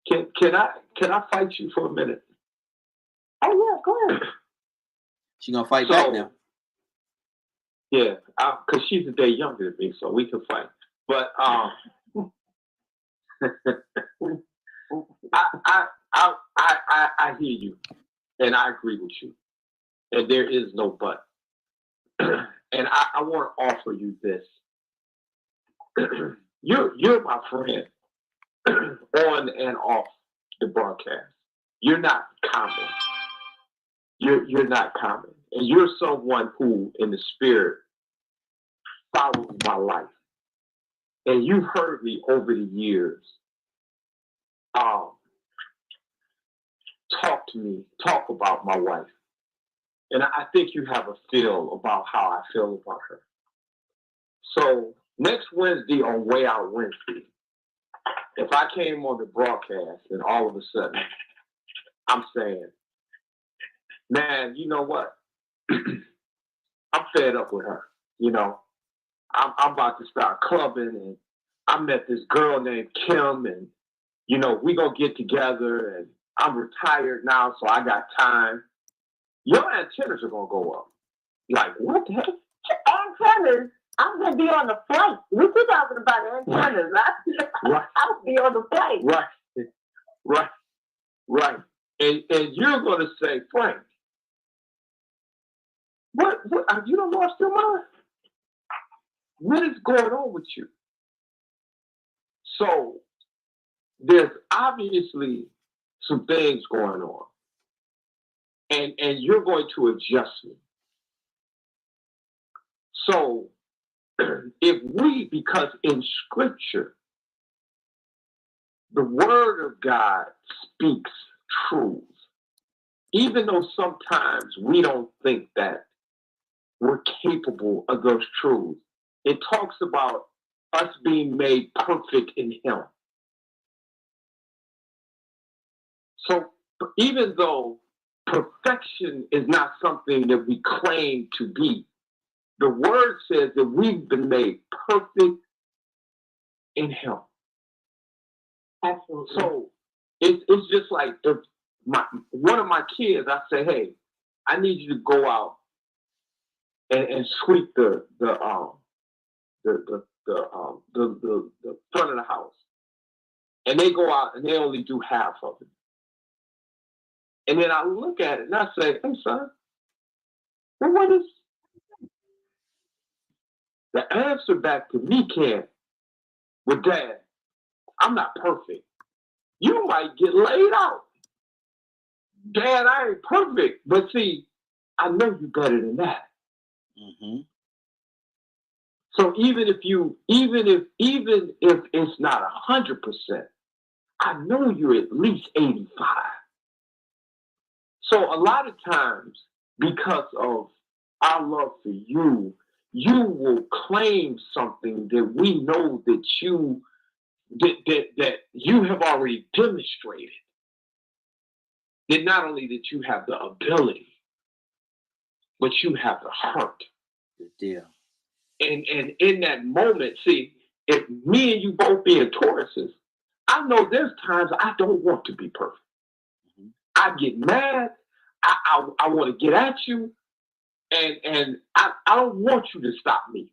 can I fight you for a minute? Oh yeah, go ahead. She's gonna fight back now. Yeah, because she's a day younger than me, so we can fight. But I hear you, and I agree with you, and there is no but. And I want to offer you this. You're my friend on and off the broadcast. You're not common. You're not common, and you're someone who, in the spirit, follows my life. And you've heard me over the years talk about my wife. And I think you have a feel about how I feel about her. So next Wednesday on Way Out Wednesday, if I came on the broadcast and all of a sudden I'm saying, man, you know what? I'm fed up with her. You know, I'm about to start clubbing, and I met this girl named Kim, and you know, we gonna get together, and I'm retired now, so I got time. Your antennas are gonna go up. Like, what the heck? Antennas. I'm gonna be on the flight. What you talking about antennas? Right. I'll be on the flight. Right. And you're gonna say, Frank, what you done lost your mind? What is going on with you? So there's obviously some things going on. And you're going to adjust me. So because in scripture, the word of God speaks truth. Even though sometimes we don't think that we're capable of those truths, it talks about us being made perfect in Him. So even though perfection is not something that we claim to be, the word says that we've been made perfect in Him. Absolutely. So it's just like if one of my kids, I say, hey, I need you to go out and sweep the front of the house. And they go out and they only do half of it. And then I look at it and I say, hey, son, well, what is the answer back to me, Ken? Well, Dad, I'm not perfect. You might get laid out. Dad, I ain't perfect. But see, I know you better than that. Mm-hmm. So even if it's not 100%, I know you're at least 85. So a lot of times, because of our love for you, you will claim something that we know that you have already demonstrated. That not only that you have the ability, but you have the heart. Good deal. And in that moment, see, if me and you both being Tauruses, I know there's times I don't want to be perfect. Mm-hmm. I get mad. I want to get at you, and I don't want you to stop me.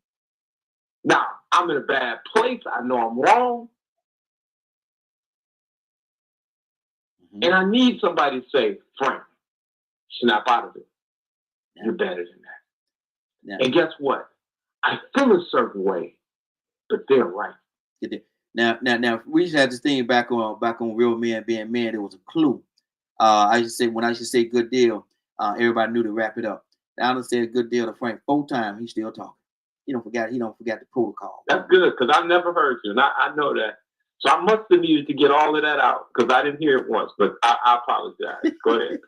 Now, I'm in a bad place. I know I'm wrong. Mm-hmm. And I need somebody to say, Frank, snap out of it. Yeah. You're better than that. Yeah. And guess what? I feel a certain way, but they're right. Now, we used to have this thing back on Real Men Being Men. There was a clue. I used to say, when I used to say good deal, everybody knew to wrap it up. I done said good deal to Frank 4 times. He's still talking. He don't forget the protocol. That's good, because I've never heard you, and I know that. So I must have needed to get all of that out, because I didn't hear it once, but I apologize. Go ahead.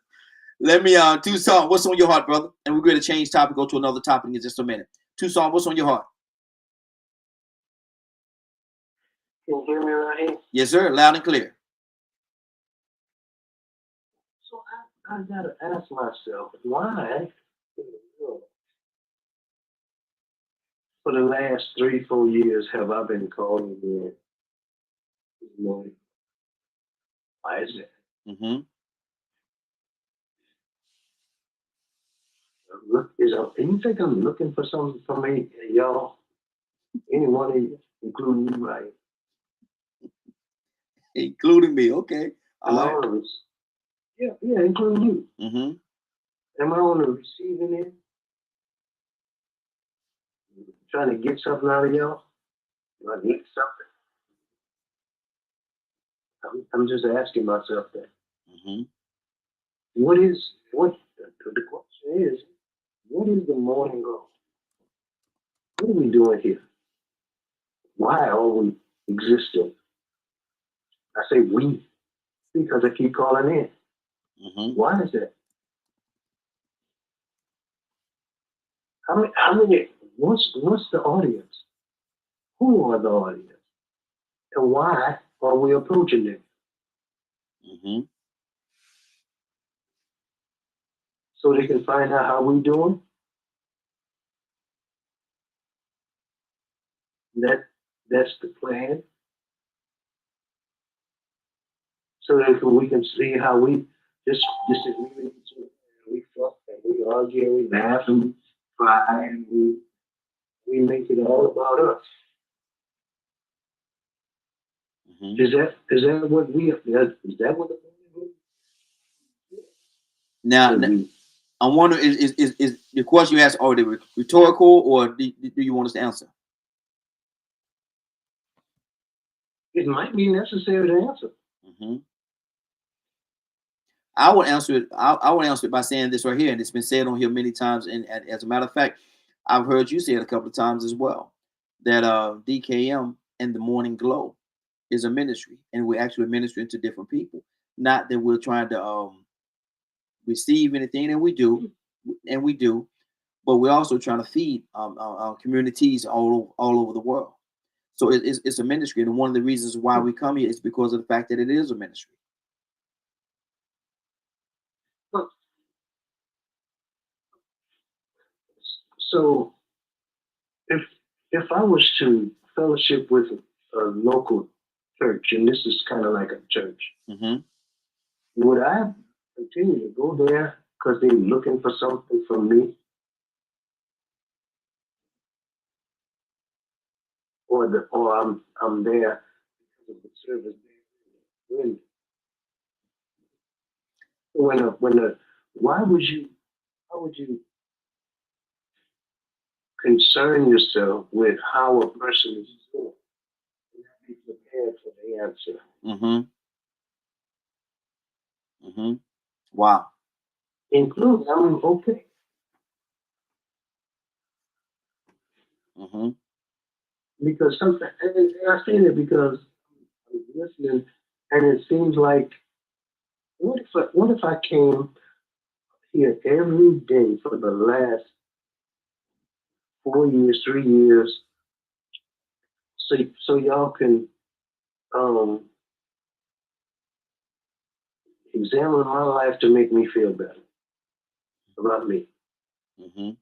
Let me, Tucson, what's on your heart, brother? And we're going to change topic, go to another topic in just a minute. Tucson, what's on your heart? Can you hear me right here? Yes, sir. Loud and clear. So I gotta ask myself, why for the last 3-4 years have I been calling in this morning? Why is it? Mm-hmm. You think I'm looking for something from me, y'all? Any one of you, including you, right? Including me. Okay. Am I All right. on the yeah, including you. Mm-hmm. Am I on the receiving end? Trying to get something out of y'all? Do I need something? I'm just asking myself that. Mm-hmm. What the question is, what is the morning goal? What are we doing here? Why are we existing? I say we because I keep calling in. Mm-hmm. Why is that? How many what's the audience? who are the audience and why are we approaching them? Mm-hmm. So they can find out how we doing. That's the plan. So that we can see how we disagree with each other. We fuss and we argue, we laugh and we cry and we make it all about us. Mm-hmm. Is that what we is that what the Now, I wonder, is the question you asked already rhetorical, or do you want us to answer? it might be necessary to answer. Mm-hmm. I would answer it. I would answer it by saying this right here, and it's been said on here many times. And as a matter of fact, I've heard you say it a couple of times as well. That DKM and the Morning Glow is a ministry, and we're actually ministering to different people. Not that we're trying to receive anything, and we do, but we're also trying to feed communities all over the world. So it's a ministry, and one of the reasons why we come here is because of the fact that it is a ministry. So if I was to fellowship with a local church, and this is kind of like a church, Mm-hmm. would I continue to go there because they're looking for something from me? Or I'm there because of the service they're doing. Why would you concern yourself with how a person is doing and not be prepared for the answer? Mm-hmm. Mm-hmm. Wow. Including, I'm okay. Mm-hmm. Because sometimes, and I say that because I'm listening, and it seems like, what if I came here every day for the last 4 years, 3 years, so y'all can examine my life to make me feel better about me. Mm-hmm.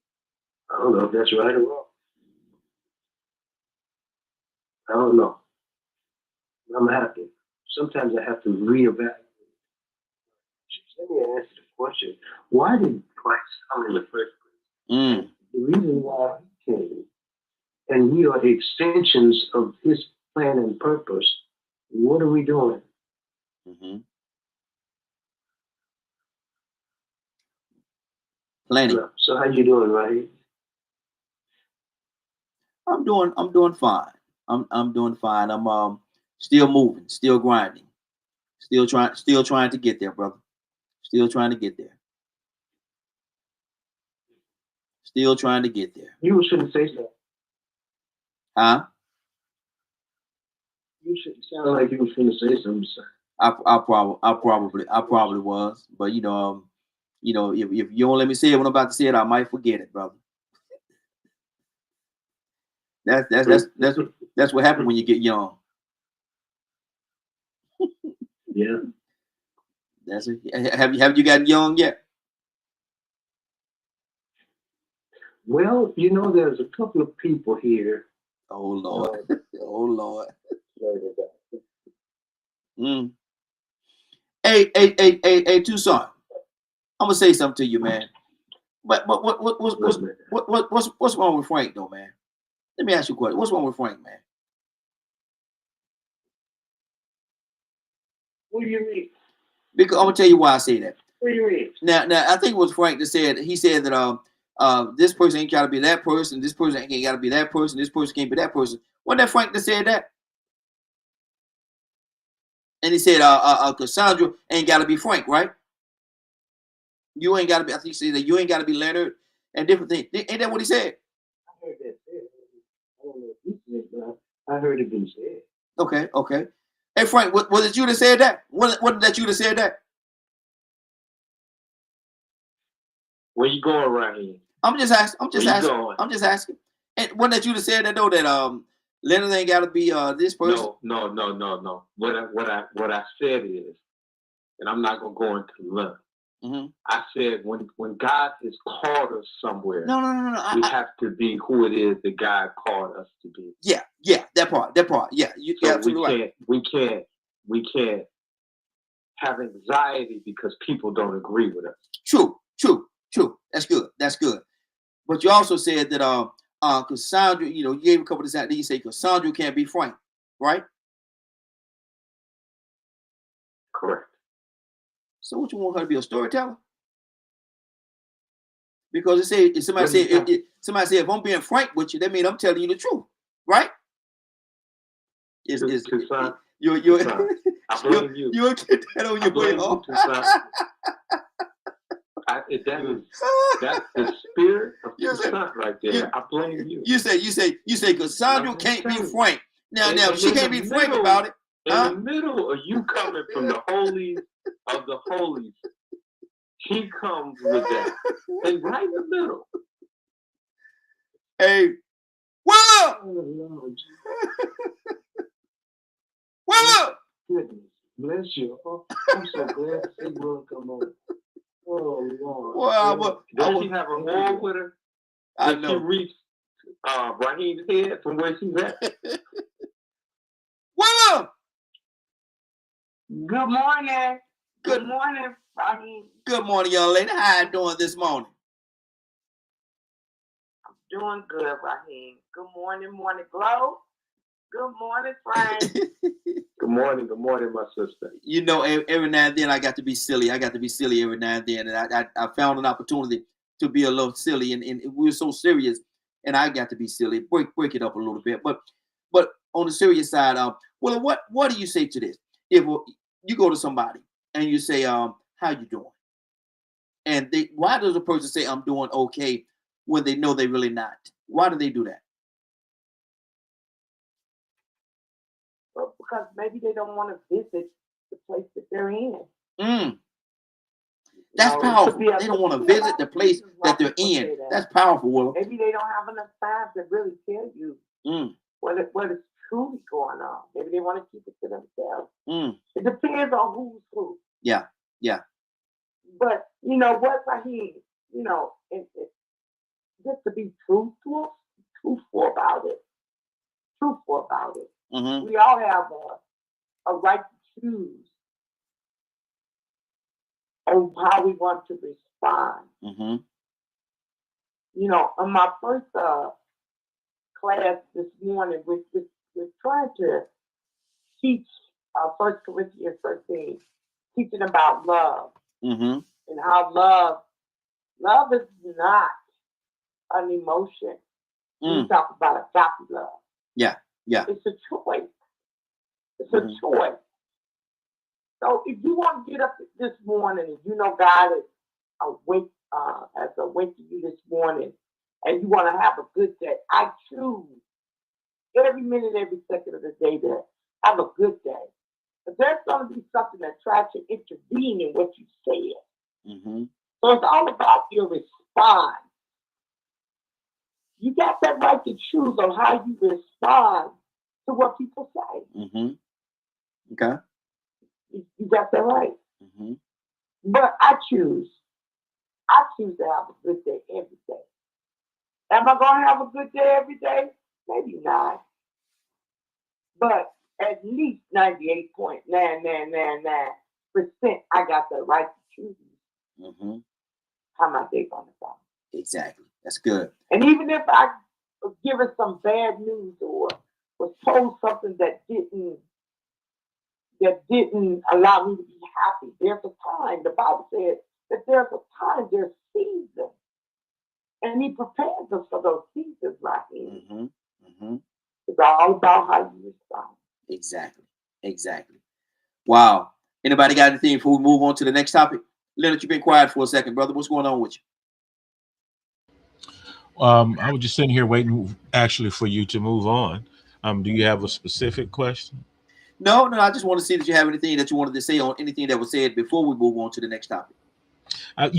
I don't know if that's right or wrong. I don't know. I'm happy. Sometimes I have to reevaluate. Let me ask you the question. Why did Christ come in the first place? Mm. The reason why he came, and we are the extensions of his plan and purpose. What are we doing? Mm-hmm. Plenty. So how you doing, right? I'm doing fine. I'm doing fine. I'm still moving, still grinding, still trying to get there, brother. Still trying to get there. Still trying to get there. You shouldn't say so. Huh? You shouldn't sound like you was finna say something. I probably was, but if you don't let me say it when I'm about to say it, I might forget it, brother. That's what happened when you get young. Yeah. That's it. Have you gotten young yet? Well, there's a couple of people here. Oh Lord. Oh Lord. Mm. Hey, Tucson. I'm gonna say something to you, man. But what's wrong with Frank though, man? Let me ask you a question. What's wrong with Frank, man? What do you mean? Because I'm gonna tell you why I say that. What do you mean? Now I think it was Frank that said that this person ain't gotta be that person, this person ain't gotta be that person, this person can't be that person. Wasn't that Frank that said that? And he said Cassandra ain't gotta be Frank, right? You ain't gotta be, I think he said that you ain't gotta be Leonard and different things. Ain't that what he said? I heard that said. I don't know if you said it, but I heard it been said. Okay. Hey Frank, was it you that said that? Was that you that said that? Where you going right here? I'm just asking. Going? I'm just asking. And wasn't that you that said that though? Leonard ain't got to be this person. No. What I said is, and I'm not gonna go into love. Mm-hmm. I said when God has called us somewhere, No. we have to be who it is that God called us to be. Yeah, that part. Yeah, you're absolutely right. We can't have anxiety because people don't agree with us. True. That's good. But you also said that Cassandra, you gave a couple of examples. You say Cassandra can't be frank, right? Correct. So what you want her to be, a storyteller? Because somebody said if I'm being frank with you, that means I'm telling you the truth, right? I blame you. You'll get that on your way home. That's the spirit of Toussaint right there. I blame you. You say Cassandra can't be frank. Now she can't be frank about it. In the middle of you coming from the holies of the holies, he comes with that. And right in the middle. Hey, what up? What up? Goodness, bless you. Oh, I'm so glad to see you come on. Oh, Lord. Well, does she have a wall with her? I know. She reach Raheem's head from where she's at? What up? Good morning. Good morning, Raheem. Good morning, young lady. How you doing this morning? I'm doing good, Raheem. Good morning, Morning Glow. Good morning, Frank. Good morning, my sister. Every now and then I got to be silly. Every now and then, and I found an opportunity to be a little silly, and we were so serious, and I got to be silly. Break it up a little bit, but on the serious side, well, what do you say to this? If you go to somebody and you say, how you doing? And why does a person say I'm doing okay when they know they're really not? Why do they do that? Well, because maybe they don't want to visit the place that they're in. That's powerful. They don't want to visit the place that they're in. That's powerful, Willow. Maybe they don't have enough time to really tell you what is truly going on. Maybe they want to keep it to themselves. It depends on who's who. Yeah. But you know what, Raheem? Just to be truthful about it. Mm-hmm. We all have a right to choose on how we want to respond. Mm-hmm. On my first class this morning, we're trying to teach 1 Corinthians 13, teaching about love. Mm-hmm. And how love is not an emotion. We talk about agape love. Yeah. It's a choice. It's a choice. So if you want to get up this morning and God is has awakened you this morning and you want to have a good day, I choose every minute, every second of the day to have a good day. But there's going to be something that tries to intervene in what you said. Mm-hmm. So it's all about your response. You got that right to choose on how you respond to what people say. Mm-hmm. Okay. You got that right. Mm-hmm. But I choose to have a good day every day. Am I going to have a good day every day? Maybe not. But at least 98.9999% I got the right to choose how my day going to go. Exactly. That's good. And even if I was given some bad news or was told something that didn't allow me to be happy, there's a time. The Bible says that there's a time, there's seasons. And he prepares us for those seasons right here. Mm-hmm. It's all about how you respond. Exactly. Wow. Anybody got anything before we move on to the next topic? Leonard, you've been quiet for a second, brother. What's going on with you? I was just sitting here waiting actually for you to move on. Do you have a specific question? No, I just want to see that you have anything that you wanted to say on anything that was said before we move on to the next topic. I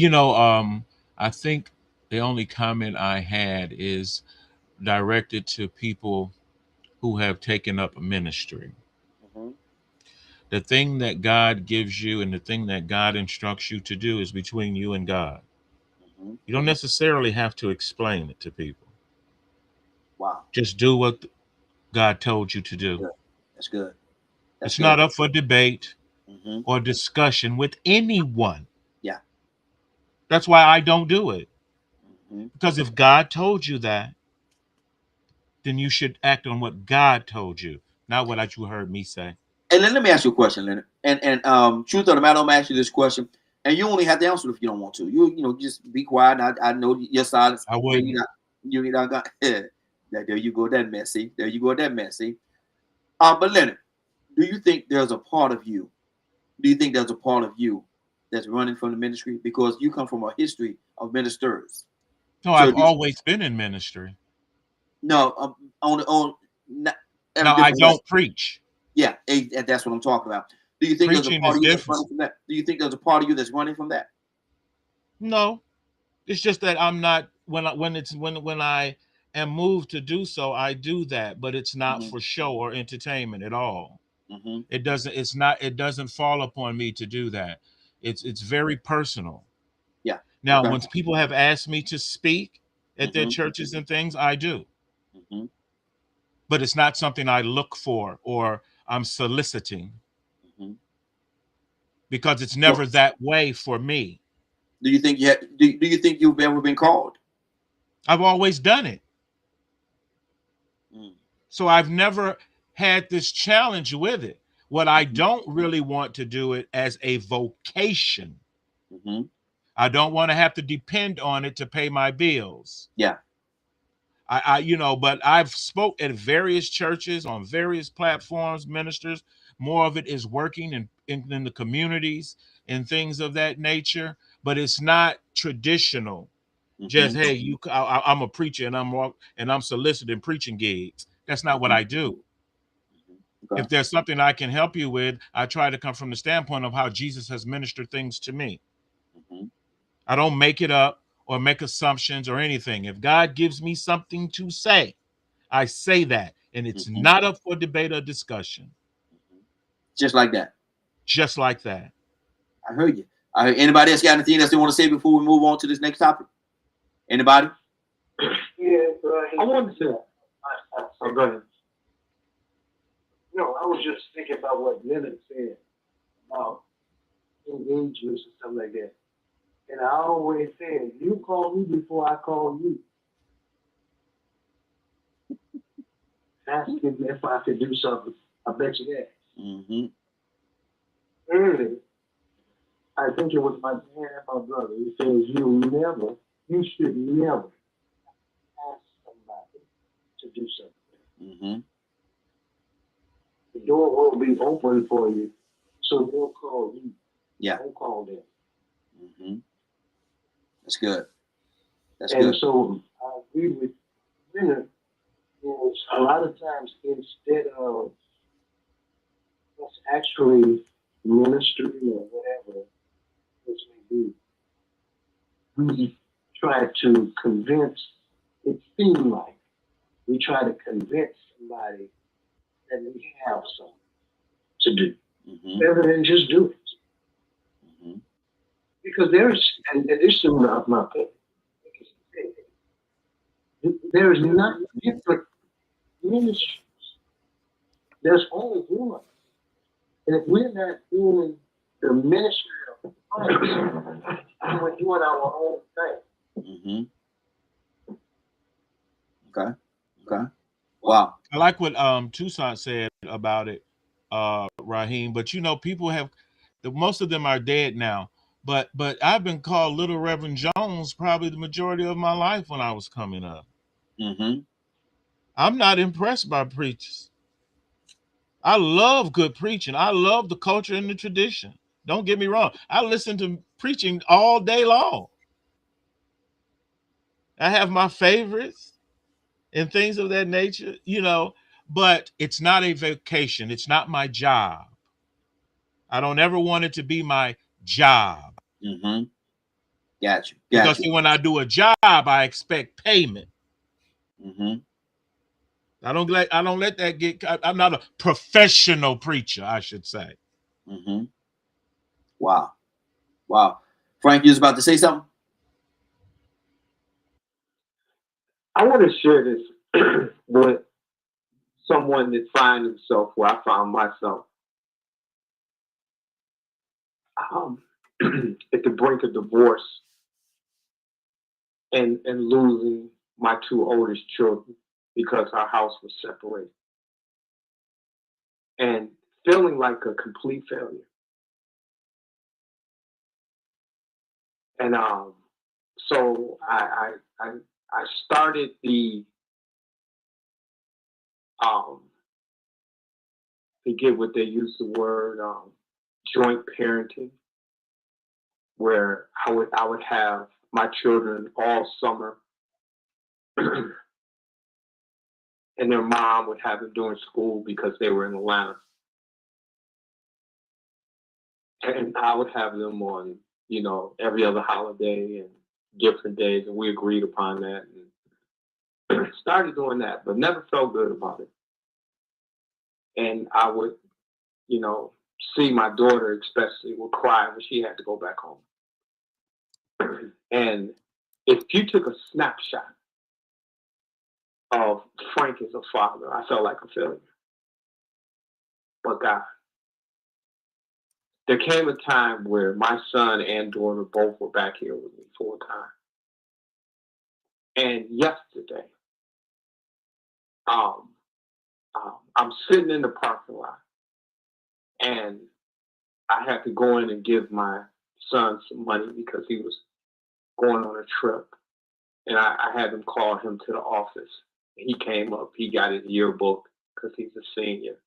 think the only comment I had is directed to people who have taken up ministry. Mhm. The thing that God gives you and the thing that God instructs you to do is between you and God. Mhm. You don't necessarily have to explain it to people. Wow. Just do what God told you to do. Good. That's good. That's It's good. not up for debate Mhm. or discussion with anyone. Yeah. That's why I don't do it. Mhm. Because if God told you that, then you should act on what God told you, not what you heard me say. And let me ask you a question, Leonard. And truth of the matter, I'm gonna ask you this question, and you only have to answer it if you don't want to. You know, just be quiet. I know your silence. I You wouldn't. not you not got there you go, that messy. There you go, that messy. But Leonard, do you think there's a part of you? Do you think there's a part of you that's running from the ministry because you come from a history of ministers? No, So I've do you, always been in ministry. no, on not every Now, I different way. don't preach. Yeah, and that's what I'm talking about. Do you think there's a Preaching part is of you that's different. running from that? Do you think there's a part of you that's running from that? No, it's just that I'm not when I am moved to do so, I do that, but it's not Hmm. for show or entertainment at all. Hmm. It doesn't fall upon me to do that. It's very personal. Yeah. Now, Okay. when people have asked me to speak at their Hmm. churches and things, I do. Hmm. But it's not something I look for or I'm soliciting Hmm. because it's So, never that way for me. do you think do you think you've ever been called? I've always done it. Mm. So I've never had this challenge with it. What I Hmm. don't really want to do it as a vocation. Hmm. I don't want to have to depend on it to pay my bills. Yeah. But I've spoke at various churches on various platforms, ministers. More of it is working in the communities and things of that nature, but it's not traditional. Hmm. Just hey, I'm a preacher and I'm soliciting preaching gigs. That's not what Hmm. I do. Okay. If there's something I can help you with, I try to come from the standpoint of how Jesus has ministered things to me. Hmm. I don't make it up or make assumptions or anything. If God gives me something to say, I say that, and it's Hmm. not up for debate or discussion. Just like that. Just like that. I heard you. Anybody else got anything else they want to say before we move on to this next topic? Anybody? Yeah, I wanted to. Oh, go ahead. No, I was just thinking about what Leonard said about engagements and stuff like that. And I always said, you call me before I call you. Asking if I could do something. I bet you that. Hmm. Early, I think it was my dad, my brother. He says, you should never ask somebody to do something. Hmm. The door will be open for you, so they'll call you. Yeah. Don't call them. Hmm. That's good. That's And good. so I agree with Leonard. Is a lot of times instead of us actually ministering or whatever this may be, we try to convince, it seems like we try to convince somebody that we have something to do, Hmm. rather than just do it. Hmm. Because there's, and this is my opinion, there's not different ministries. There's only one. And if we're not doing the ministry of Christ, then we're doing our own thing. Hmm. Okay. Okay. Wow. I like what Toussaint said about it, Raheem. But people most of them are dead now. But I've been called Little Reverend Jones probably the majority of my life when I was coming up. Hmm. I'm not impressed by preachers. I love good preaching. I love the culture and the tradition. Don't get me wrong. I listen to preaching all day long. I have my favorites and things of that nature, but it's not a vocation. It's not my job. I don't ever want it to be my job. Hmm. Got you. Got Because you. see, when I do a job, I expect payment. Hmm. I don't let that get. I'm not a professional preacher, I should say. Mm-hmm. Wow. Wow. Frank, you was about to say something? I want to share this with someone that finds himself where I found myself. At the brink of divorce and losing my two oldest children because our house was separated. And feeling like a complete failure. And so I started the forget what they use the word joint parenting, where I would have my children all summer, and their mom would have them during school because they were in Atlanta, and I would have them on every other holiday and different days, and we agreed upon that and started doing that, but never felt good about it. And I would, see my daughter especially would cry when she had to go back home. And if you took a snapshot of Frank as a father, I felt like a failure. But God, there came a time where my son and daughter both were back here with me full time. And yesterday, I'm sitting in the parking lot, and I had to go in and give my son some money because he was going on a trip. And I had him call him to the office. He came up, he got his yearbook because he's a senior.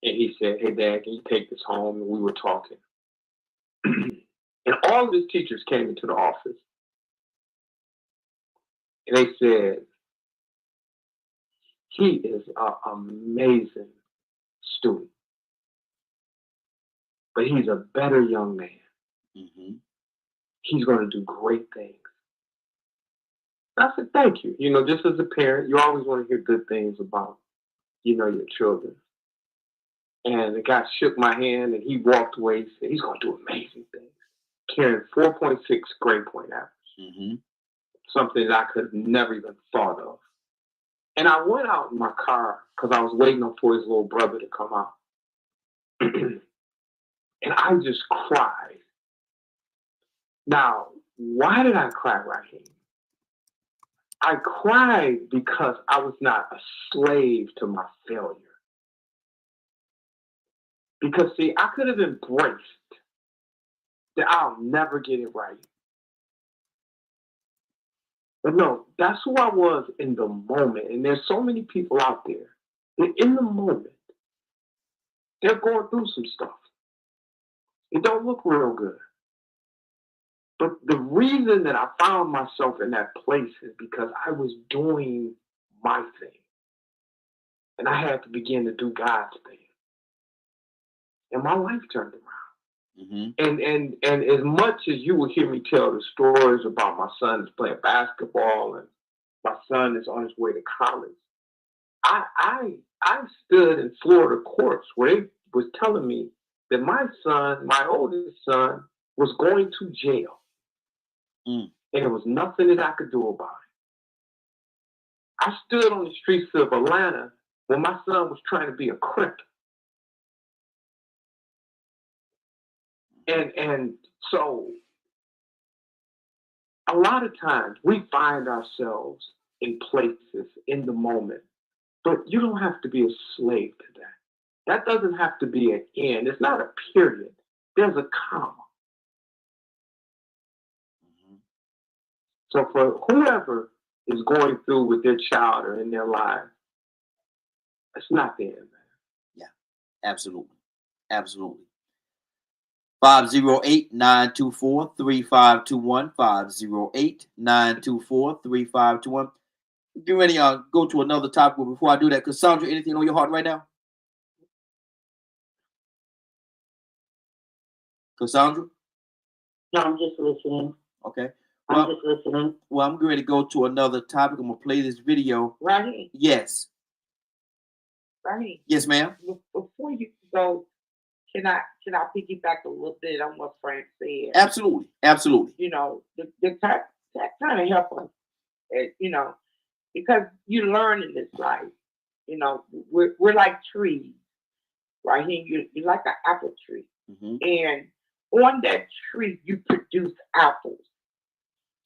And he said, "Hey, Dad, can you take this home?" And we were talking. And all of his teachers came into the office. And they said, "He is an amazing student. But he's a better young man. Mm-hmm. He's going to do great things." I said, "Thank you." Just as a parent, you always want to hear good things about, your children. And the guy shook my hand and he walked away. He said, "He's going to do amazing things." Carrying 4.6 grade point average. Mm-hmm. Something that I could have never even thought of. And I went out in my car because I was waiting for his little brother to come out. And I just cried. Now, why did I cry, Raheem? I cried because I was not a slave to my failure. Because, see, I could have embraced that I'll never get it right. But no, that's who I was in the moment. And there's so many people out there that in the moment, they're going through some stuff. It don't look real good. But the reason that I found myself in that place is because I was doing my thing. And I had to begin to do God's thing. And my life turned around. Mm-hmm. And as much as you will hear me tell the stories about my son is playing basketball and my son is on his way to college, I stood in Florida courts where they was telling me that my son, my oldest son, was going to jail. And there was nothing that I could do about it. I stood on the streets of Atlanta when my son was trying to be a crip. And so a lot of times we find ourselves in places in the moment, but you don't have to be a slave to that. That doesn't have to be an end. It's not a period. There's a comma. So for whoever is going through with their child or in their life, it's not the end, man. Yeah, absolutely. Absolutely. 508-924-3521. 508-924-3521. Get ready to go to another topic. But before I do that, Cassandra, anything on your heart right now? Cassandra? No, I'm just listening. Okay. I'm just listening. Well, I'm going to go to another topic. I'm going to play this video. Right here. Yes. Right. Yes, ma'am. Before you go, can I piggyback a little bit on what Frank said? Absolutely. Absolutely. You know, that kind of help us, you know, because you learn in this life. You know, we're like trees, right here. You're like an apple tree, Hmm. and on that tree you produce apples.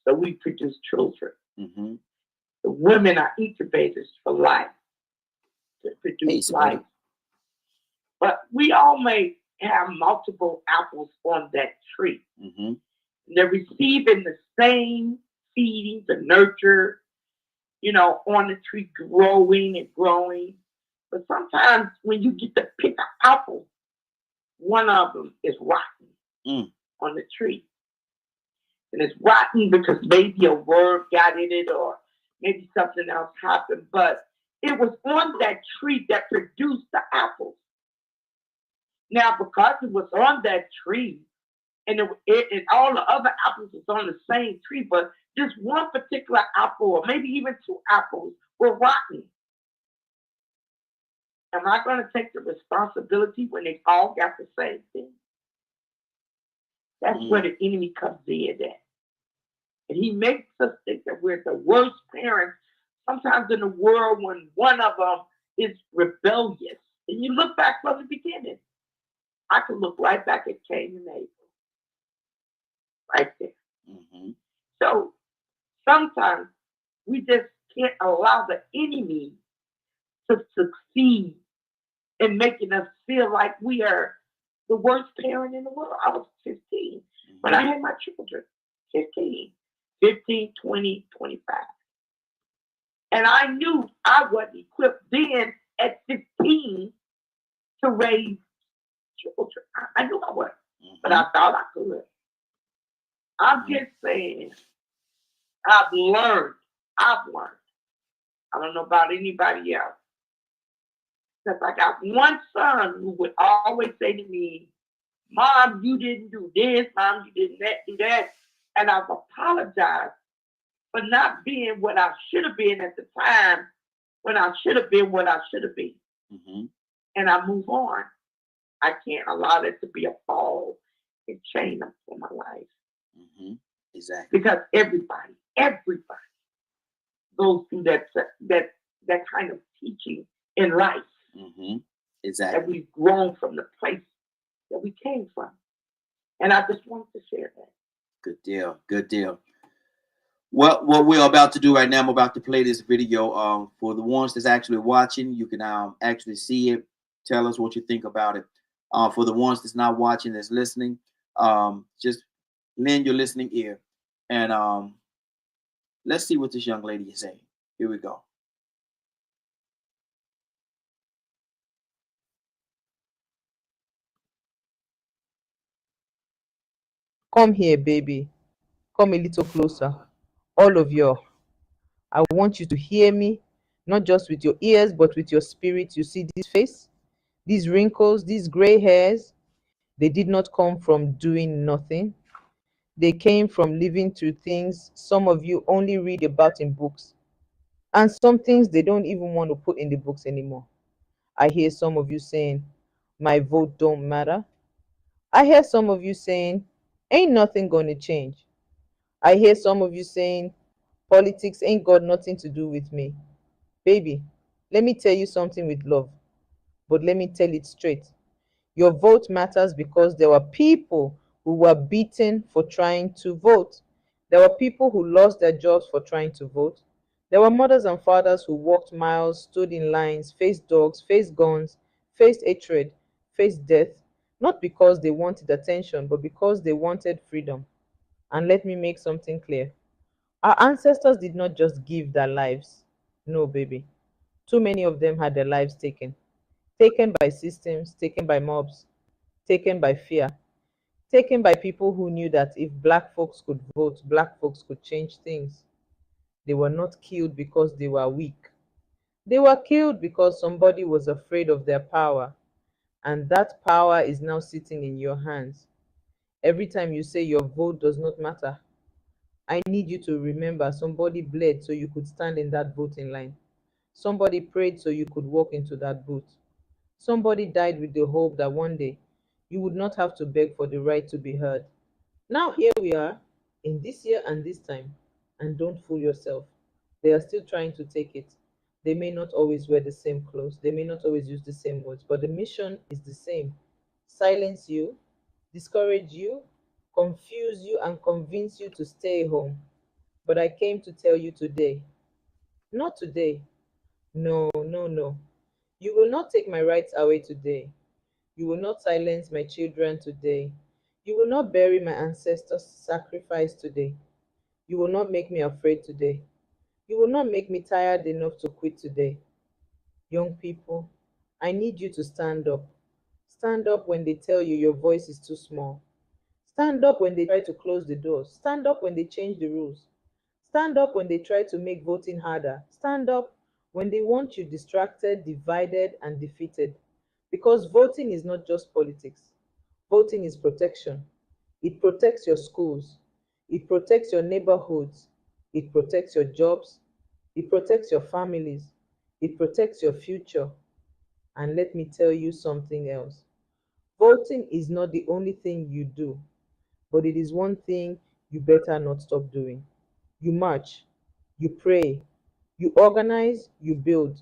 So we produce children. Hmm. The women are incubators for life to Hey, produce Sabrina. life. But we all may have multiple apples on that tree. Hmm. They're receiving the same feeding, the nurture, you know, on the tree growing and growing. But sometimes when you get to pick an apple, one of them is rotten Mm. on the tree. And it's rotten because maybe a worm got in it or maybe something else happened. But it was on that tree that produced the apples. Now, because it was on that tree, and all the other apples was on the same tree, but this one particular apple, or maybe even two apples, were rotten. Am I going to take the responsibility when they all got the same thing? That's where Mm. the enemy comes in at. And he makes us think that we're the worst parents sometimes in the world when one of them is rebellious. And you look back from the beginning. I can look right back at Cain and Abel, right there. Hmm. So sometimes we just can't allow the enemy to succeed in making us feel like we are the worst parent in the world. I was 15 when I had my children. 15, 15, 20, 25. And I knew I wasn't equipped then at 15 to raise children. I knew I wasn't, but I thought I could. I'm just saying, I've learned. I've learned. I don't know about anybody else. Because I got one son who would always say to me, Mom, you didn't do this. Mom, you didn't do that. And I've apologized for not being what I should have been at the time when I should have been what I should have been. Hmm. And I move on. I can't allow that to be a fall and chain up for my life. Hmm. Exactly. Because everybody goes through that kind of teaching in life. Hmm. That Exactly. we've grown from the place that we came from. And I just wanted to share that. Good deal. Good deal. Well, what we're about to do right now, I'm about to play this video. For the ones that's actually watching, you can actually see it. Tell us what you think about it. For the ones that's not watching, that's listening, just lend your listening ear, and let's see what this young lady is saying. Here we go. Come here, baby. Come a little closer. All of you. I want you to hear me, not just with your ears, but with your spirit. You see this face, these wrinkles, these gray hairs. They did not come from doing nothing. They came from living through things some of you only read about in books, and some things they don't even want to put in the books anymore. I hear some of you saying, my vote don't matter. I hear some of you saying, ain't nothing gonna change. I hear some of you saying, politics ain't got nothing to do with me. Baby, let me tell you something with love, but let me tell it straight. Your vote matters because there were people who were beaten for trying to vote. There were people who lost their jobs for trying to vote. There were mothers and fathers who walked miles, stood in lines, faced dogs, faced guns, faced hatred, faced death, not because they wanted attention, but because they wanted freedom. And let me make something clear. Our ancestors did not just give their lives. No, baby. Too many of them had their lives taken. Taken by systems, taken by mobs, taken by fear, taken by people who knew that if black folks could vote, black folks could change things. They were not killed because they were weak. They were killed because somebody was afraid of their power. And that power is now sitting in your hands. Every time you say your vote does not matter, I need you to remember somebody bled so you could stand in that voting line. Somebody prayed so you could walk into that booth. Somebody died with the hope that one day you would not have to beg for the right to be heard. Now here we are in this year and this time, and don't fool yourself. They are still trying to take it. They may not always wear the same clothes, they may not always use the same words, but the mission is the same. Silence you, discourage you, confuse you, and convince you to stay home. But I came to tell you today, not today. No, no, no. You will not take my rights away today. You will not silence my children today. You will not bury my ancestors' sacrifice today. You will not make me afraid today. You will not make me tired enough to quit today. Young people, I need you to stand up. Stand up when they tell you your voice is too small. Stand up when they try to close the doors. Stand up when they change the rules. Stand up when they try to make voting harder. Stand up when they want you distracted, divided, and defeated. Because voting is not just politics, voting is protection. It protects your schools, it protects your neighborhoods, it protects your jobs, it protects your families, it protects your future. And let me tell you something else. Voting is not the only thing you do, but it is one thing you better not stop doing. You march, you pray, you organize, you build,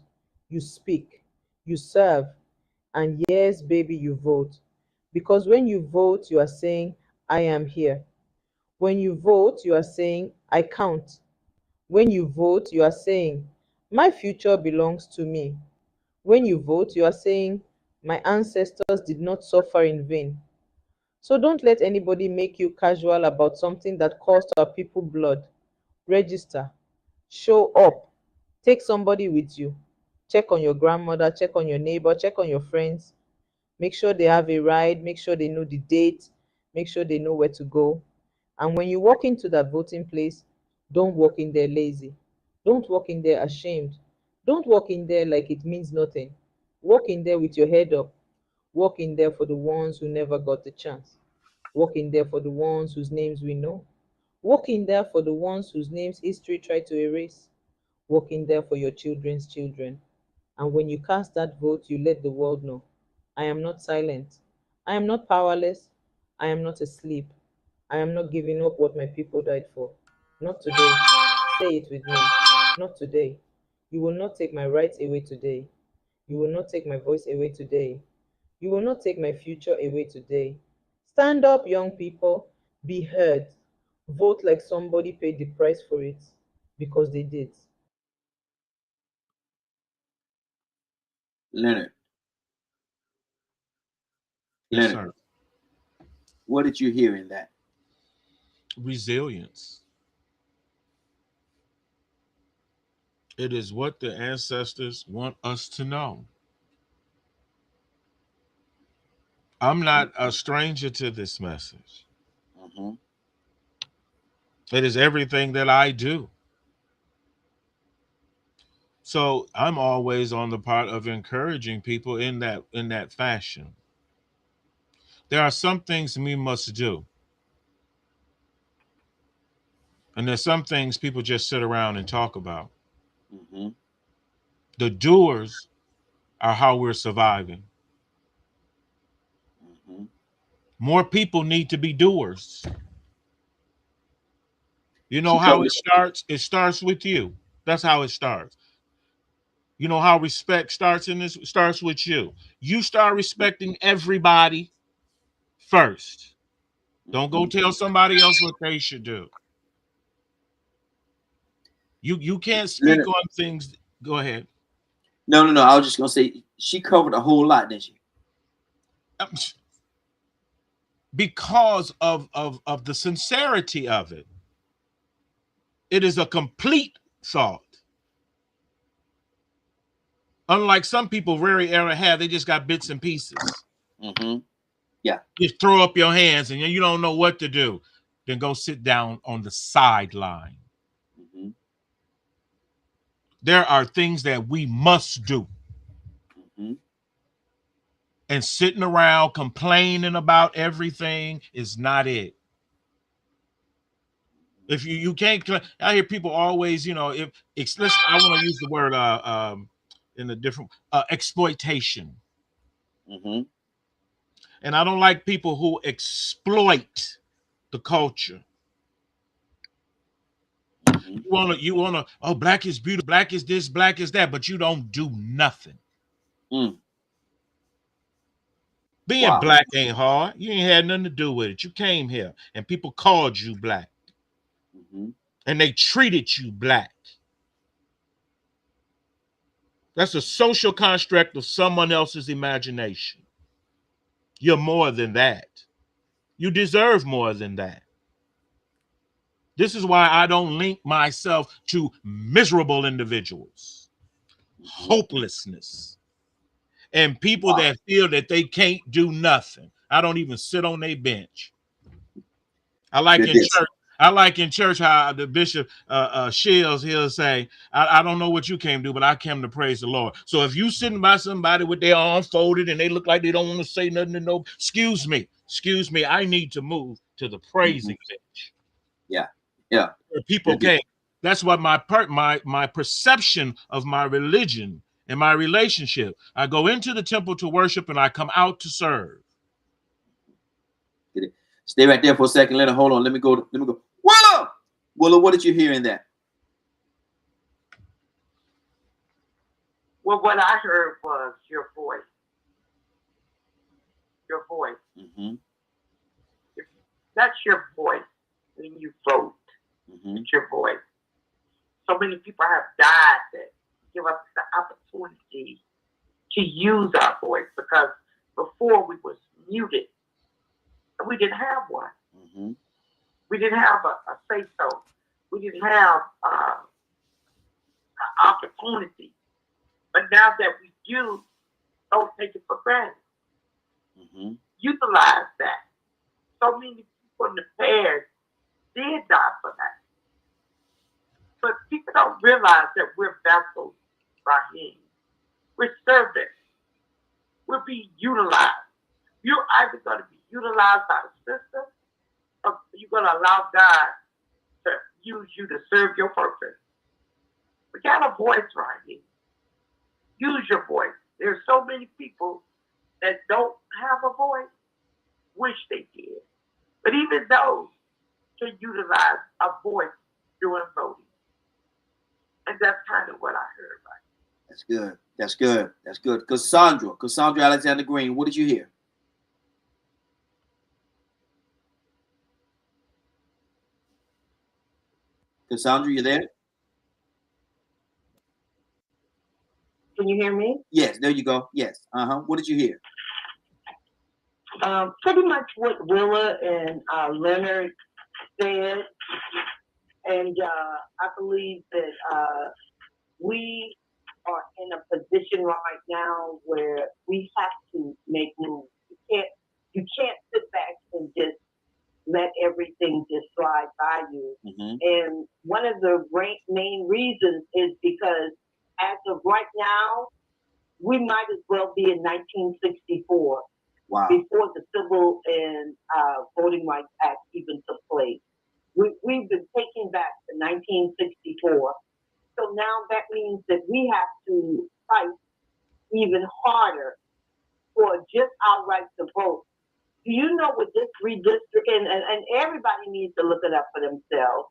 you speak, you serve, and yes, baby, you vote. Because when you vote, you are saying, I am here. When you vote, you are saying, I count. When you vote, you are saying, my future belongs to me. When you vote, you are saying, my ancestors did not suffer in vain. So don't let anybody make you casual about something that cost our people blood. Register, show up, take somebody with you. Check on your grandmother, check on your neighbor, check on your friends. Make sure they have a ride, make sure they know the date, make sure they know where to go. And when you walk into that voting place, don't walk in there lazy. Don't walk in there ashamed. Don't walk in there like it means nothing. Walk in there with your head up. Walk in there for the ones who never got the chance. Walk in there for the ones whose names we know. Walk in there for the ones whose names history tried to erase. Walk in there for your children's children. And when you cast that vote, you let the world know I am not silent. I am not powerless. I am not asleep. I am not giving up what my people died for. Not today. Say it with me. Not today. You will not take my rights away today. You will not take my voice away today. You will not take my future away today. Stand up, young people. Be heard. Vote like somebody paid the price for it because they did. Leonard, Yes, Leonard, sir. what did you hear in that? Resilience. It is what the ancestors want us to know. I'm not a stranger to this message. Mm-hmm. It is everything that I do. So I'm always on the part of encouraging people in that fashion. There are some things we must do, and there's some things people just sit around and talk about. Mm-hmm. The doers are how we're surviving. Mm-hmm. More people need to be doers. You know She how covered. it starts? It starts with you. That's how it starts. You know how respect starts in this? It starts with you. You start respecting everybody first. Don't go Mm-hmm. tell somebody else what they should do. You can't speak Leonard, on things. Go ahead. no, no, no. I was just gonna say she covered a whole lot, didn't she? Um, Because of the sincerity of it. It is a complete thought. Unlike some people very ever have, they just got bits and pieces. Mm-hmm. Yeah. Just throw up your hands and you don't know what to do. Then go sit down on the sideline. Mm-hmm. There are things that we must do. Mm-hmm. And sitting around complaining about everything is not it. If you can't, I hear people always, if I want to use the word in a different exploitation, Mm-hmm. and I don't like people who exploit the culture. Mm-hmm. You wanna, oh, black is beautiful, black is this, black is that, but you don't do nothing. Mm. Being Wow. black ain't hard. You ain't had nothing to do with it. You came here and people called you black Mm-hmm. and they treated you black. That's a social construct of someone else's imagination. You're more than that. You deserve more than that. This is why I don't link myself to miserable individuals, Mm-hmm. hopelessness, and people Wow. that feel that they can't do nothing. I don't even sit on their bench. I like Get in this. church. I like in church how the bishop Shields, he'll say, I don't know what you came to do, but I came to praise the Lord. So if you sitting by somebody with their arms folded and they look like they don't want to say nothing to no, excuse me, I need to move to the Mm-hmm. praising bench Yeah. Yeah. where people Get this. came. That's what my perception of my religion and my relationship. I go into the temple to worship and I come out to serve. Get it. Stay right there for a second. Hold on. Let me go. Willow! Willow, what did you hear in that? Well, what I heard was your voice. Your voice. Mm-hmm. That's your voice when you vote. Mm-hmm. It's your voice. So many people have died that give us the opportunity to use our voice because before we was muted. We didn't have one. Mm-hmm. We didn't have a say-so. We didn't have an opportunity. But now that we do, don't take it for granted. Mm-hmm. Utilize that. So many people in the past did die for that. But people don't realize that we're vessels by Him. We're servants. We're being utilized. You're either going to be utilized by the system or you're going to allow God to use you to serve your purpose. We got a voice right here. Use your voice. There's so many people that don't have a voice, wish they did. But even those can utilize a voice during voting. And that's kind of what I heard right. That's good. That's good. That's good. Cassandra Alexander Green, what did you hear? Cassandra, you there? Can you hear me? Yes, there you go. Yes. Uh-huh. What did you hear? Pretty much what Willa and Leonard said. And I believe that we are in a position right now where we have to make moves. You can't sit back and just let everything just slide by you. Mm-hmm. And one of the main reasons is because as of right now, we might as well be in 1964. Wow. Before the Civil and Voting Rights Act even took place. We've been taking back to 1964. So now that means that we have to fight even harder for just our right to vote. Do you know with this redistricting, and everybody needs to look it up for themselves,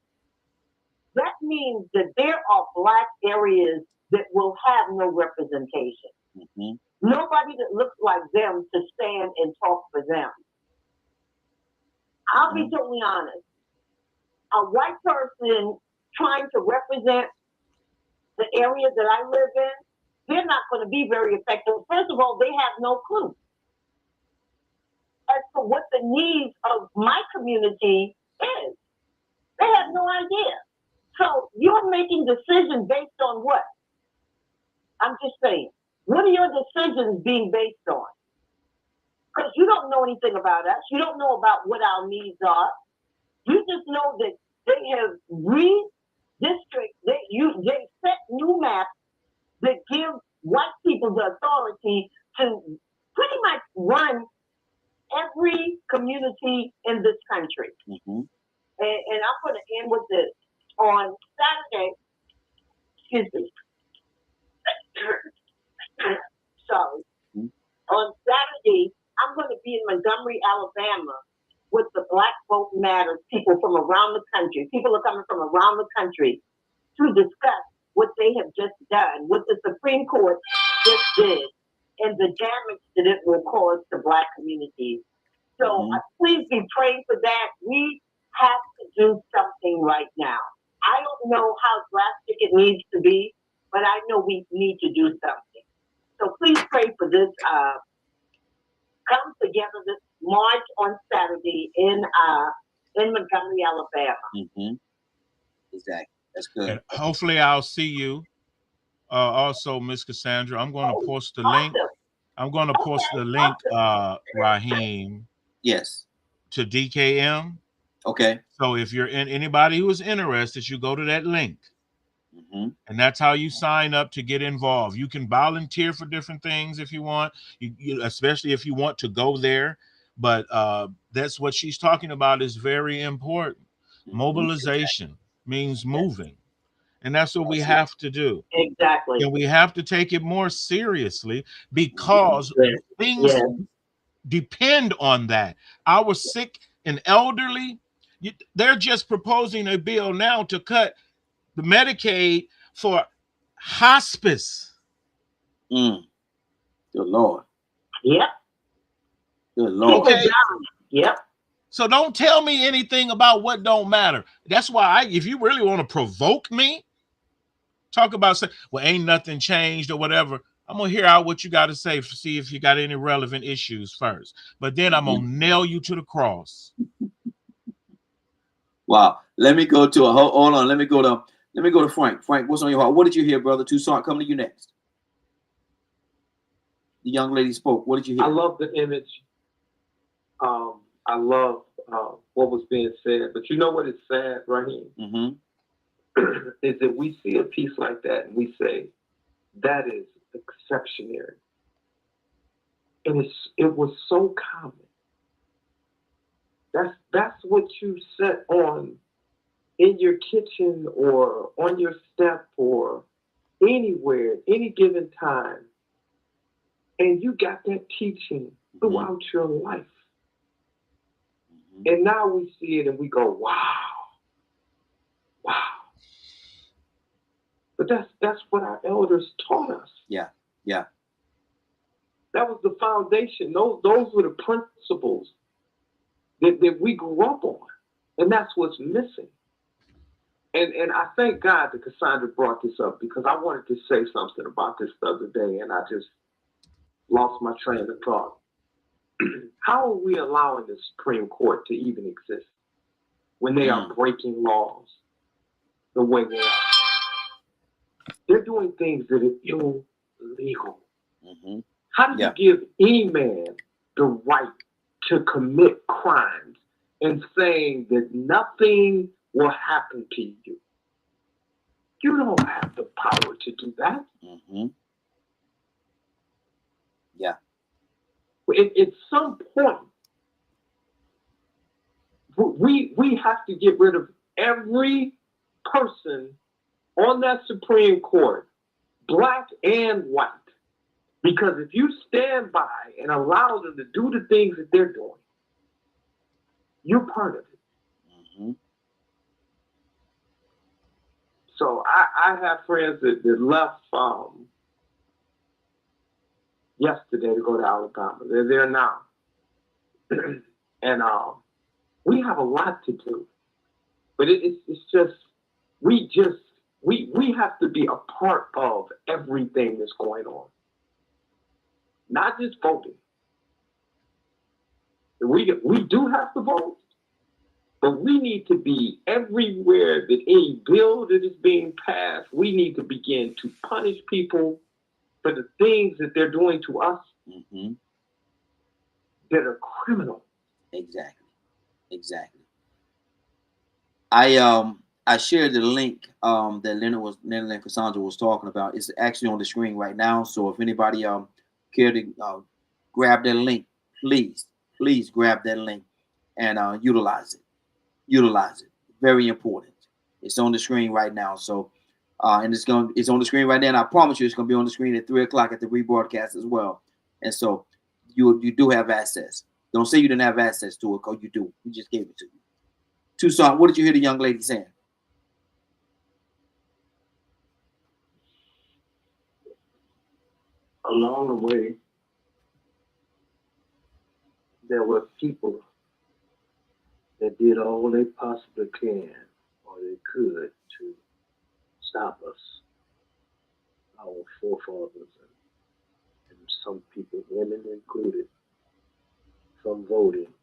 that means that there are Black areas that will have no representation. Mm-hmm. Nobody that looks like them to stand and talk for them. I'll be totally honest. A white person trying to represent the area that I live in, they're not going to be very effective. First of all, they have no clue as to what the needs of my community is. They have no idea. So you're making decisions based on what? I'm just saying. What are your decisions being based on? Because you don't know anything about us. You don't know about what our needs are. You just know that they have redistricted, they set new maps that give white people the authority to pretty much run every community in this country. Mm-hmm. And I'm going to end with this. On Saturday, excuse me, sorry. On Saturday, I'm going to be in Montgomery, Alabama, with the Black Vote Matters people from around the country. People are coming from around the country to discuss what they have just done, what the Supreme Court just did, and the damage that it will cause to Black communities. So please be praying for that. We have to do something right now. I don't know how drastic it needs to be, but I know we need to do something. So please pray for this. Come together this march on Saturday in Montgomery, Alabama. Exactly. That's good. And hopefully I'll see you. Also, Miss Cassandra, I'm going to post the link. I'm going to post the link, Raheem. Yes. To DKM. Okay. So if you're in anybody who is interested, you go to that link. And that's how you sign up to get involved. You can volunteer for different things if you want, especially if you want to go there. But that's what she's talking about is very important. Mobilization means moving. And that's what we have to do. Exactly. And we have to take it more seriously because things depend on that. Our sick and elderly, they're just proposing a bill now to cut the Medicaid for hospice. Good Lord. Yep. Good Lord. Okay. Yep. So don't tell me anything about what don't matter. That's why if you really want to provoke me, talk about say, well, ain't nothing changed or whatever. I'm gonna hear out what you got to say to see if you got any relevant issues first. But then I'm gonna nail you to the cross. Wow. Let me go to hold on. Let me go to Frank. Frank, what's on your heart? What did you hear, brother? Toussaint, coming to you next. The young lady spoke. What did you hear? I love the image. I love what was being said. But you know what is sad, Raheem? Is that we see a piece like that and we say, that is exceptionary. And it was so common. That's what you set on in your kitchen or on your step or anywhere, any given time. And you got that teaching throughout your life. And now we see it and we go, wow. Wow. But that's what our elders taught us. Yeah. Yeah. That was the foundation. Those were the principles that we grew up on. And that's what's missing. And I thank God that Cassandra brought this up because I wanted to say something about this the other day and I just lost my train of thought. How are we allowing the Supreme Court to even exist when they are breaking laws the way they are? They're doing things that are illegal. How do you give any man the right to commit crimes and saying that nothing will happen to you? You don't have the power to do that. Yeah. At some point, we have to get rid of every person on that Supreme Court, black and white. Because if you stand by and allow them to do the things that they're doing, you're part of it. So I have friends that left yesterday to go to Alabama. They're there now. And we have a lot to do. But it's just, we have to be a part of everything that's going on. Not just voting. We do have to vote, but we need to be everywhere that any bill that is being passed, we need to begin to punish people for the things that they're doing to us that are criminal. Exactly. I shared the link that Leonard and Cassandra was talking about. It's actually on the screen right now. So if anybody care to grab that link, please grab that link and utilize it. Very important. It's on the screen right now. So, and it's on the screen right now. And I promise you, it's gonna be on the screen at 3 o'clock at the rebroadcast as well. And so, you do have access. Don't say you didn't have access to it, because you do. We just gave it to you. Tucson, what did you hear the young lady saying? Along the way, there were people that did all they possibly can or they could to stop us, our forefathers, and some people, women included, from voting.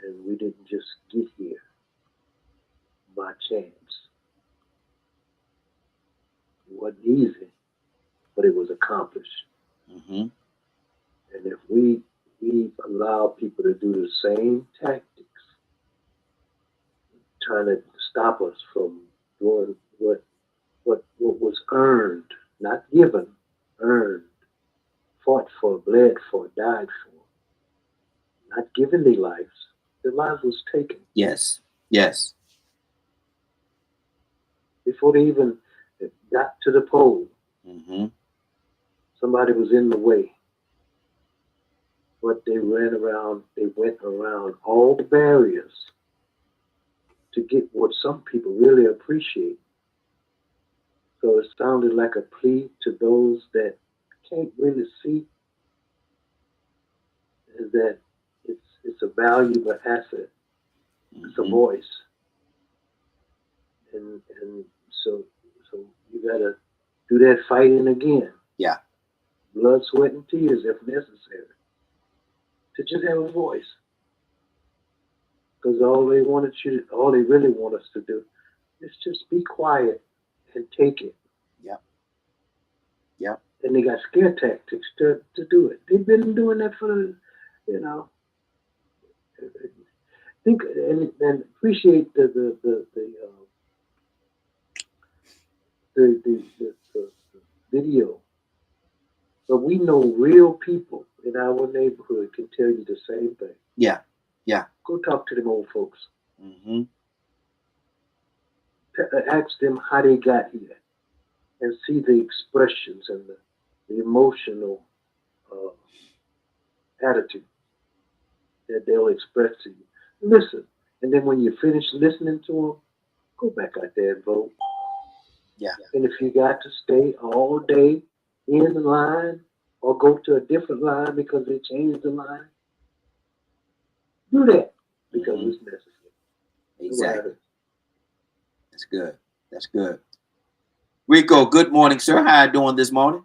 And we didn't just get here by chance. It wasn't easy, but it was accomplished. Mm-hmm. And if we allow people to do the same tactics, trying to stop us from doing what was earned, not given, earned, fought for, bled for, died for, not given their lives was taken. Yes. Yes. Before they even got to the poll, Mm-hmm. somebody was in the way. But they went around all the barriers to get what some people really appreciate. So it sounded like a plea to those that can't really see is that it's a valuable asset. It's a voice. And so you gotta do that fighting again. Yeah. Blood, sweat, and tears if necessary. To just have a voice. Because all they really want us to do is just be quiet and take it. Yep. Yep. And they got scare tactics to do it. They've been doing that for, think and appreciate the video. But we know real people in our neighborhood can tell you the same thing. Yeah. Yeah. Go talk to them old folks. Mm-hmm. Ask them how they got here and see the expressions and the emotional attitude that they'll express to you. Listen. And then when you finish listening to them, go back out there and vote. Yeah. And if you got to stay all day in the line or go to a different line because they changed the line, do that because it's necessary. Exactly. That's good. That's good. Rico, good morning, sir. How you doing this morning?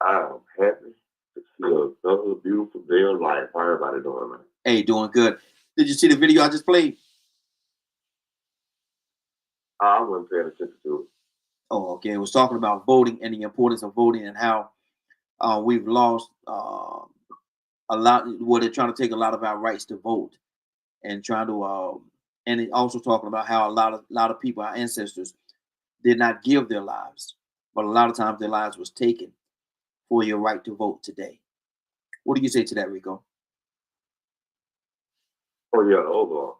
I'm happy to see another beautiful day of life. How everybody doing, man? Hey, doing good. Did you see the video I just played? I wasn't paying attention to it. Oh, okay. It was talking about voting and the importance of voting and how we've lost a lot. Well, they're trying to take a lot of our rights to vote, and trying to and it also talking about how a lot of people, our ancestors, did not give their lives, but a lot of times their lives was taken for your right to vote today. What do you say to that, Rico? Oh yeah, those are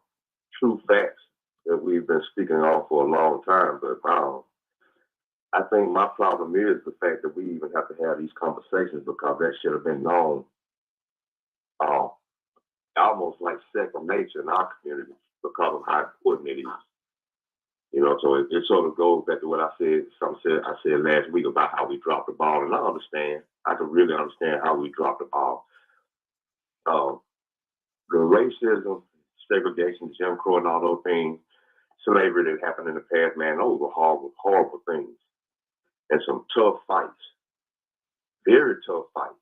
true facts that we've been speaking on for a long time. But I think my problem is the fact that we even have to have these conversations because that should have been known almost like second nature in our community because of how important it is. So it sort of goes back to what I said last week about how we dropped the ball. And I can really understand how we dropped the ball. The racism, segregation, Jim Crow, and all those things, slavery that happened in the past, man, those were horrible, horrible things. And some tough fights, very tough fights.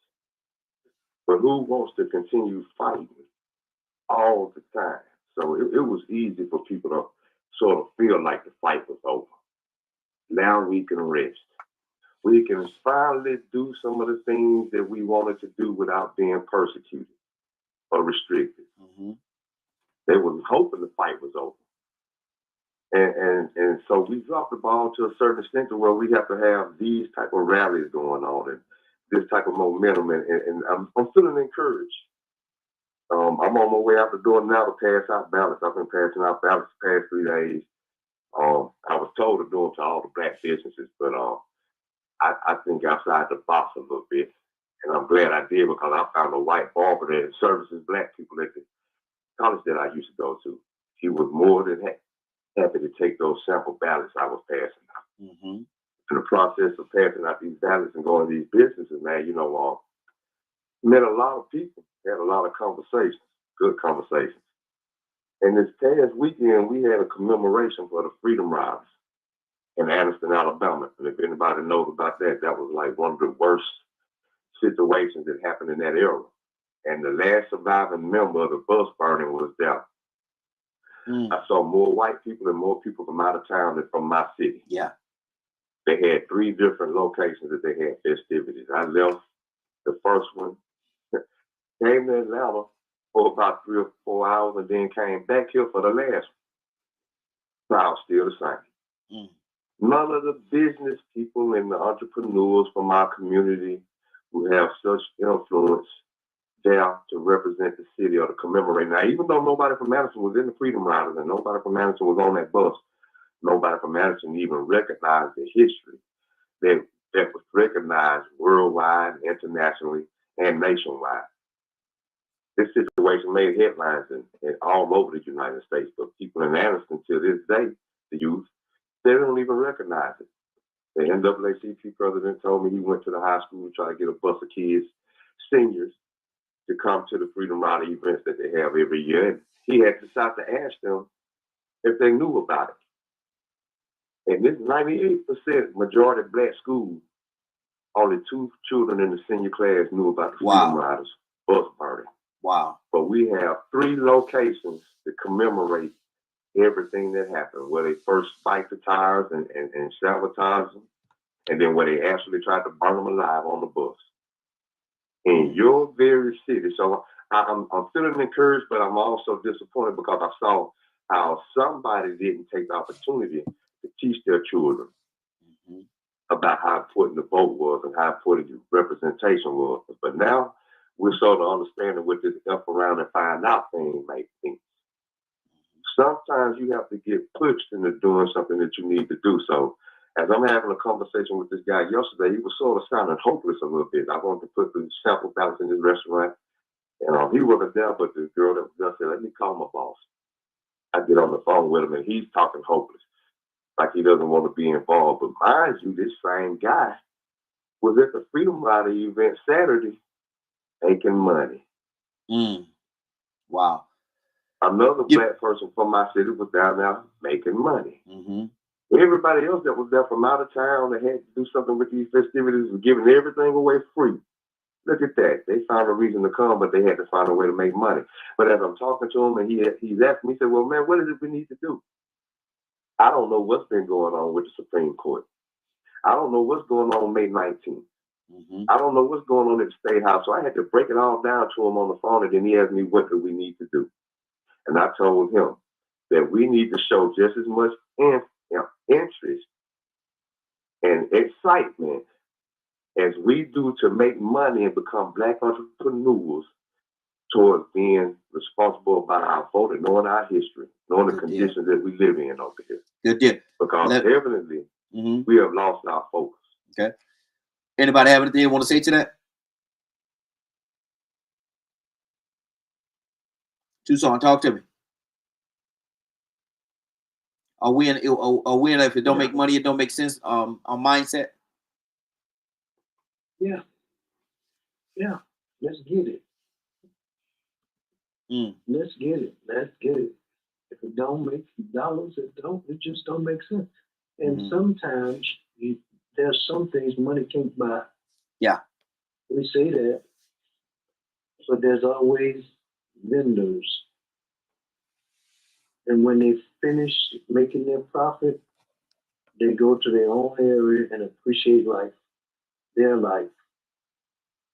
But who wants to continue fighting all the time? So it was easy for people to sort of feel like the fight was over. Now we can rest. We can finally do some of the things that we wanted to do without being persecuted or restricted. Mm-hmm. They were hoping the fight was over. And so we dropped the ball to a certain extent to where we have to have these type of rallies going on and this type of momentum. And I'm feeling encouraged I'm on my way out the door now to pass out ballots. I've been passing out ballots the past 3 days. I was told to do them to all the black businesses, but I think outside the box a little bit. And I'm glad I did because I found a white barber that services black people at the college that I used to go to. He was more than happy to take those sample ballots I was passing out. Mm-hmm. In the process of passing out these ballots and going to these businesses, man, met a lot of people, had a lot of conversations, good conversations. And this past weekend, we had a commemoration for the Freedom Riders in Anniston, Alabama. And if anybody knows about that, that was like one of the worst situations that happened in that era. And the last surviving member of the bus burning was there. I saw more white people and more people from out of town than from my city. Yeah. They had 3 different locations that they had festivities. I left the first one, came to Atlanta for about 3 or 4 hours, and then came back here for the last one. Crowd still the same. None of the business people and the entrepreneurs from our community who have such influence there to represent the city or to commemorate. Now, even though nobody from Madison was in the Freedom Riders and nobody from Madison was on that bus, nobody from Madison even recognized the history that was recognized worldwide, internationally, and nationwide. This situation made headlines in all over the United States, but people in Anniston to this day, the youth, they don't even recognize it. The NAACP president told me he went to the high school to try to get a bus of kids, seniors, to come to the Freedom Rider events that they have every year. And he had to stop to ask them if they knew about it. And this 98% majority black school, only 2 children in the senior class knew about the Freedom Riders bus party. Wow. But we have 3 locations to commemorate everything that happened, where they first spiked the tires and sabotaged them, and then where they actually tried to burn them alive on the bus. In your very city. So I'm feeling encouraged, but I'm also disappointed because I saw how somebody didn't take the opportunity to teach their children about how important the vote was and how important representation was. But now we're sort of understanding what this up around and find out thing might think. Sometimes you have to get pushed into doing something that you need to do. So as I'm having a conversation with this guy yesterday, he was sort of sounding hopeless a little bit. I wanted to put the sample ballots in his restaurant. And he wasn't there, but the girl that was there said, let me call my boss. I get on the phone with him, and he's talking hopeless, like he doesn't want to be involved. But mind you, this same guy was at the Freedom Rider event Saturday making money. Wow. Another black person from my city was down there making money. Everybody else that was there from out of town that had to do something with these festivities was giving everything away free. Look at that. They found a reason to come, but they had to find a way to make money. But as I'm talking to him and he's asking me, he said, well, man, what is it we need to do? I don't know what's been going on with the Supreme Court. I don't know what's going on May 19th. I don't know what's going on at the State House. So I had to break it all down to him on the phone, and then he asked me, what do we need to do? And I told him that we need to show just as much interest and excitement as we do to make money and become black entrepreneurs towards being responsible about our vote and knowing our history, knowing the conditions that we live in over here. Good deal. Because evidently we have lost our focus. Okay. Anybody have anything you want to say to that? Tucson, talk to me. Are we in if it don't make money, it don't make sense our mindset? Yeah. Let's get it. Let's get it. If it don't make dollars, it just don't make sense. And sometimes there's some things money can't buy. Yeah. We say that, but there's always vendors. And when they finish making their profit, they go to their own area and appreciate life, their life,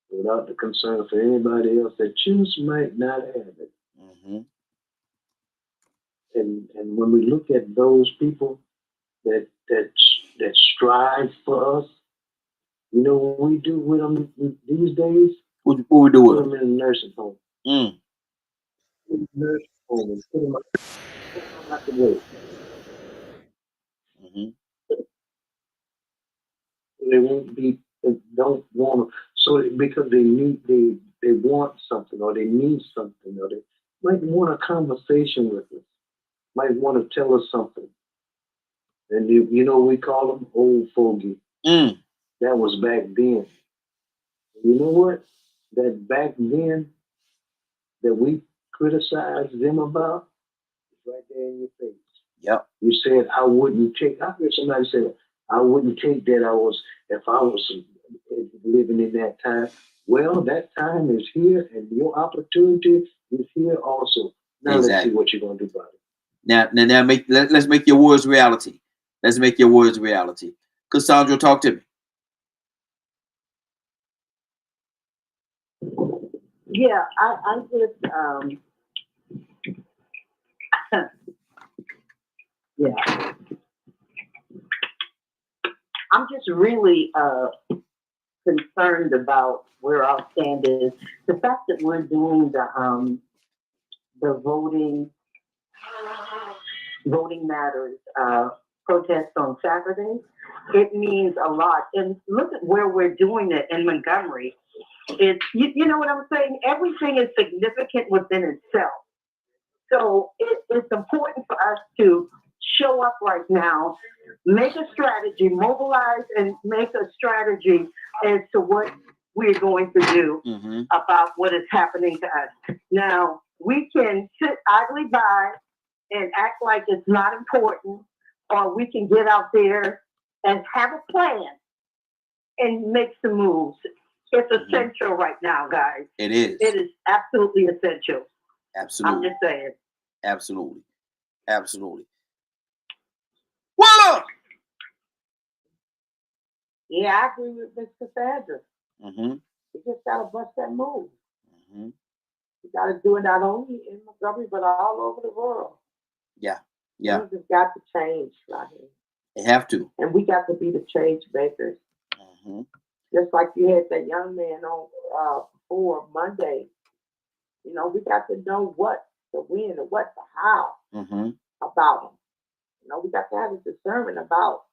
without the concern for anybody else that just might not have it. And when we look at those people that strive for us, you know what we do with them these days? What we do with them? Put them in a nursing home. in the nursing home and put them out the way. Mm-hmm. They won't be. They don't want to. So because they want something or they need something or they might want a conversation with us. Might want to tell us something. And you know we call them old fogey. Mm. That was back then. You know what? That back then that we criticized them about is right there in your face. Yep. You said I wouldn't take. I heard somebody say I wouldn't take that. If I was living in that time. Well, that time is here, and your opportunity is here also. Now let's see what you're gonna do about it. Now, let's make your words reality. Let's make your words reality. Cassandra, talk to me. Yeah, I just yeah. I'm just really concerned about where our stand is. The fact that we're doing the voting matters protest on Saturday, it means a lot. And look at where we're doing it in Montgomery. It's you know what I'm saying? Everything is significant within itself. So it's important for us to show up right now, make a strategy, mobilize and make a strategy as to what we're going to do about what is happening to us. Now, we can sit idly by and act like it's not important, or we can get out there and have a plan and make some moves. It's essential right now, guys. It is. It is absolutely essential. Absolutely. I'm just saying. Absolutely. Absolutely. Whoa! Yeah, I agree with Mr. Sanders. Mm-hmm. You just gotta bust that move. Mm-hmm. You gotta do it not only in Montgomery but all over the world. Yeah. Yeah. Things have got to change, right here. They have to. And we got to be the change makers. Mm-hmm. Just like you had that young man on for Monday. You know, we got to know what the when and what the how about them. You know, we got to have a discernment about,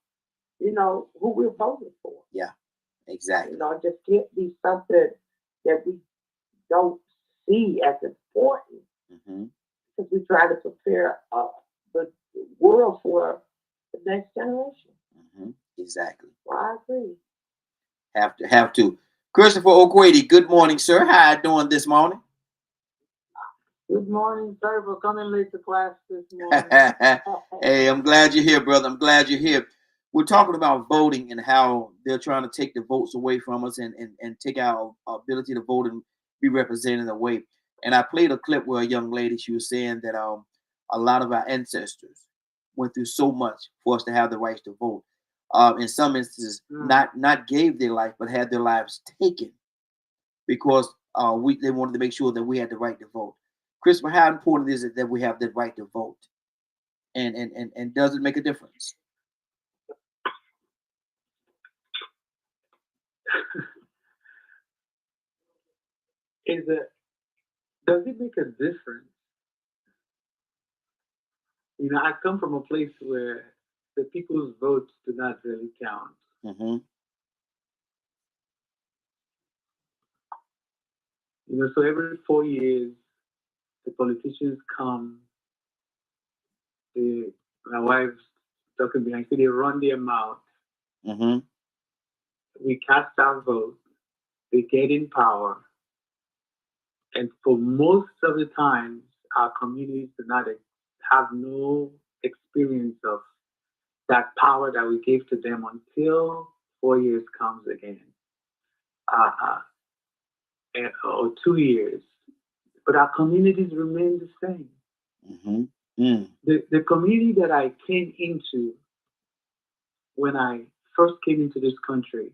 you know, who we're voting for. Yeah, exactly. You know, it just can't be something that we don't see as important because we try to prepare the world for the next generation. Exactly. Well, I agree. Have to. Christopher O'Grady, good morning, sir. How you doing this morning? Good morning, sir, for coming late to class this morning. Hey, I'm glad you're here, brother. I'm glad you're here. We're talking about voting and how they're trying to take the votes away from us and take our ability to vote and be represented away. And I played a clip where a young lady, she was saying that a lot of our ancestors went through so much for us to have the right to vote. In some instances, not gave their life, but had their lives taken because they wanted to make sure that we had the right to vote. Christopher, how important is it that we have the right to vote? And does it make a difference? Does it make a difference? You know, I come from a place where the people's votes do not really count. You know, so every 4 years, the politicians come. My wife's talking behind, so they run their mouth. We cast our vote. They get in power. And for most of the time, our communities do not have no experience of that power that we gave to them until 4 years comes again, or 2 years. But our communities remain the same. The community that I came into when I first came into this country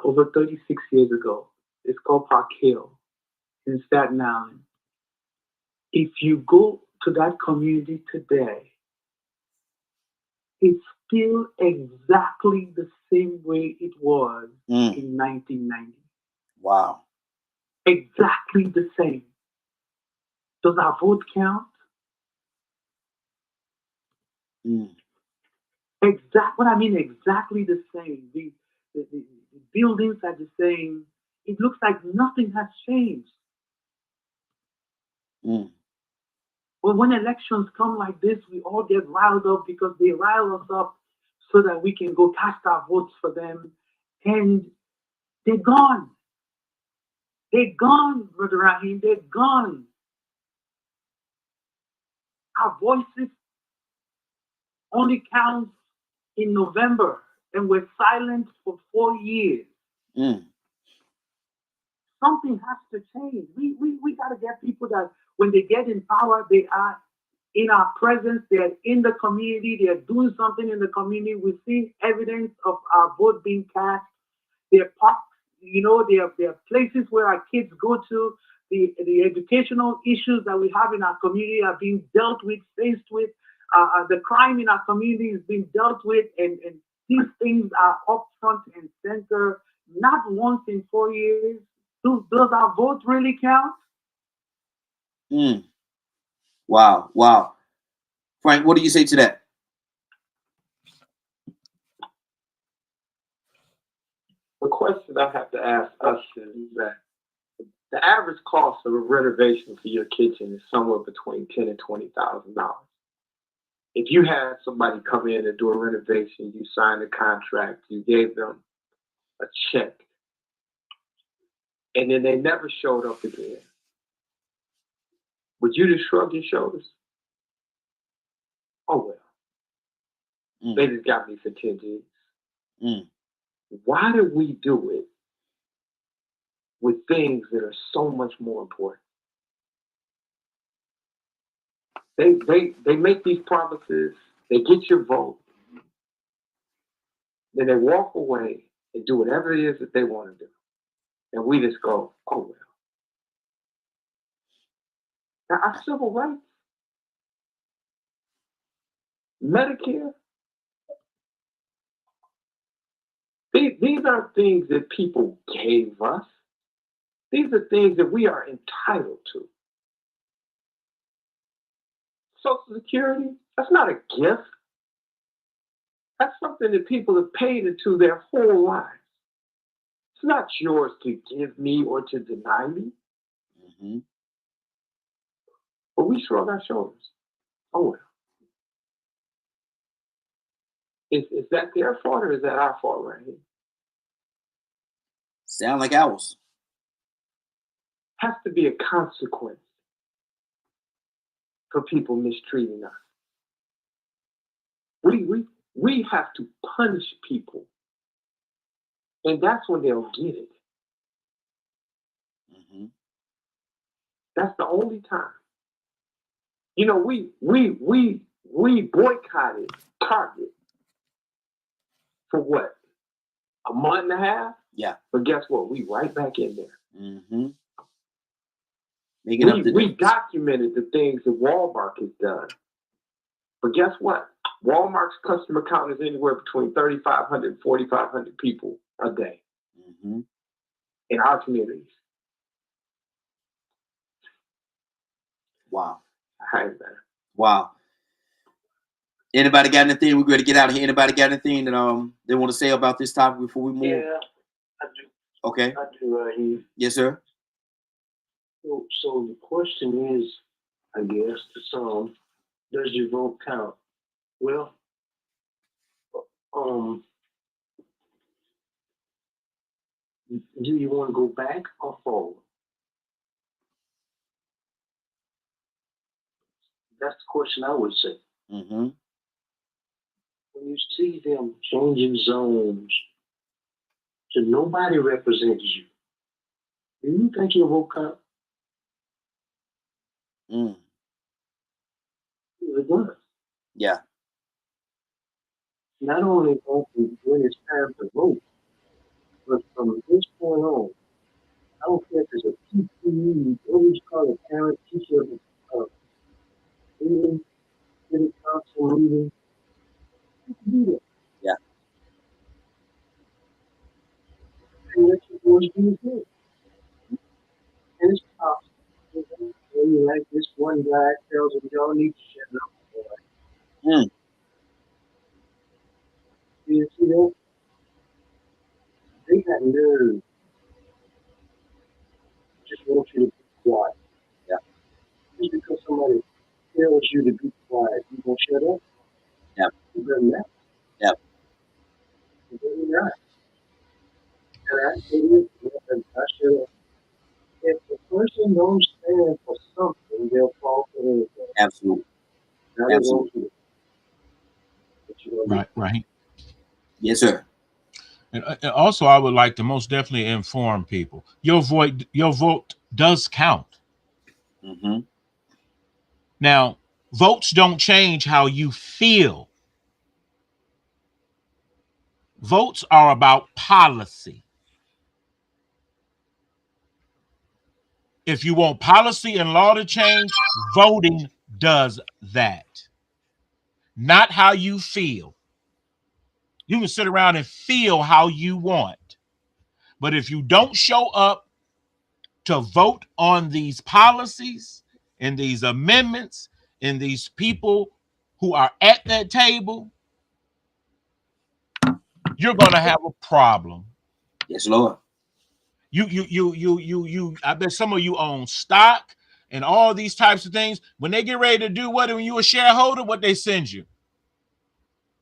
over 36 years ago is called Park Hill in Staten Island. If you go to that community today, it's still exactly the same way it was in 1990. Wow. Exactly the same. Does our vote count? Mm. What I mean, exactly the same. The buildings are the same. It looks like nothing has changed. Mm. But when elections come like this, we all get riled up because they rile us up so that we can go cast our votes for them. And they're gone. They're gone, Brother Rahim. They're gone. Our voices only count in November, and we're silent for 4 years. Mm. Something has to change. We got to get people that when they get in power, they are in our presence, they're in the community, they're doing something in the community. We see evidence of our vote being cast. There are parks, there are places where our kids go to. The educational issues that we have in our community are being dealt with, faced with. The crime in our community is being dealt with, and these things are up front and center, not once in 4 years. Does our vote really count? Mm. Wow. Wow. Frank, what do you say to that? The question I have to ask us is that the average cost of a renovation for your kitchen is somewhere between $10,000 and $20,000. If you had somebody come in and do a renovation, you signed a contract, you gave them a check, and then they never showed up again, would you just shrug your shoulders? Oh well, they just got me for 10 G's. Mm. Why do we do it with things that are so much more important? They make these promises, they get your vote, then they walk away and do whatever it is that they want to do. And we just go, oh well. Now, our civil rights, Medicare, these aren't things that people gave us. These are things that we are entitled to. Social Security, that's not a gift. That's something that people have paid into their whole lives. It's not yours to give me or to deny me. Mm-hmm. But we shrug our shoulders. Oh well. Is that their fault or is that our fault right here? Sound like ours. Has to be a consequence for people mistreating us. We have to punish people, and that's when they'll get it. Mm-hmm. That's the only time. You know, we boycotted Target for what? A month and a half? Yeah. But guess what? We right back in there. Mm-hmm. Making up the We difference. documented the things that Walmart has done. But guess what? Walmart's customer count is anywhere between 3,500 and 4,500 people a day Mm-hmm. in our communities. Wow. How is that? Wow. Anybody got anything? We're going to get out of here. Anybody got anything that they want to say about this topic before we move? Yeah, I do. Okay. I do right here. Yes, sir. So the question is, I guess, to some, does your vote count? Well, do you want to go back or forward? That's the question I would say. Mm-hmm. When you see them changing zones so nobody represents you, do you think your vote count? Mm. It does. Yeah. Not only when it's time to vote, but from this point on, I don't care if it's a PPE, what do you call it, parent teacher meeting, city council meeting, you can do that. Yeah. And let your voice be heard. And it's possible. you like this one guy tells them y'all need to shut up, boy. Mm. You see that? They got nerve. Just want you to be quiet. Yeah. Just because somebody tells you to be quiet, you gonna shut up? Yeah. It doesn't matter. Yeah. It doesn't matter. And I say this, and I shut up. If the person don't stand for something, they'll fall for anything. Absolutely. Now they Absolutely. won't do it. But you don't do it. Right. Yes, sir. And also, I would like to most definitely inform people: your vote does count. Mm-hmm. Now, votes don't change how you feel. Votes are about policy. If you want policy and law to change, voting does that. Not how you feel. You can sit around and feel how you want. But if you don't show up to vote on these policies and these amendments and these people who are at that table, you're going to have a problem. Yes, Lord. I bet some of you own stock and all these types of things. When they get ready to do what, when you a shareholder, what they send you?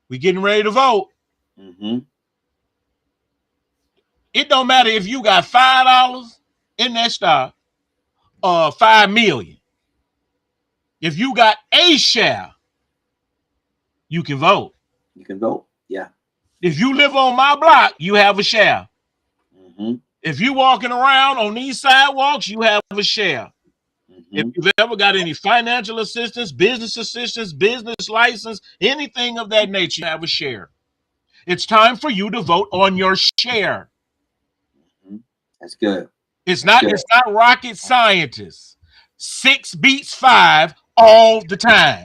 We getting ready to vote. Mm-hmm. It don't matter if you got $5 in that stock or 5 million. If you got a share, you can vote. You can vote. Yeah. If you live on my block, you have a share. Mm-hmm. If you walking around on these sidewalks, you have a share. Mm-hmm. If you've ever got any financial assistance, business license, anything of that nature, you have a share. It's time for you to vote on your share. Mm-hmm. That's good. It's not rocket scientists. 6 beats 5 all the time.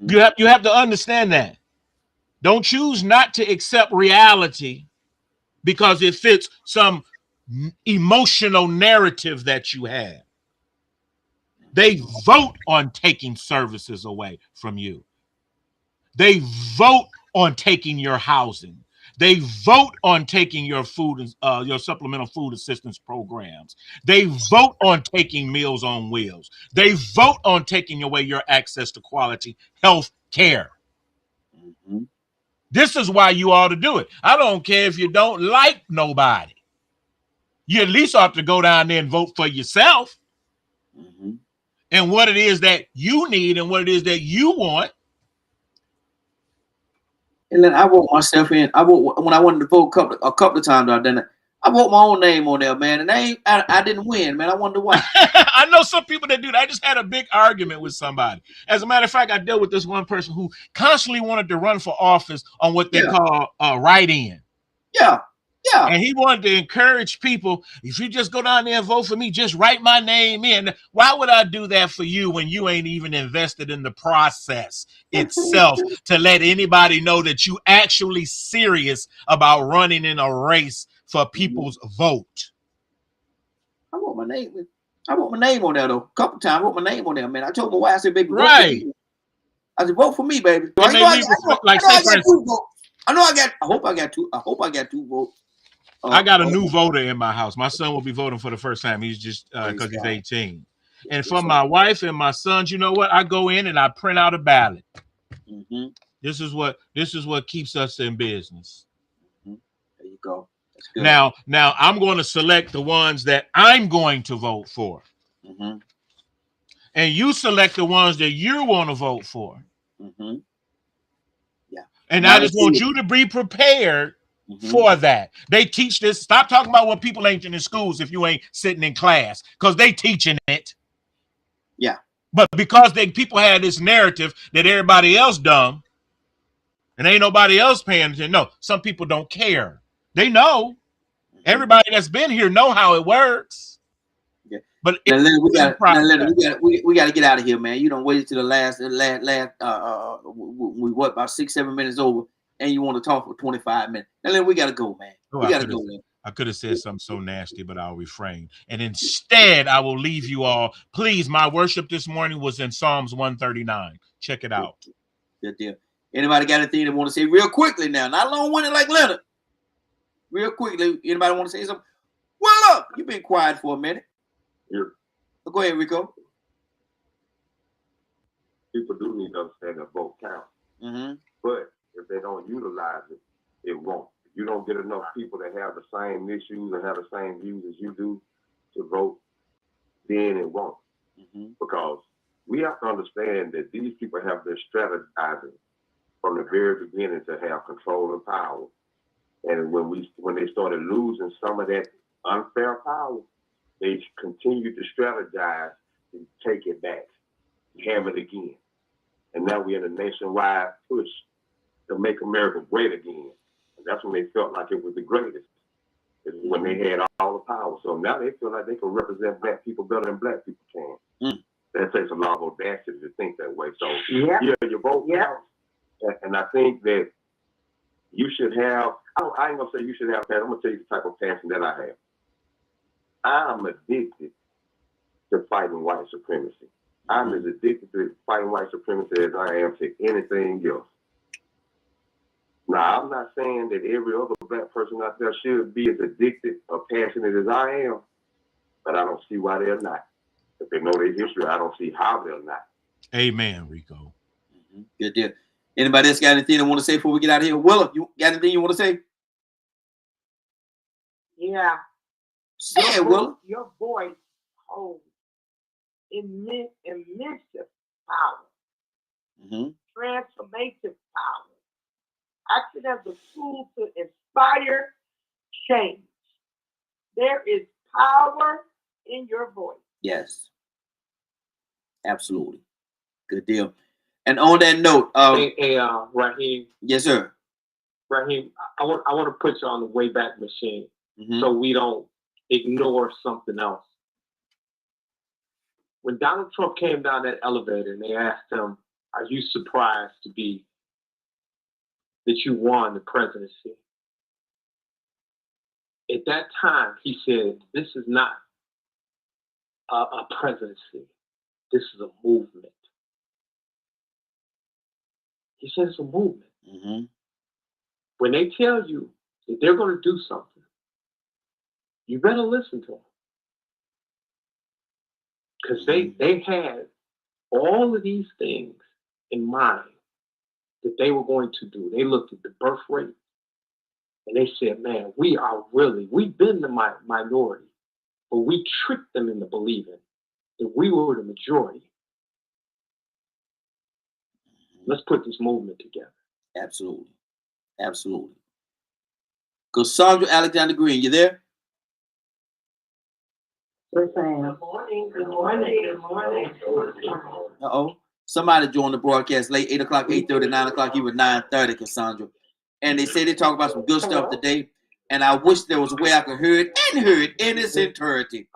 Mm-hmm. You have to understand that. Don't choose not to accept reality because it fits some emotional narrative that you have. They vote on taking services away from you. They vote on taking your housing. They vote on taking your food, your supplemental food assistance programs. They vote on taking Meals on Wheels. They vote on taking away your access to quality health care. Mm-hmm. This is why you ought to do it. I don't care if you don't like nobody. You at least ought to go down there and vote for yourself. Mm-hmm. And what it is that you need and what it is that you want. And then I wrote myself in. When I wanted to vote a couple of times. I wrote my own name on there, man, and I didn't win, man. I wonder why. I know some people that do that. I just had a big argument with somebody. As a matter of fact, I dealt with this one person who constantly wanted to run for office on what they call write-in. Yeah. Yeah. And he wanted to encourage people, if you just go down there and vote for me, just write my name in. Why would I do that for you when you ain't even invested in the process itself to let anybody know that you actually serious about running in a race for people's vote? I wrote my name on there though. A couple times I wrote my name on there, man. I told my wife, I said, baby, right. Vote for me. I said, vote for me, baby. So I hope I got two votes. I got a new voter in my house. My son will be voting for the first time. He's just because he's 18. And for my wife and my sons, you know what? I go in and I print out a ballot. Mm-hmm. This is what keeps us in business. Mm-hmm. There you go. That's good. Now I'm going to select the ones that I'm going to vote for. Mm-hmm. And you select the ones that you want to vote for. Mm-hmm. Yeah. And I just want you to be prepared for that. They teach this. Stop talking about what people ain't in schools if you ain't sitting in class, because they teaching it. Yeah. But because people had this narrative that everybody else dumb and ain't nobody else paying attention. No, some people don't care. They know. Everybody that's been here know how it works. Yeah. But we got to get out of here, man. You don't wait till the last about 6-7 minutes over. And you want to talk for 25 minutes. And then we got to go, man. We got to go, man. I could have said something so nasty, but I'll refrain. And instead, I will leave you all. Please, my worship this morning was in Psalms 139. Check it out. Good deal. Anybody got anything they want to say real quickly now? Not long-winded like Leonard. Real quickly, anybody want to say something? Well, look, you've been quiet for a minute. Yeah. Go ahead, Rico. People do need to understand that vote counts. Mm-hmm. But if they don't utilize it, it won't. If you don't get enough people that have the same issues and have the same views as you do to vote, then it won't. Mm-hmm. Because we have to understand that these people have been strategizing from the very beginning to have control and power. And when they started losing some of that unfair power, they continued to strategize to take it back, have it again. And now we're in a nationwide push to make America great again. And that's when they felt like it was the greatest, is when they had all the power. So now they feel like they can represent black people better than black people can. Mm. That takes a lot of audacity to think that way. So Yep. yeah, your vote Yep. counts. And I think that you should have, I ain't gonna say you should have passion. I'm gonna tell you the type of passion that I have. I'm addicted to fighting white supremacy. I'm as addicted to fighting white supremacy as I am to anything else. Now, I'm not saying that every other black person out there should be as addicted or passionate as I am, but I don't see why they're not. If they know their history, I don't see how they're not. Amen, Rico. Mm-hmm. Good deal. Anybody else got anything they want to say before we get out of here? Willa, you got anything you want to say? Yeah. Say it, Willa. Your voice holds immense power, Mm-hmm. transformative power. Action as a tool to inspire change. There is power in your voice. Yes. Absolutely. Good deal. And on that note, Hey, Raheem. Yes, sir. Raheem, I want to put you on the Wayback Machine Mm-hmm. so we don't ignore something else. When Donald Trump came down that elevator and they asked him, "Are you surprised to be that you won the presidency?" At that time, he said, "This is not a presidency. This is a movement." He said it's a movement. Mm-hmm. When they tell you that they're going to do something, you better listen to them. Because they had all of these things in mind that they were going to do. They looked at the birth rate and they said, man, we've been the minority, but we tricked them into believing that we were the majority. Let's put this movement together. Absolutely. Absolutely. Cassandra Alexander Green, you there? Yes, I am. Good morning. Good morning. Good morning. Uh-oh. Somebody joined the broadcast late, 8 o'clock, 8:30, 9 o'clock, even 9:30, Cassandra. And they say they talk about some good stuff today. And I wish there was a way I could hear it in its entirety.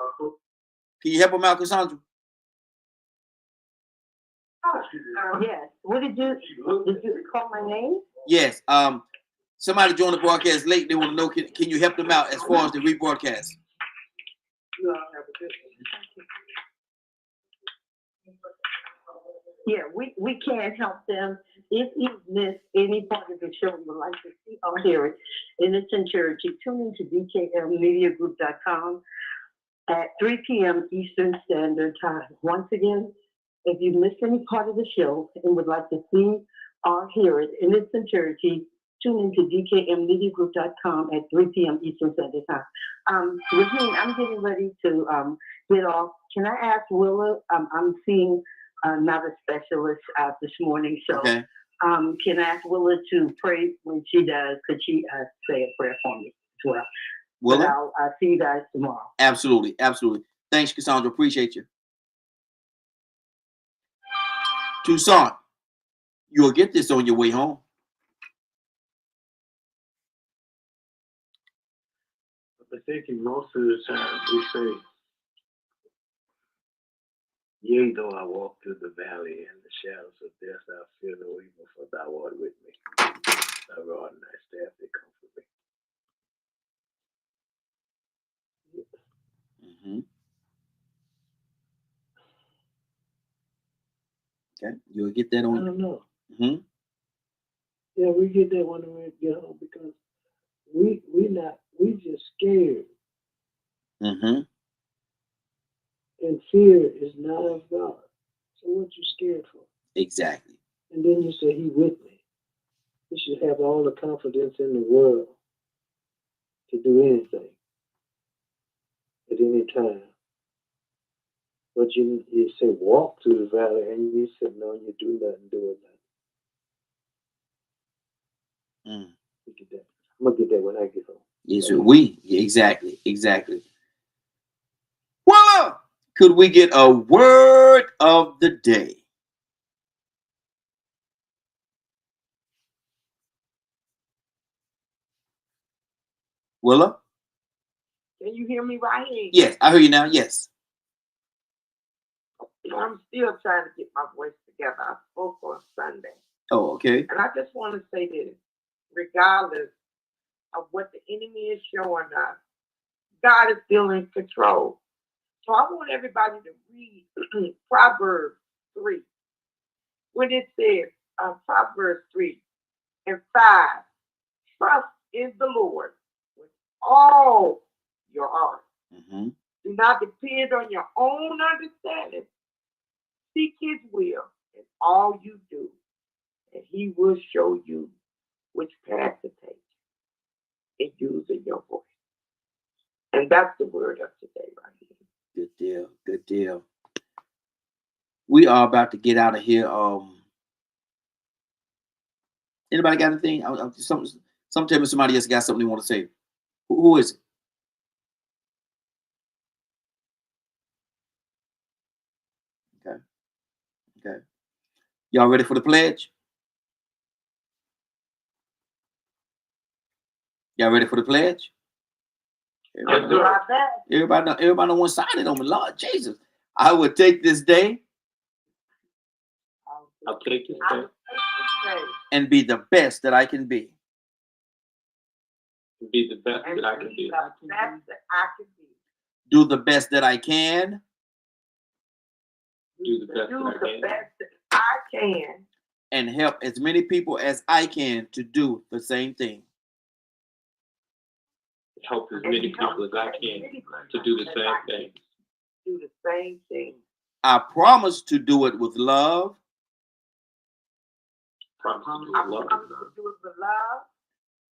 Can you help them out, Cassandra? Yes. What did you call my name? Yes. Somebody joined the broadcast late. They want to know, can you help them out as far as the rebroadcast? Yeah, we can help them. If you missed any part of the show and would like to see or hear it in its entirety, tune into DKMMediaGroup.com at 3 p.m. Eastern Standard Time. Once again, if you missed any part of the show and would like to see or hear it in its entirety, tune into DKMMediaGroup.com at 3 p.m. Eastern Standard Time. Raheem, I'm getting ready to get off. Can I ask Willa? I'm seeing another specialist this morning, so Okay. can I ask Willa to pray when she does? Could she say a prayer for me as well? Willa? But I'll see you guys tomorrow. Absolutely. Absolutely. Thanks, Cassandra. Appreciate you. Tucson, you'll get this on your way home. I think most of the time we say, yea, though I walk through the valley and the shadows of death, I fear no evil, for thou art with me. Thy rod and thy staff, they comfort me. Okay, you'll get that I on. don't know. Hmm. Yeah, we get that when we get home because we just scared. Hmm. And fear is not of God. So what you scared for? Exactly. And then you say he with me. You should have all the confidence in the world to do anything at any time. But you say walk through the valley, and you said no, you do nothing, doing nothing. Mm. We get that. I'm gonna get that when I get home. Yes, sir. Exactly. Voila! Could we get a word of the day? Willa? Can you hear me right here? Yes, I hear you now. Yes. I'm still trying to get my voice together. I spoke on Sunday. Oh, okay. And I just want to say this, regardless of what the enemy is showing us, God is still in control. So I want everybody to read Proverbs 3. When it says, Proverbs 3 and 5, trust in the Lord with all your heart. Mm-hmm. Do not depend on your own understanding. Seek his will in all you do, and he will show you which path to take in using your voice. And that's the word of today right here. Good deal. We are about to get out of here. Anybody got anything? Sometimes somebody else got something they want to say. Who is it? Okay. Y'all ready for the pledge? Y'all ready for the pledge? Everybody on one side of me. Lord Jesus. I would take this day I'll take this day and be the best that I can be. Be the best that I can be. Do the best that I can. Do the best that I can. And help as many people as I can to do the same thing. Help as many people as I can to do the same thing. Do the same thing. I promise to do it with love. Promise to do it with love.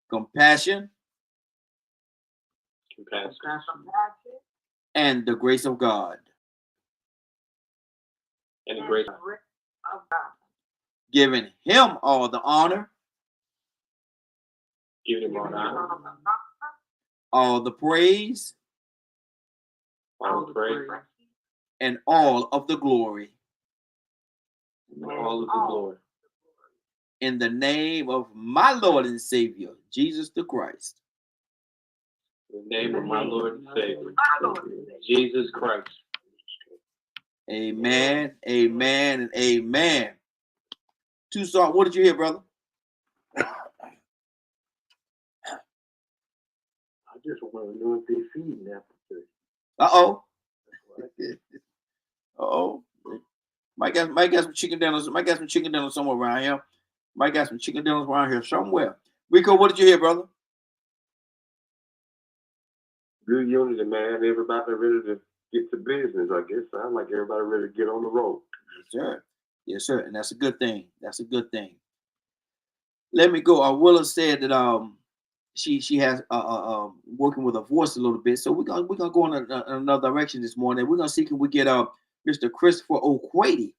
Compassion. And the grace of God. And the grace of God. Giving him all the honor. Giving him all the honor. All the praise. All the praise. And all of the glory. All of the glory. In the name of my Lord and Savior, Jesus the Christ. In the name of my Lord and Savior, Jesus Christ. Amen, amen, and amen. Tucson, what did you hear, brother? I just want to know if they're feeding after church. Uh-oh. Uh-oh. Might got some chicken dinners. Might got some chicken dinners somewhere around here. Might got some chicken dinners around here somewhere. Rico, what did you hear, brother? Good unity, man. Everybody ready to get to business, I guess. Sounds like everybody ready to get on the road. Yes, sir. Yes, sir. And that's a good thing. That's a good thing. Let me go. Willa said that she has working with her voice a little bit. So we're gonna go in another direction this morning. We're gonna see can we get Mr. Christopher O'Quady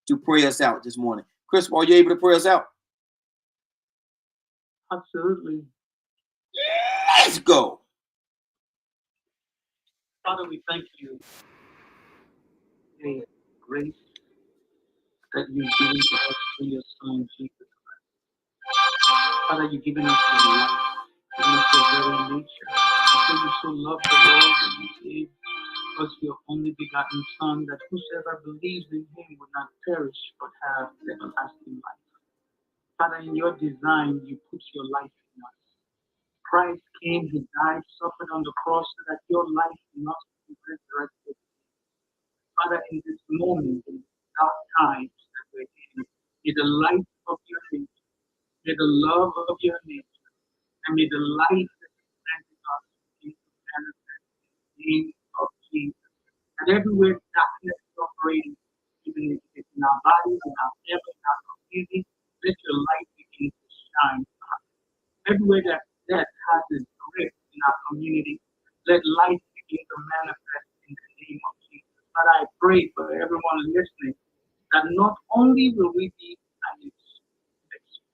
to pray us out this morning. Christopher, are you able to pray us out? Absolutely. Let's go. Father, we thank you for the grace that you've given to us through your Son, Jesus Christ. Father, you've given us your life, given us your very nature. Because you so loved the world that you gave us your only begotten Son, that whosoever believes in him would not perish but have everlasting life. Father, in your design, you put your life in us. Christ came, he died, suffered on the cross so that your life must be resurrected. Father, in this moment, in dark times that we're May the light of your nature, may the love of your nature, and may the light that you planted us begin to manifest in the name of Jesus. And everywhere darkness is operating, even if it's in our bodies, in our family, in our community, let your light begin to shine. Everywhere that death has its grip in our community, let light begin to manifest in the name of Jesus. But I pray for everyone listening that not only will we be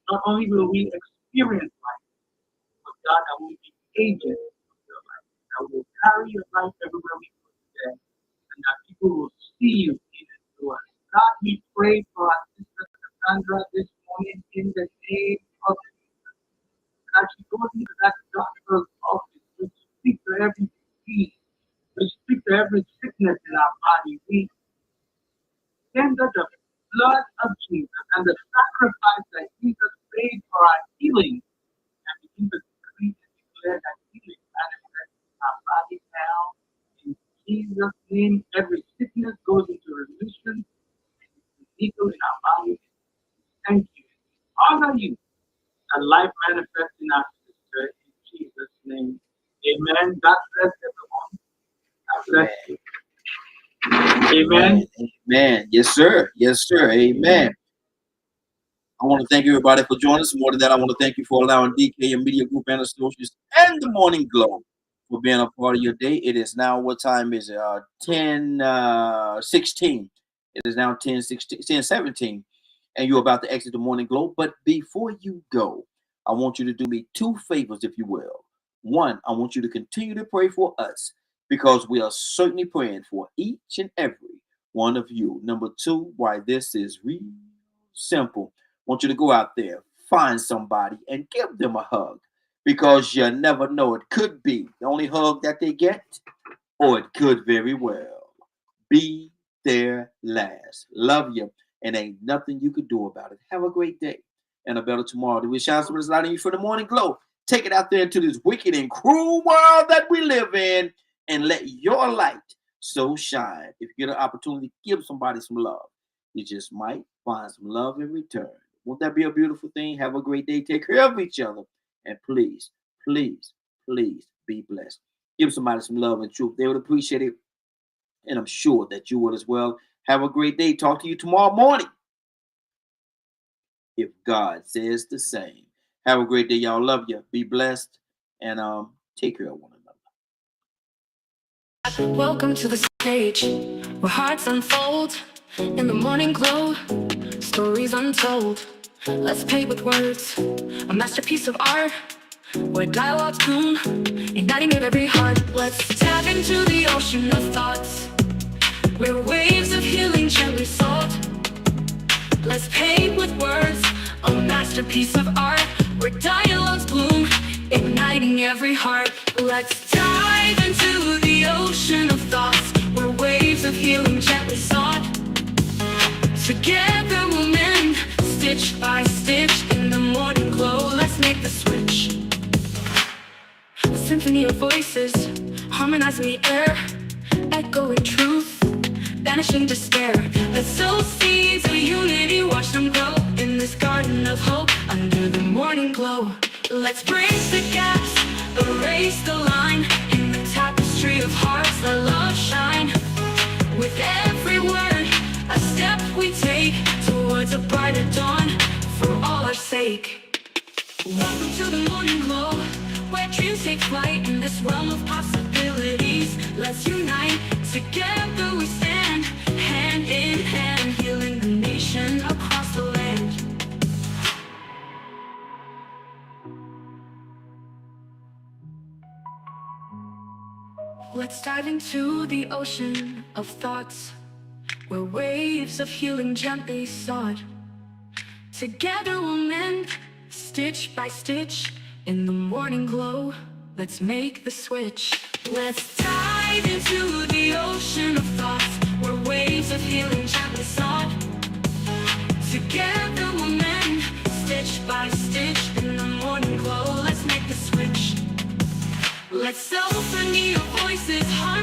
not only will we experience life, but God, that will be agents of your life. That will carry your life everywhere we go today, and that people will see you in it through us. God, we pray for our sister Cassandra this morning in the name of Jesus. As she goes into that doctor's office, we speak to every disease, we speak to every sickness in our body. We tender the blood of Jesus and the sacrifice that Jesus paid for our healing, and begin to decree and declare that healing manifests in our body now. In Jesus' name, every sickness goes into remission and is legal in our body. Thank you. Honor you, and life manifests in our sister in Jesus' name. Amen. God bless everyone. God bless you. Amen. Amen. Yes, sir. Yes, sir. Amen. I want to thank everybody for joining us. More than that, I want to thank you for allowing DK Media Group and Associates and the Morning Glow for being a part of your day. It is now, what time is it? 10:16. It is now 10:17, and you're about to exit the Morning Glow. But before you go, I want you to do me two favors, if you will. One, I want you to continue to pray for us, because we are certainly praying for each and every one of you. Number two, why this is real simple. I want you to go out there, find somebody, and give them a hug, because you never know. It could be the only hug that they get, or it could very well be their last. Love you, and ain't nothing you could do about it. Have a great day and a better tomorrow. We shine some light on you for the Morning Glow. Take it out there into this wicked and cruel world that we live in, and let your light so shine. If you get an opportunity, give somebody some love. You just might find some love in return. Won't that be a beautiful thing? Have a great day. Take care of each other. And please, please, please be blessed. Give somebody some love and truth. They would appreciate it. And I'm sure that you will as well. Have a great day. Talk to you tomorrow morning, if God says the same. Have a great day, y'all. Love you. Be blessed. And take care of one another. Welcome to the stage where hearts unfold in the morning glow, stories untold. Let's paint with words a masterpiece of art, where dialogues bloom, igniting every heart. Let's tap into the ocean of thoughts, where waves of healing gently salt. Let's paint with words a masterpiece of art, where dialogues bloom, igniting every heart. Let's dive into the ocean of thoughts, where waves of healing gently sought. Together we'll mend, stitch by stitch, in the morning glow. Let's make the switch. A symphony of voices, harmonizing the air, echoing truth, banishing despair. Let's sow seeds of unity, watch them grow in this garden of hope under the morning glow. Let's bridge the gaps, erase the line, in the tapestry of hearts let love shine. With every word, a step we take towards a brighter dawn for all our sake. Welcome to the morning glow, where dreams take flight in this realm of possibilities. Let's unite, together we stand, hand in hand, healing the nation across the land. Let's dive into the ocean of thoughts, where waves of healing gently sought. Together we'll mend, stitch by stitch, in the morning glow. Let's make the switch. Let's dive into the ocean of thoughts, where waves of healing gently sought. Together we'll mend, stitch by stitch, in the morning glow. Let's make the switch. Let's symphony of voices.